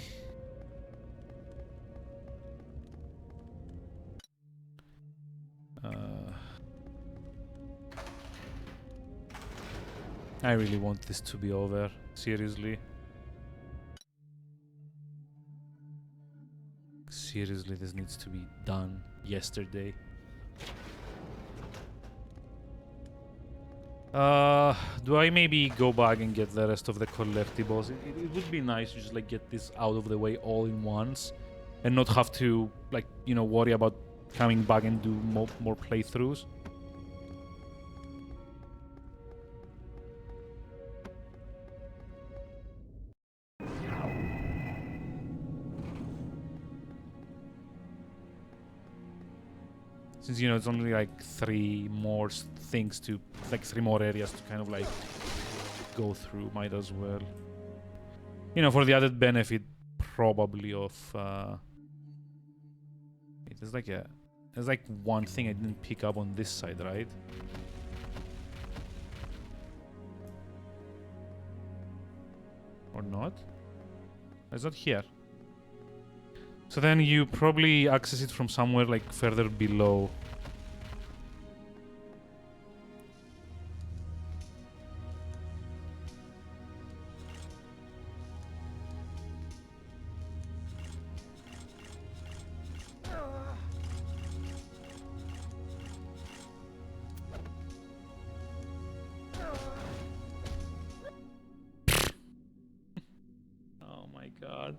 I really want this to be over. Seriously. Seriously, this needs to be done yesterday. Do I maybe go back and get the rest of the collectibles? It would be nice to just like get this out of the way all in once and not have to like, you know, worry about coming back and do more playthroughs. Since, you know, it's only like 3 more things to, like 3 more areas to kind of like go through, might as well. You know, for the added benefit probably of, wait, there's like one thing I didn't pick up on this side, right? Or not? It's not here. So then you probably access it from somewhere like further below. Oh my god.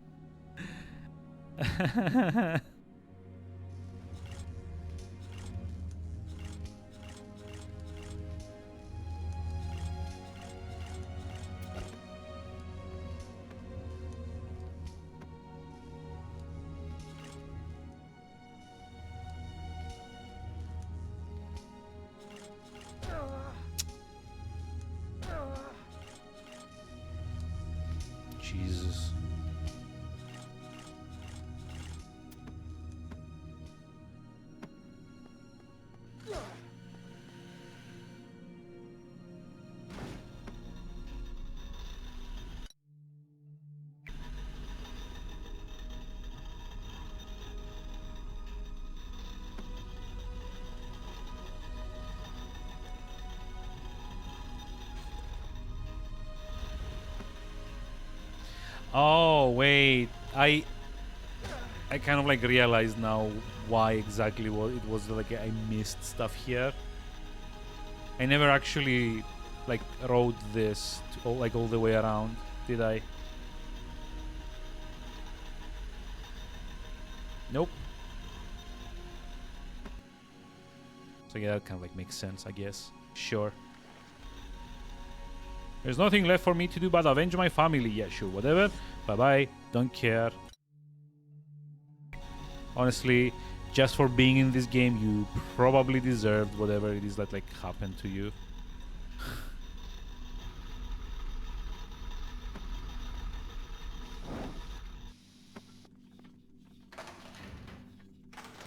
Jesus. Oh wait, I kind of like realized now why exactly what it was like I missed stuff here. I never actually like wrote this to, like all the way around, did I? Nope. So yeah, that kind of like makes sense, I guess. Sure. There's nothing left for me to do but avenge my family. Yeah, sure, whatever. Bye-bye. Don't care. Honestly, just for being in this game, you probably deserved whatever it is that like happened to you.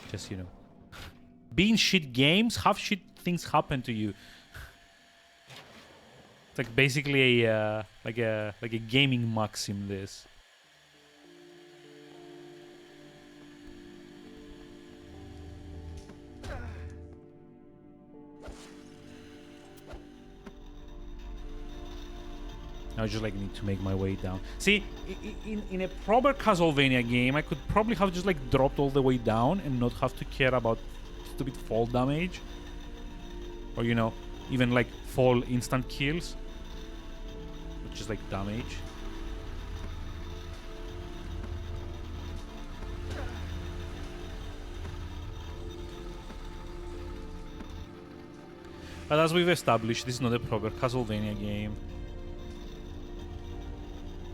Just, you know. Be in shit games, have shit things happen to you. It's like basically a like a gaming maxim, this. I just like need to make my way down. See, in a proper Castlevania game, I could probably have just like dropped all the way down and not have to care about stupid fall damage. Or, you know, even like fall instant kills. Which is like damage. But as we've established, this is not a proper Castlevania game.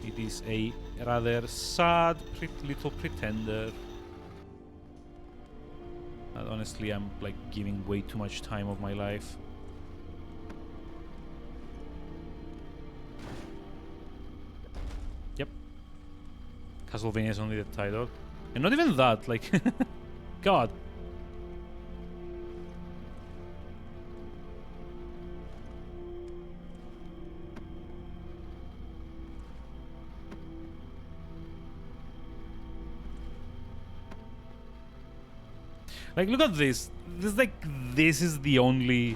It is a rather sad little pretender. And honestly, I'm like giving way too much time of my life. Yep. Castlevania is only the title. And not even that, like... God. Like, look at this. This is the only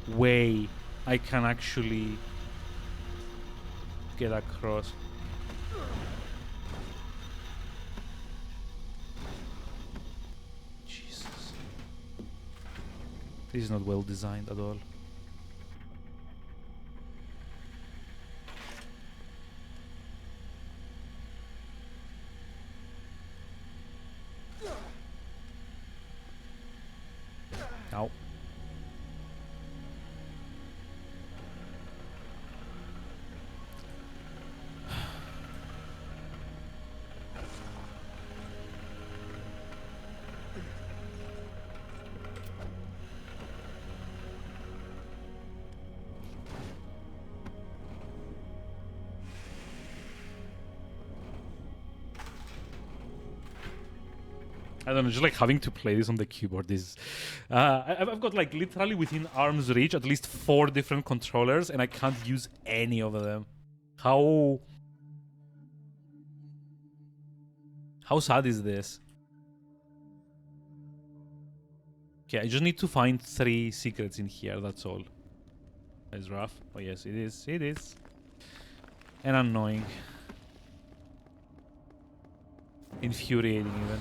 way I can actually get across. Jesus. This is not well designed at all. Ow. I don't know, just like having to play this on the keyboard is... I've got like literally within arm's reach at least 4 different controllers and I can't use any of them. How sad is this? Okay, I just need to find 3 secrets in here, that's all. That's rough. Oh yes, it is. It is. And annoying. Infuriating even.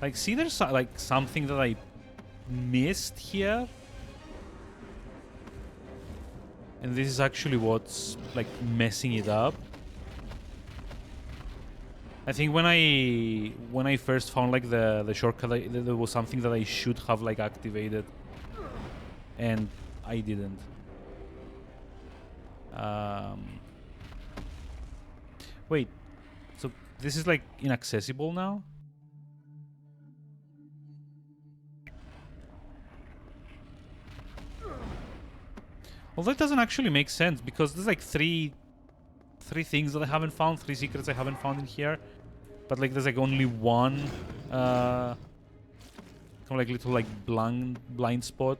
Like, see, there's like something that I missed here, and this is actually what's like messing it up. I think when I first found like the shortcut, there was something that I should have like activated, and I didn't. Wait, so this is like inaccessible now? Well, that doesn't actually make sense because there's like three things that I haven't found, 3 secrets I haven't found in here, but like there's like only one Kind of like little like blind spot.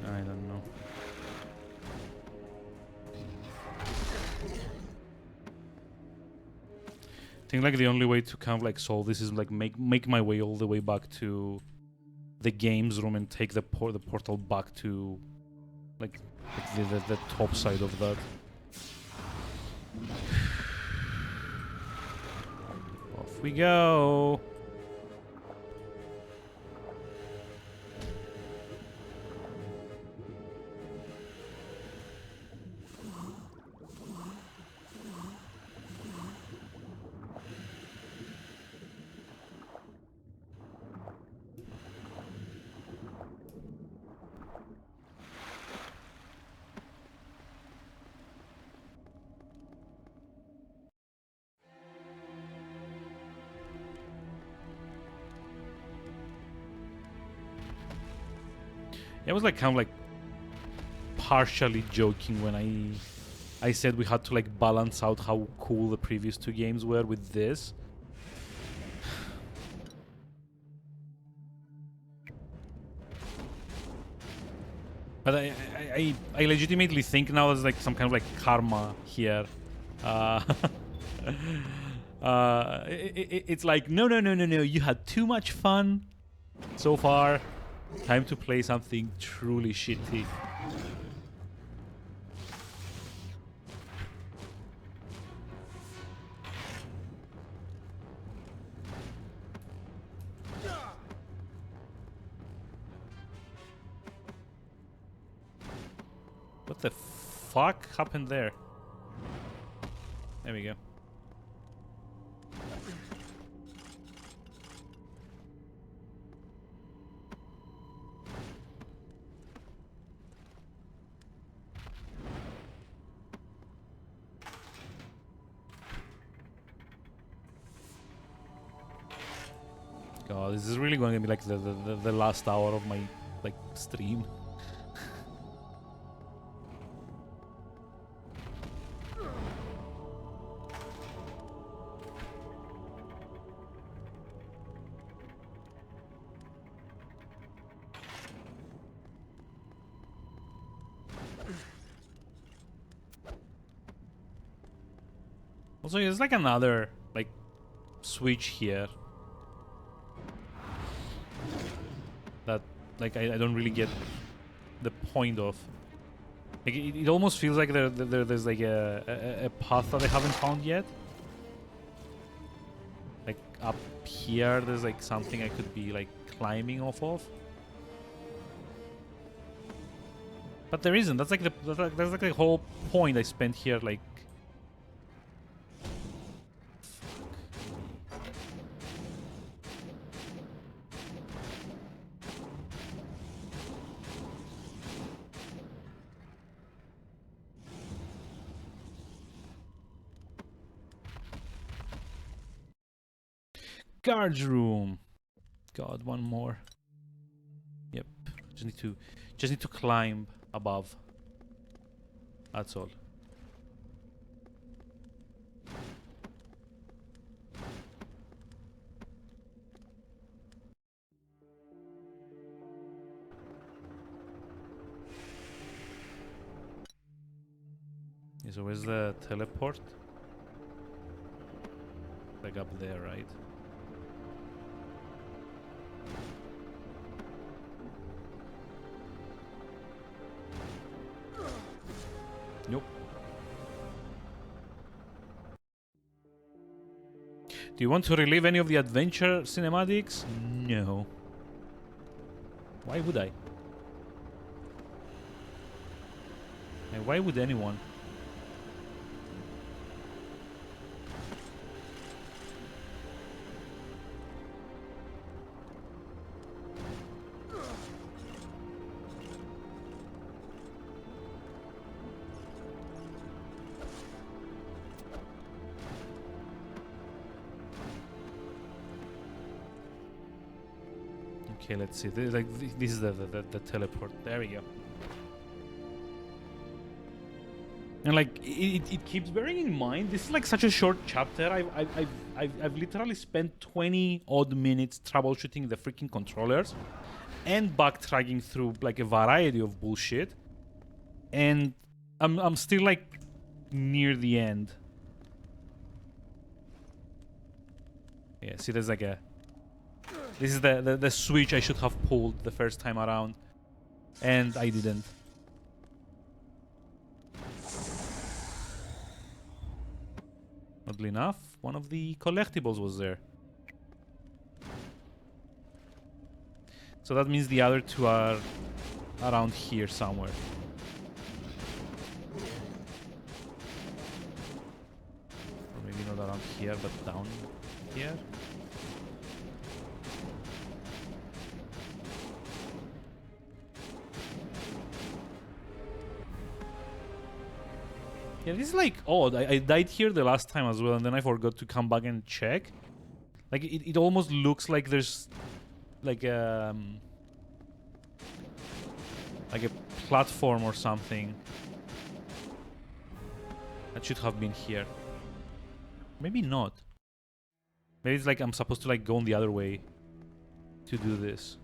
I don't know. I think like the only way to kind of like solve this is like make my way all the way back to the games room and take the portal back to like the top side of that. Off we go. I was like kind of like partially joking when I said we had to like balance out how cool the previous two games were with this. But I legitimately think now there's like some kind of like karma here. It's like no, you had too much fun so far. Time to play something truly shitty. What the fuck happened there? There we go. God, this is really going to be like the last hour of my like stream. Also, there's like another like switch here that like I don't really get the point of. Like it almost feels like there's like a path that I haven't found yet. Like up here, there's like something I could be like climbing off of. But there isn't. That's like that's like the whole point I spent here like. Guards room. God, one more. Yep. Just need to climb above. That's all. Yeah, so where's the teleport? Like up there, right? Nope. Do you want to relive any of the adventure cinematics? No. Why would I? And why would anyone? Okay, let's see. This is the teleport. There we go. And like it keeps bearing in mind, this is like such a short chapter. I've literally spent 20 odd minutes troubleshooting the freaking controllers and backtracking through like a variety of bullshit, and I'm still like near the end. Yeah, see, there's like a. This is the switch I should have pulled the first time around, and I didn't. Oddly enough, one of the collectibles was there. So that means the other two are around here somewhere. Or maybe not around here, but down here. Yeah, this is like odd. I died here the last time as well, and then I forgot to come back and check. Like it almost looks like there's like a platform or something that should have been here. Maybe not. Maybe it's like I'm supposed to like go on the other way to do this.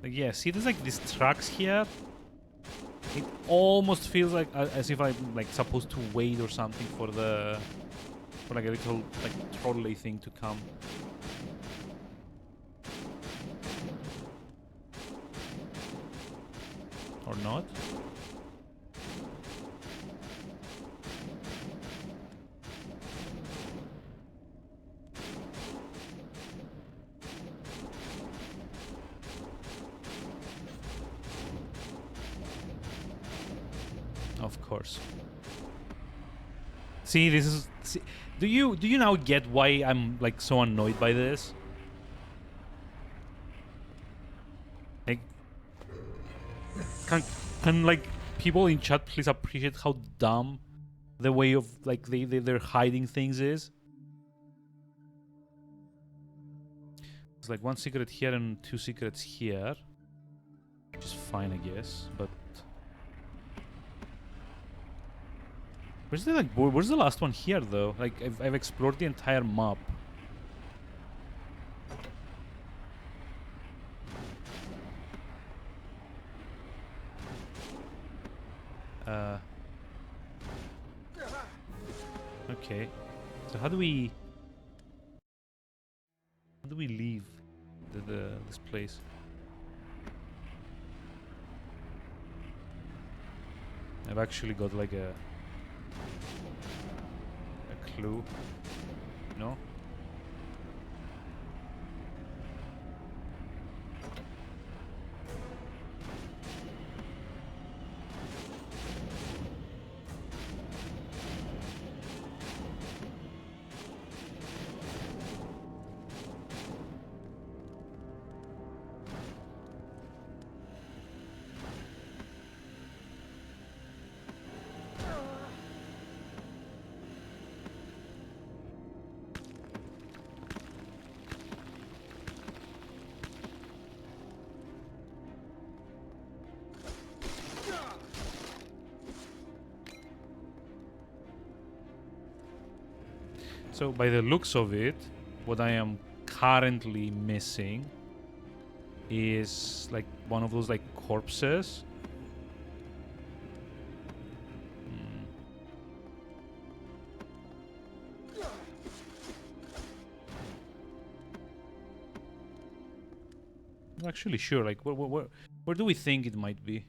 Like, yeah, see, there's like these tracks here. It almost feels like as if I'm like supposed to wait or something for like a little like trolley thing to come. Or not? Of course. See, this is. See, do you now get why I'm like so annoyed by this? Like, can like people in chat please appreciate how dumb the way of like they're hiding things is? It's like one secret here and two secrets here, which is fine, I guess, but. Where's the last one here though? Like I've explored the entire map. Okay. So how do we leave this place? I've actually got like a clue. No? So by the looks of it, what I am currently missing is like one of those like corpses. I'm not actually sure. Like, where do we think it might be?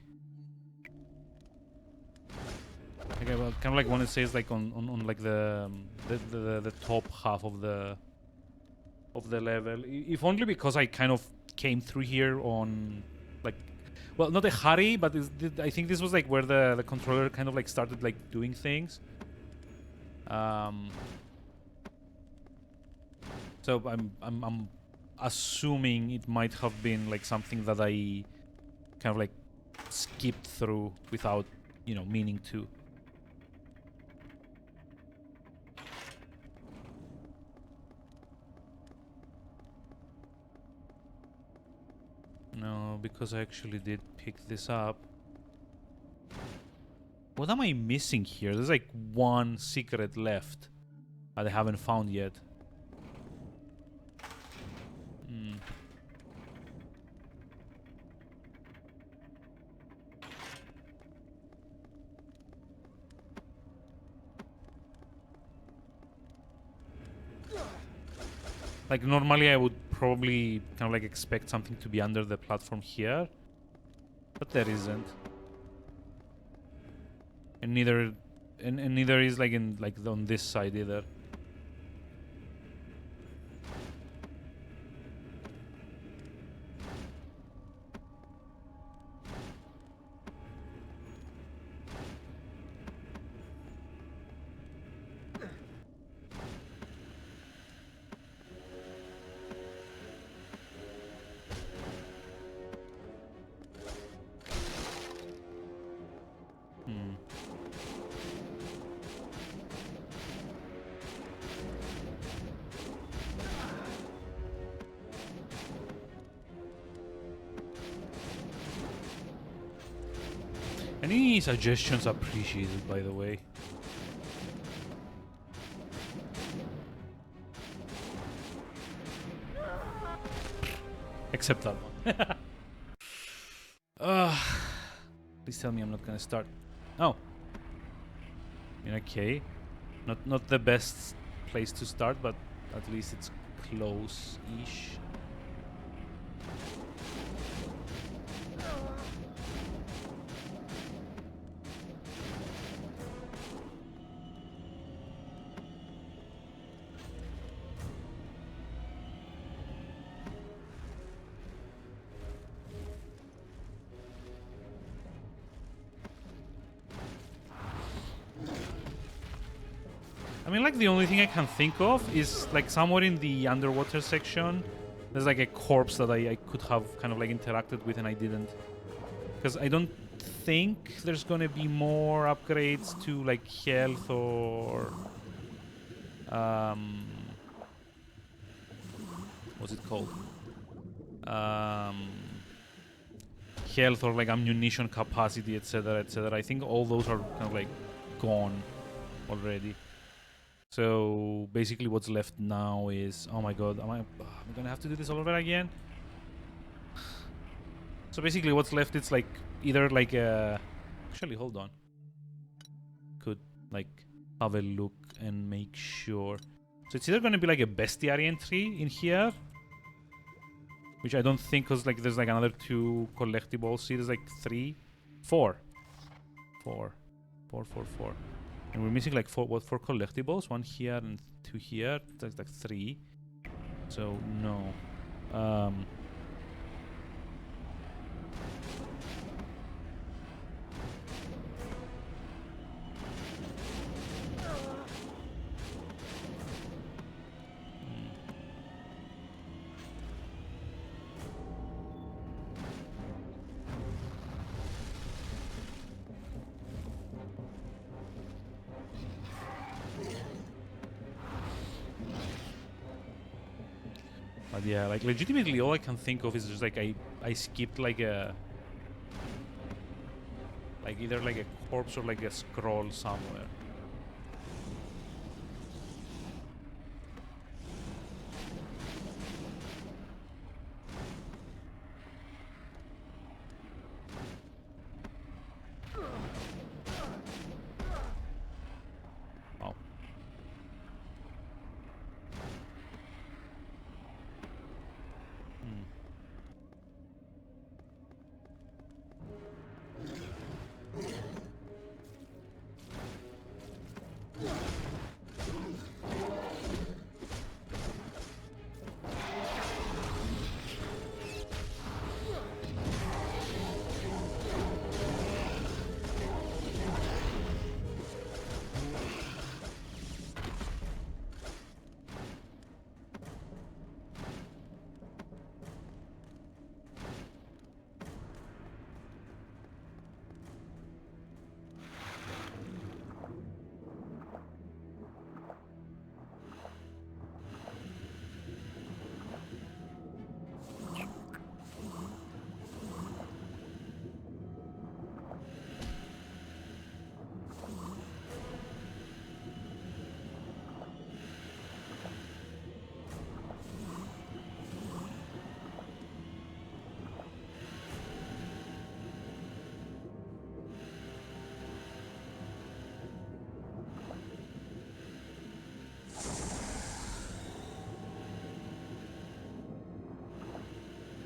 Like, kind of like when it says like on like the top half of the level. If only because I kind of came through here on like, well, not a hurry, but I think this was like where the controller kind of like started like doing things. So I'm assuming it might have been like something that I kind of like skipped through without, you know, meaning to. No, because I actually did pick this up. What am I missing here? There's like one secret left that I haven't found yet. Like normally I would probably kind of like expect something to be under the platform here, but there isn't. And neither is like in like on this side either. Any suggestions appreciated, by the way. Except that one. Please tell me I'm not gonna start. Oh. Okay. Not the best place to start, but at least it's close-ish. I mean, like, the only thing I can think of is, like, somewhere in the underwater section, there's, like, a corpse that I could have kind of, like, interacted with and I didn't. Because I don't think there's gonna be more upgrades to, like, health or... what's it called? Health or, like, ammunition capacity, etc., etc. I think all those are kind of, like, gone already. So basically what's left now is... Oh my god, am I gonna have to do this all over again? So basically what's left, it's like either like a... Actually, hold on. Could like have a look and make sure. So it's either gonna be like a bestiary entry in here, which I don't think, because like there's like another 2 collectibles. See, there's like 3, 4. 4. And we're missing like 4 collectibles? 1 here and 2 here. That's like 3. So no. But yeah, like legitimately all I can think of is just like I skipped like a... Like either like a corpse or like a scroll somewhere.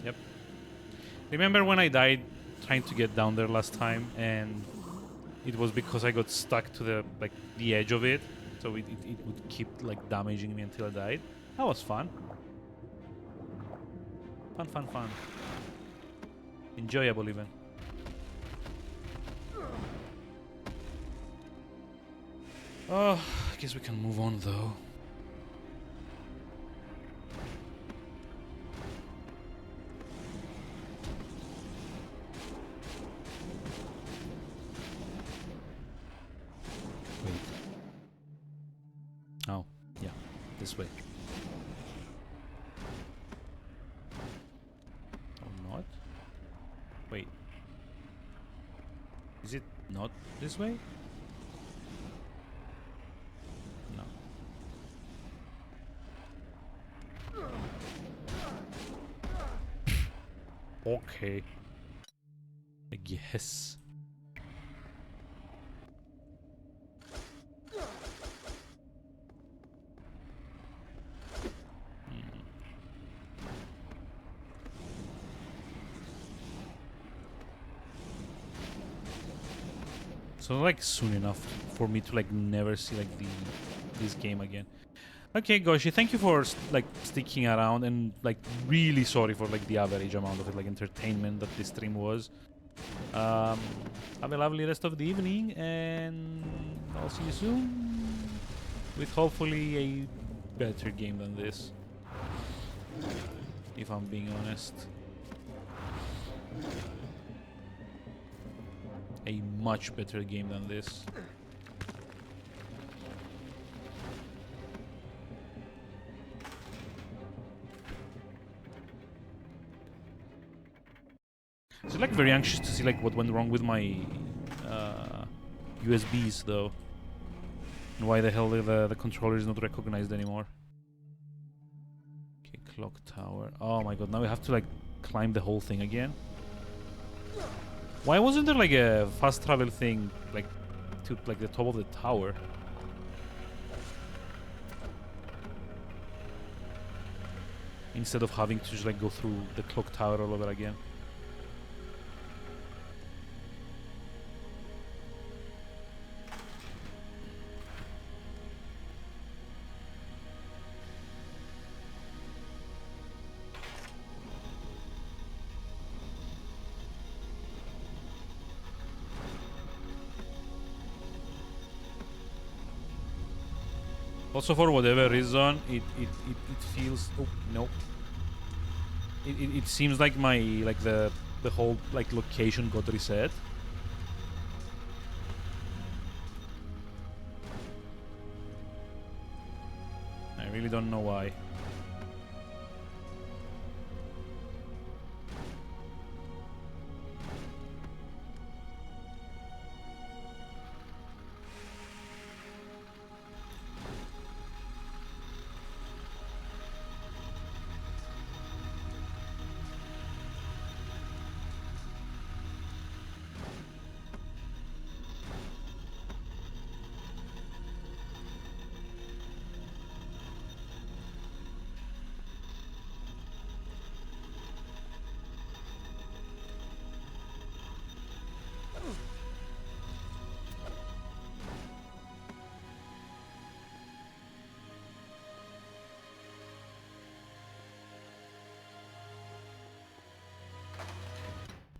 Yep. Remember when I died trying to get down there last time, and it was because I got stuck to the edge of it, so it would keep like damaging me until I died. That was fun. Fun. Enjoyable even. Oh, I guess we can move on though. Wait. Oh, yeah, this way. Or not? Wait. Is it not this way? No. Okay. I guess. So like soon enough for me to like never see like this game again. Okay, Goshi, thank you for like sticking around, and like really sorry for like the average amount of like entertainment that this stream was. Have a lovely rest of the evening, and I'll see you soon with hopefully a better game than this. If I'm being honest. A much better game than this. So like very anxious to see like what went wrong with my USBs though, and why the hell the controller is not recognized anymore. Okay, clock tower. Oh my god! Now we have to like climb the whole thing again. Why wasn't there like a fast travel thing like to like the top of the tower? Instead of having to just like go through the clock tower all over again. Also, for whatever reason, it feels. Oh no! It seems like my the whole like location got reset. I really don't know why.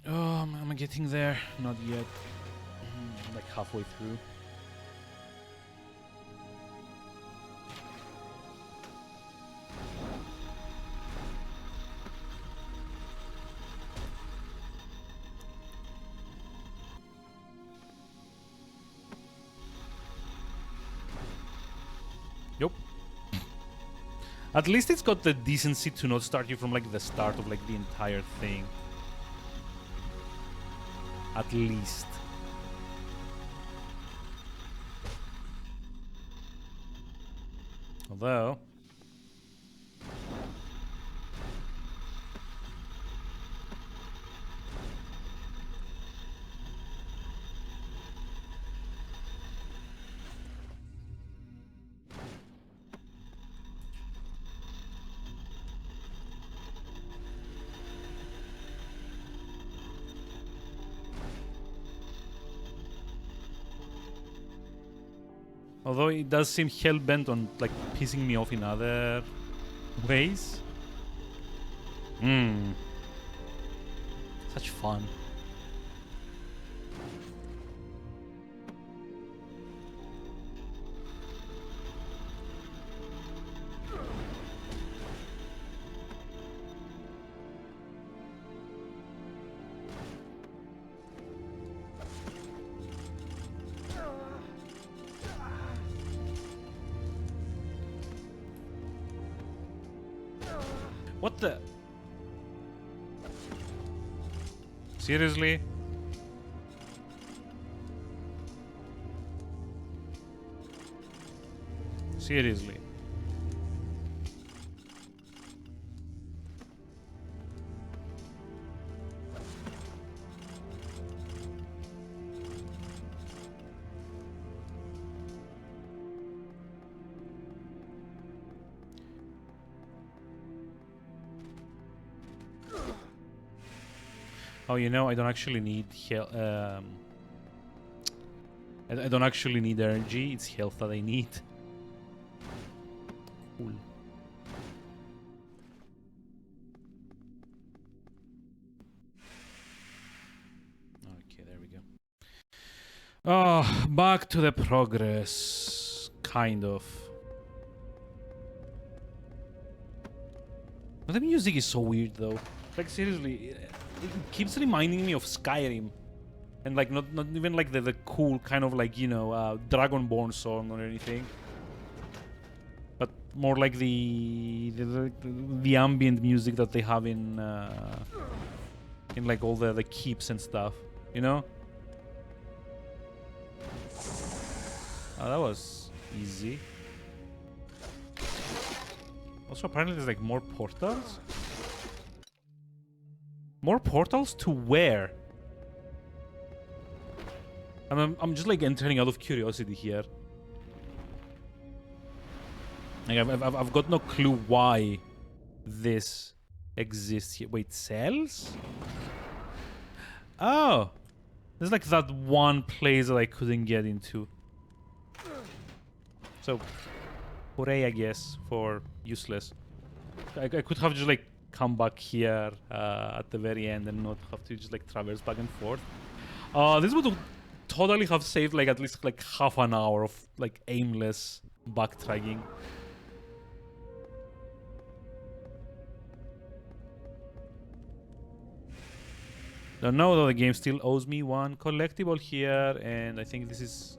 Oh, am I getting there? Not yet. Like halfway through. Yup. At least it's got the decency to not start you from like the start of like the entire thing. At least. Although... Although it does seem hell-bent on like pissing me off in other ways. Such fun. What the? Seriously? Seriously? Oh, you know, I don't actually need I don't actually need energy. It's health that I need. Cool. Okay, there we go. Oh, back to the progress. Kind of. But the music is so weird, though. Like, seriously, it keeps reminding me of Skyrim. And, like, not even, like, the cool kind of, like, you know, Dragonborn song or anything. But more like the ambient music that they have in like, all the keeps and stuff. You know? Oh, that was easy. Also, apparently there's, like, more portals? More portals to where? I'm just, like, entering out of curiosity here. Like, I've got no clue why this exists here. Wait, cells? Oh! There's, like, that one place that I couldn't get into. So, hooray, I guess, for useless. I could have just, like, come back here at the very end and not have to just, like, traverse back and forth. This would totally have saved, like, at least, like, half an hour of, like, aimless backtracking. Don't know, though, the game still owes me one collectible here, and I think this is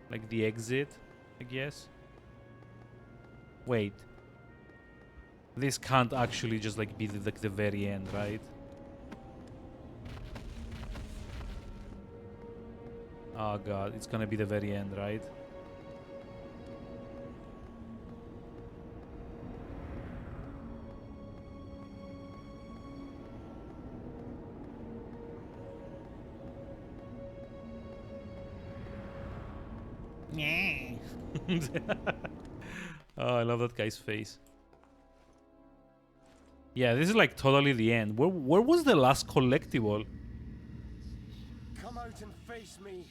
like the exit, I guess. Wait. This can't actually just, like, be the very end, right? Oh god, it's gonna be the very end, right? Oh, I love that guy's face. Yeah, this is, like, totally the end. Where was the last collectible? Come out and face me.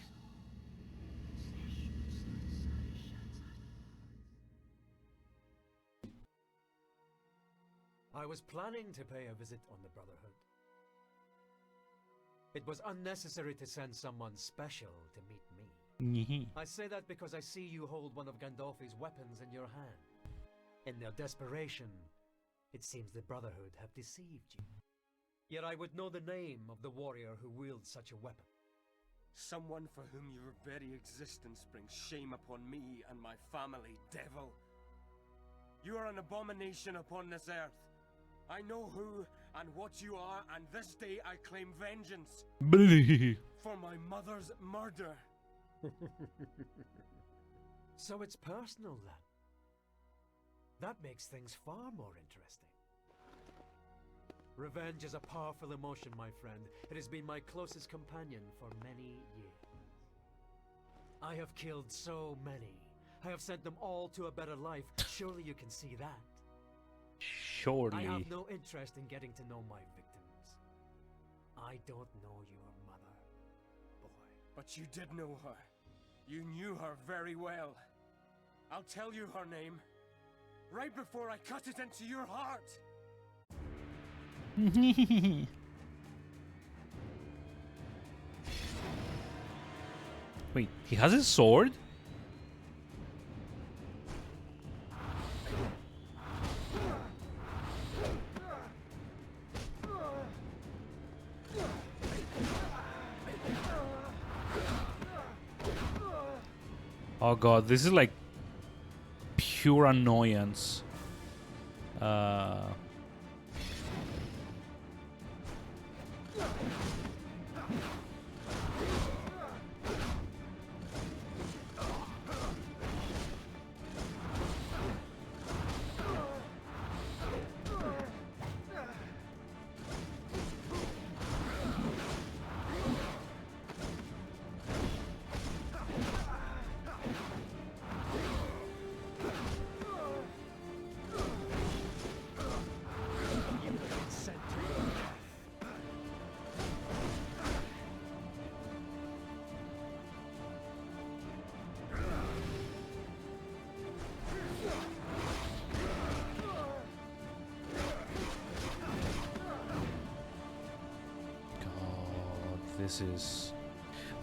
I was planning to pay a visit on the Brotherhood. It was unnecessary to send someone special to meet me. I say that because I see you hold one of Gandolfi's weapons in your hand. In their desperation, it seems the Brotherhood have deceived you. Yet I would know the name of the warrior who wields such a weapon. Someone for whom your very existence brings shame upon me and my family, devil. You are an abomination upon this earth. I know who and what you are, and this day I claim vengeance for my mother's murder. So it's personal then. That makes things far more interesting. Revenge is a powerful emotion, my friend. It has been my closest companion for many years. I have killed so many. I have sent them all to a better life. Surely you can see that. Surely. I have no interest in getting to know my victims. I don't know your mother, boy. But you did know her. You knew her very well. I'll tell you her name. Right before I cut it into your heart. Wait, he has his sword? Oh god, this is like pure annoyance.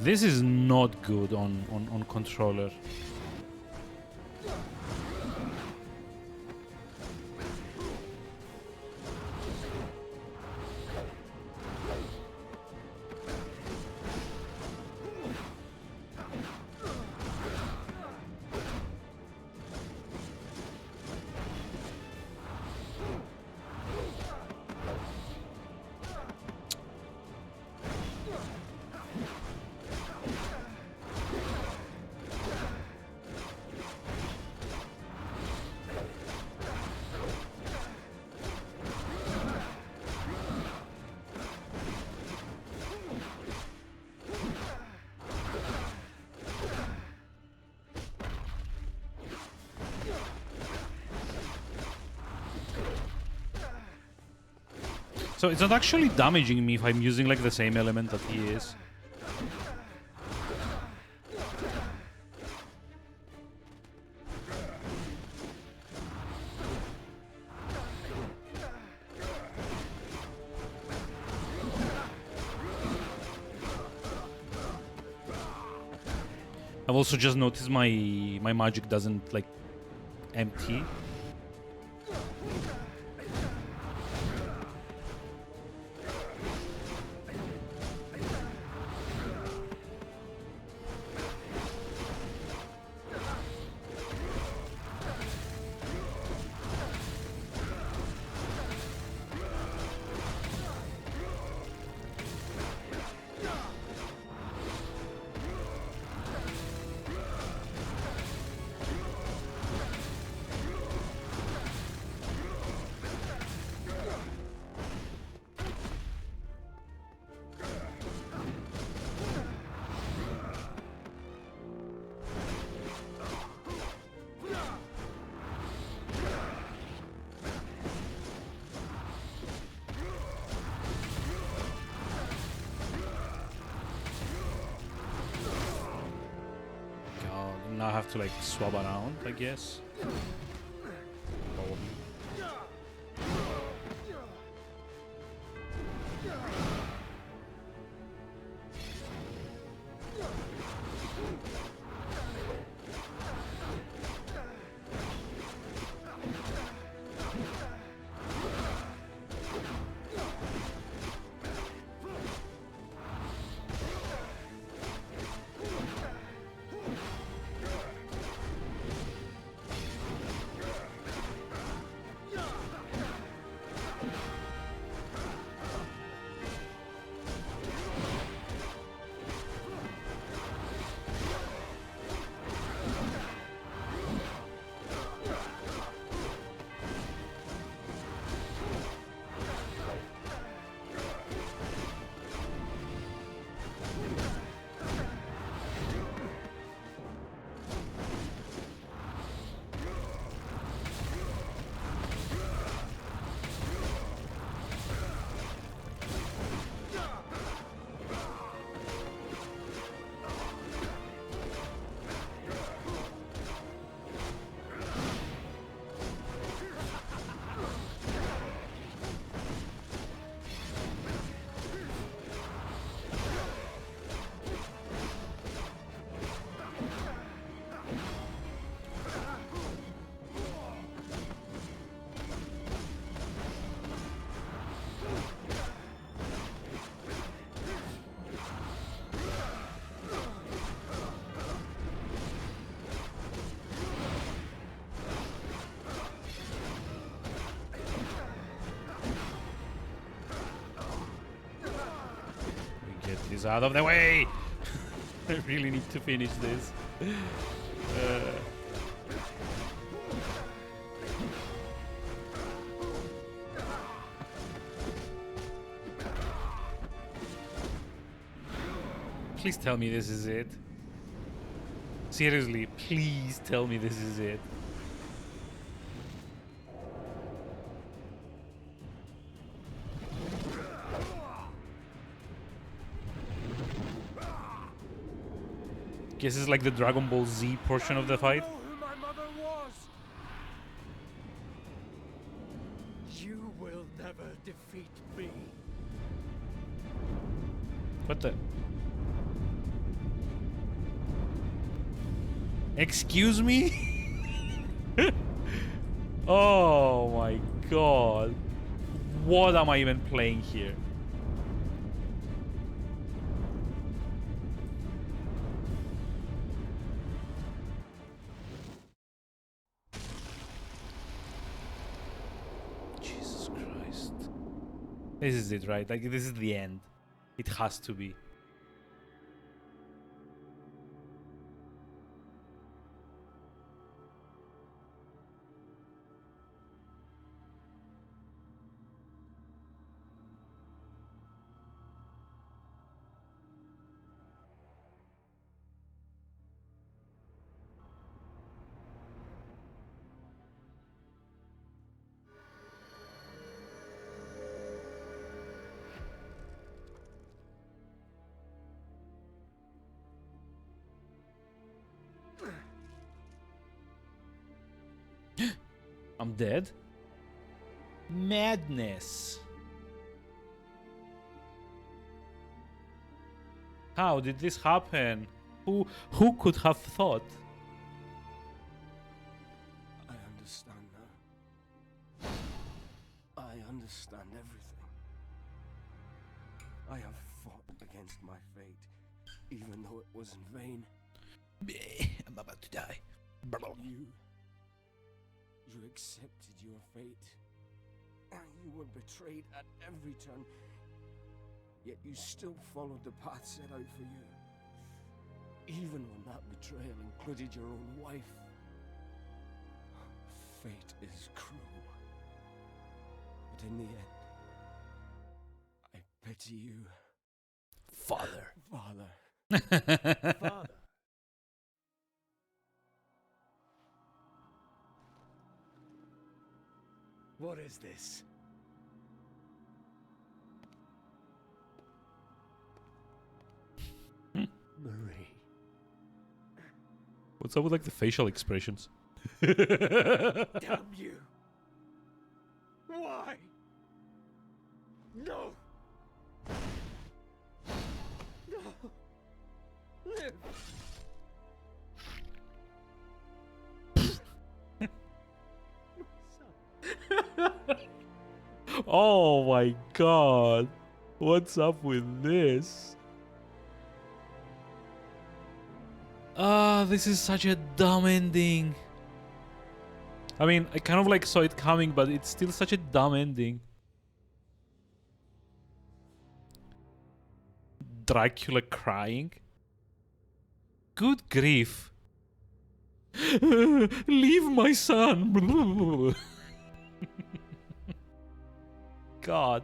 This is not good on controller. So it's not actually damaging me if I'm using like the same element that he is. I've also just noticed my magic doesn't like empty. Now I have to like swap around, I guess. Probably. this out of the way. I really need to finish this. Please tell me this is it. Seriously, please tell me this is it. Guess it's like the Dragon Ball Z portion of the fight. I know who my mother was. You will never defeat me. What the? Excuse me? Oh my god. What am I even playing here? Jesus Christ. This is it, right? Like, this is the end. It has to be. I'm dead? Madness. How did this happen? Who could have thought? I understand now. I understand everything. I have fought against my fate, even though it was in vain. I'm about to die. You accepted your fate. You were betrayed at every turn, yet you still followed the path set out for you. Even when that betrayal included your own wife. Fate is cruel. But in the end, I pity you. Father. Father. Father. What is this? Marie. What's up with like the facial expressions? Damn you! Why? No! No! Live! Oh my god. What's up with this? Ah, this is such a dumb ending. I mean, I kind of like saw it coming, but it's still such a dumb ending. Dracula crying? Good grief. Leave my son. God.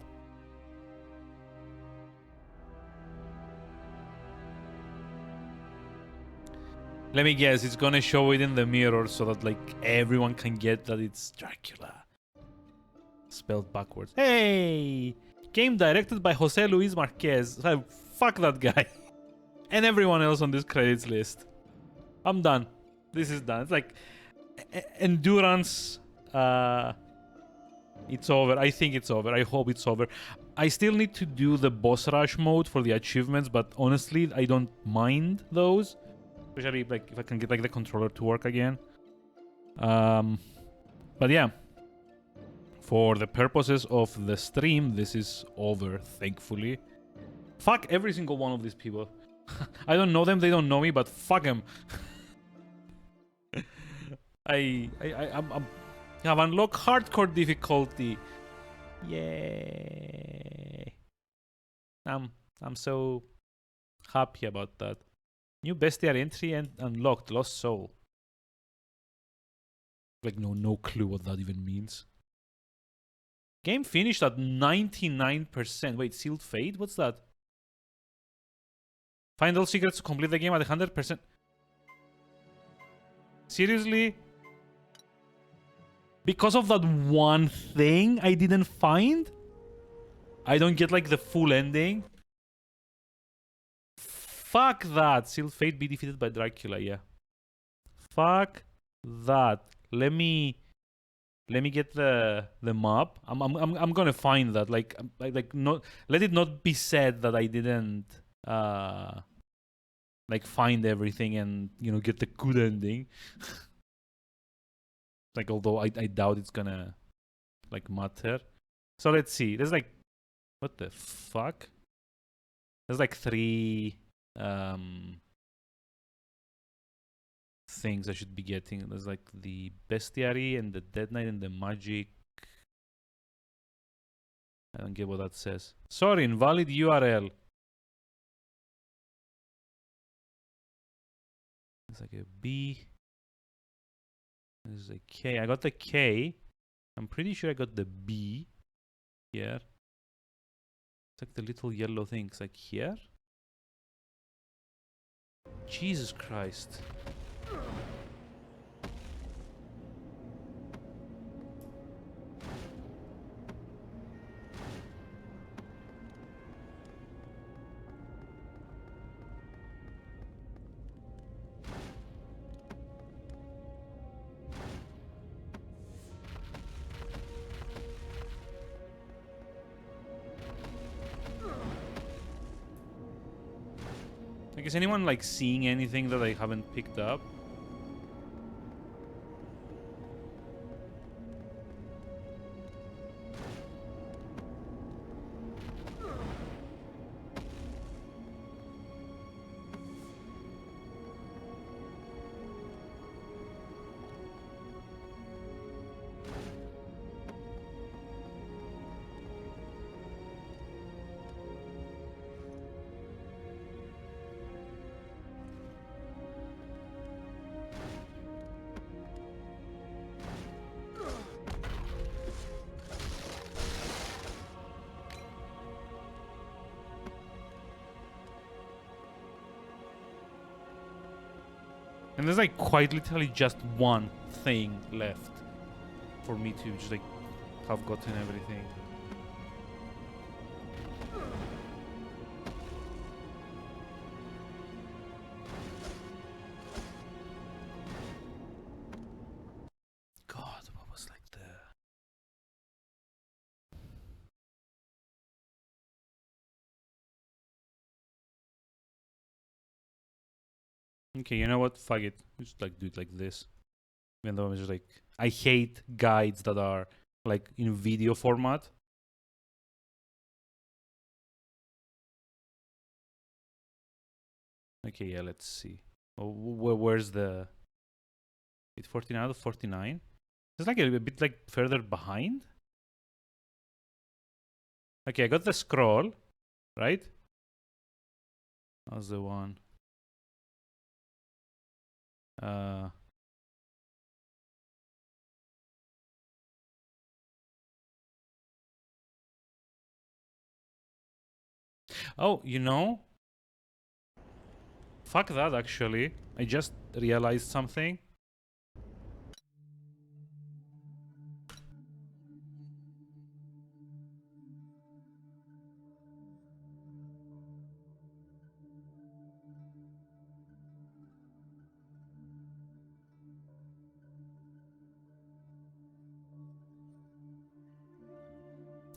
Let me guess, it's gonna show it in the mirror so that like everyone can get that it's Dracula. Spelled backwards. Hey! Game directed by Jose Luis Marquez. Fuck that guy. And everyone else on this credits list. I'm done. This is done. It's like Endurance. It's over. I think it's over. I hope it's over. I still need to do the boss rush mode for the achievements, but honestly, I don't mind those. Especially like if I can get like the controller to work again. But yeah. For the purposes of the stream, this is over, thankfully. Fuck every single one of these people. I don't know them, they don't know me, but fuck them. I have unlocked hardcore difficulty. Yay! I'm so Happy about that. New bestiary entry and unlocked. Lost soul. Like no clue what that even means. Game finished at 99%. Wait, sealed fate? What's that? Find all secrets to complete the game at 100%. Seriously? Because of that one thing I didn't find? I don't get like the full ending? Fuck that. Sealed fate be defeated by Dracula, yeah. Fuck that. Let me get the map. I'm gonna find that. Like not let it not be said that I didn't like find everything and get the good ending. Like although I doubt it's gonna like matter. So let's see. There's like what the fuck? There's like 3 things I should be getting. There's like the bestiary and the dead knight and the magic. I don't get what that says. Sorry, invalid URL. It's like a B. There's a K. I got the K. I'm pretty sure I got the B here. It's like the little yellow things like here. Jesus Christ. Like, is anyone like seeing anything that I haven't picked up? And there's like quite literally just one thing left for me to just like have gotten everything. God, what was like the... Okay, you know what? Fuck it. Just like do it like this. Even though I'm just like, I hate guides that are like in video format. Okay, yeah, let's see. Oh, where's the... It's 14 out of 49. It's like a bit like further behind. Okay, I got the scroll, right? That was the one. Oh, you know? Fuck that, actually. I just realized something.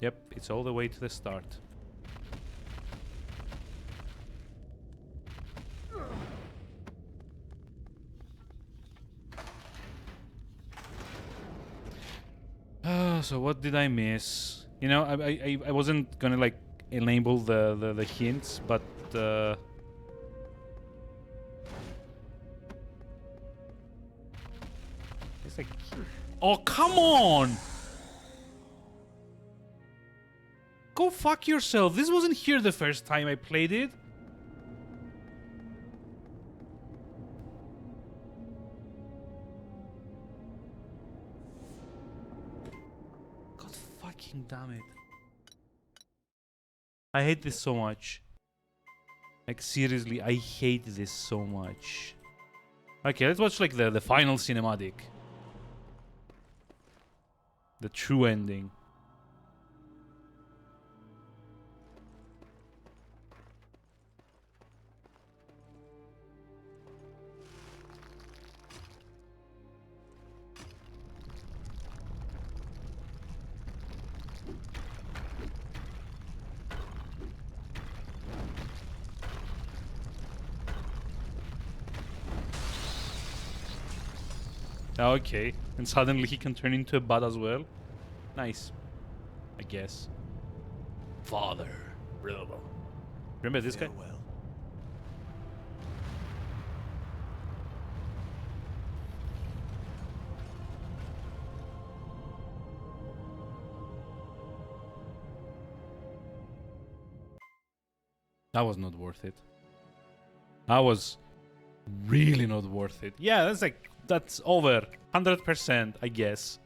Yep, it's all the way to the start. So what did I miss? You know, I wasn't gonna like enable the hints, but it's like, oh come on! Go fuck yourself. This wasn't here the first time I played it. Fucking damn it. I hate this so much. Like, seriously, I hate this so much. Okay, let's watch, like, the final cinematic. The true ending. Okay, and suddenly he can turn into a bat as well. Nice, I guess. Father, remember this guy? That was not worth it. That was really not worth it. Yeah, that's over 100%, I guess.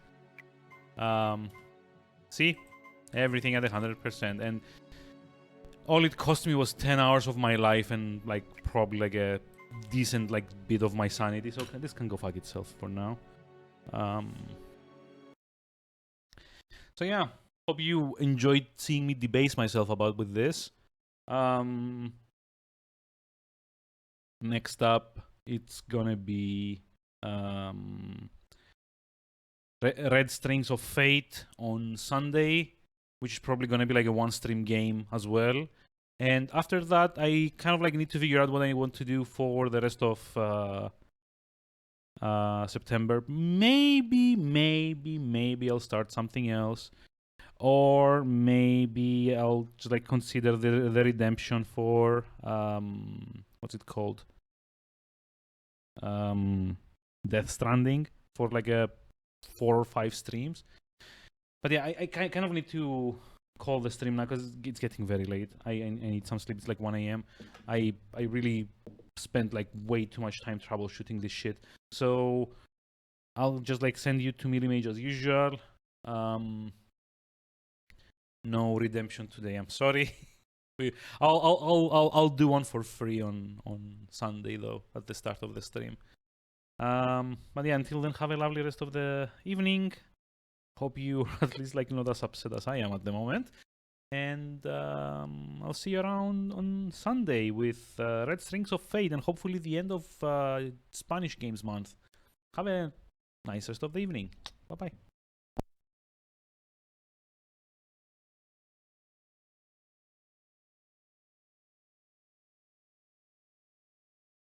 See, everything at 100%, and all it cost me was 10 hours of my life and like probably like a decent like bit of my sanity. So this can go fuck itself for now. So yeah, hope you enjoyed seeing me debase myself about with this. Next up, it's gonna be Red Strings of Fate on Sunday, which is probably gonna be like a one-stream game as well. And after that, I kind of like need to figure out what I want to do for the rest of September. Maybe I'll start something else. Or maybe I'll just like consider the redemption for what's it called? Death Stranding for like a 4 or 5 streams. But yeah, I kind of need to call the stream now because it's getting very late. I need some sleep. It's like 1 a.m. I really spent like way too much time troubleshooting this shit. So I'll just like send you to Millimage as usual. No redemption today. I'm sorry. I'll do one for free on Sunday though at the start of the stream. But yeah, until then, have a lovely rest of the evening. Hope you at least like not as upset as I am at the moment. And I'll see you around on Sunday with Red Strings of Fate and hopefully the end of Spanish Games Month. Have a nice rest of the evening. Bye bye.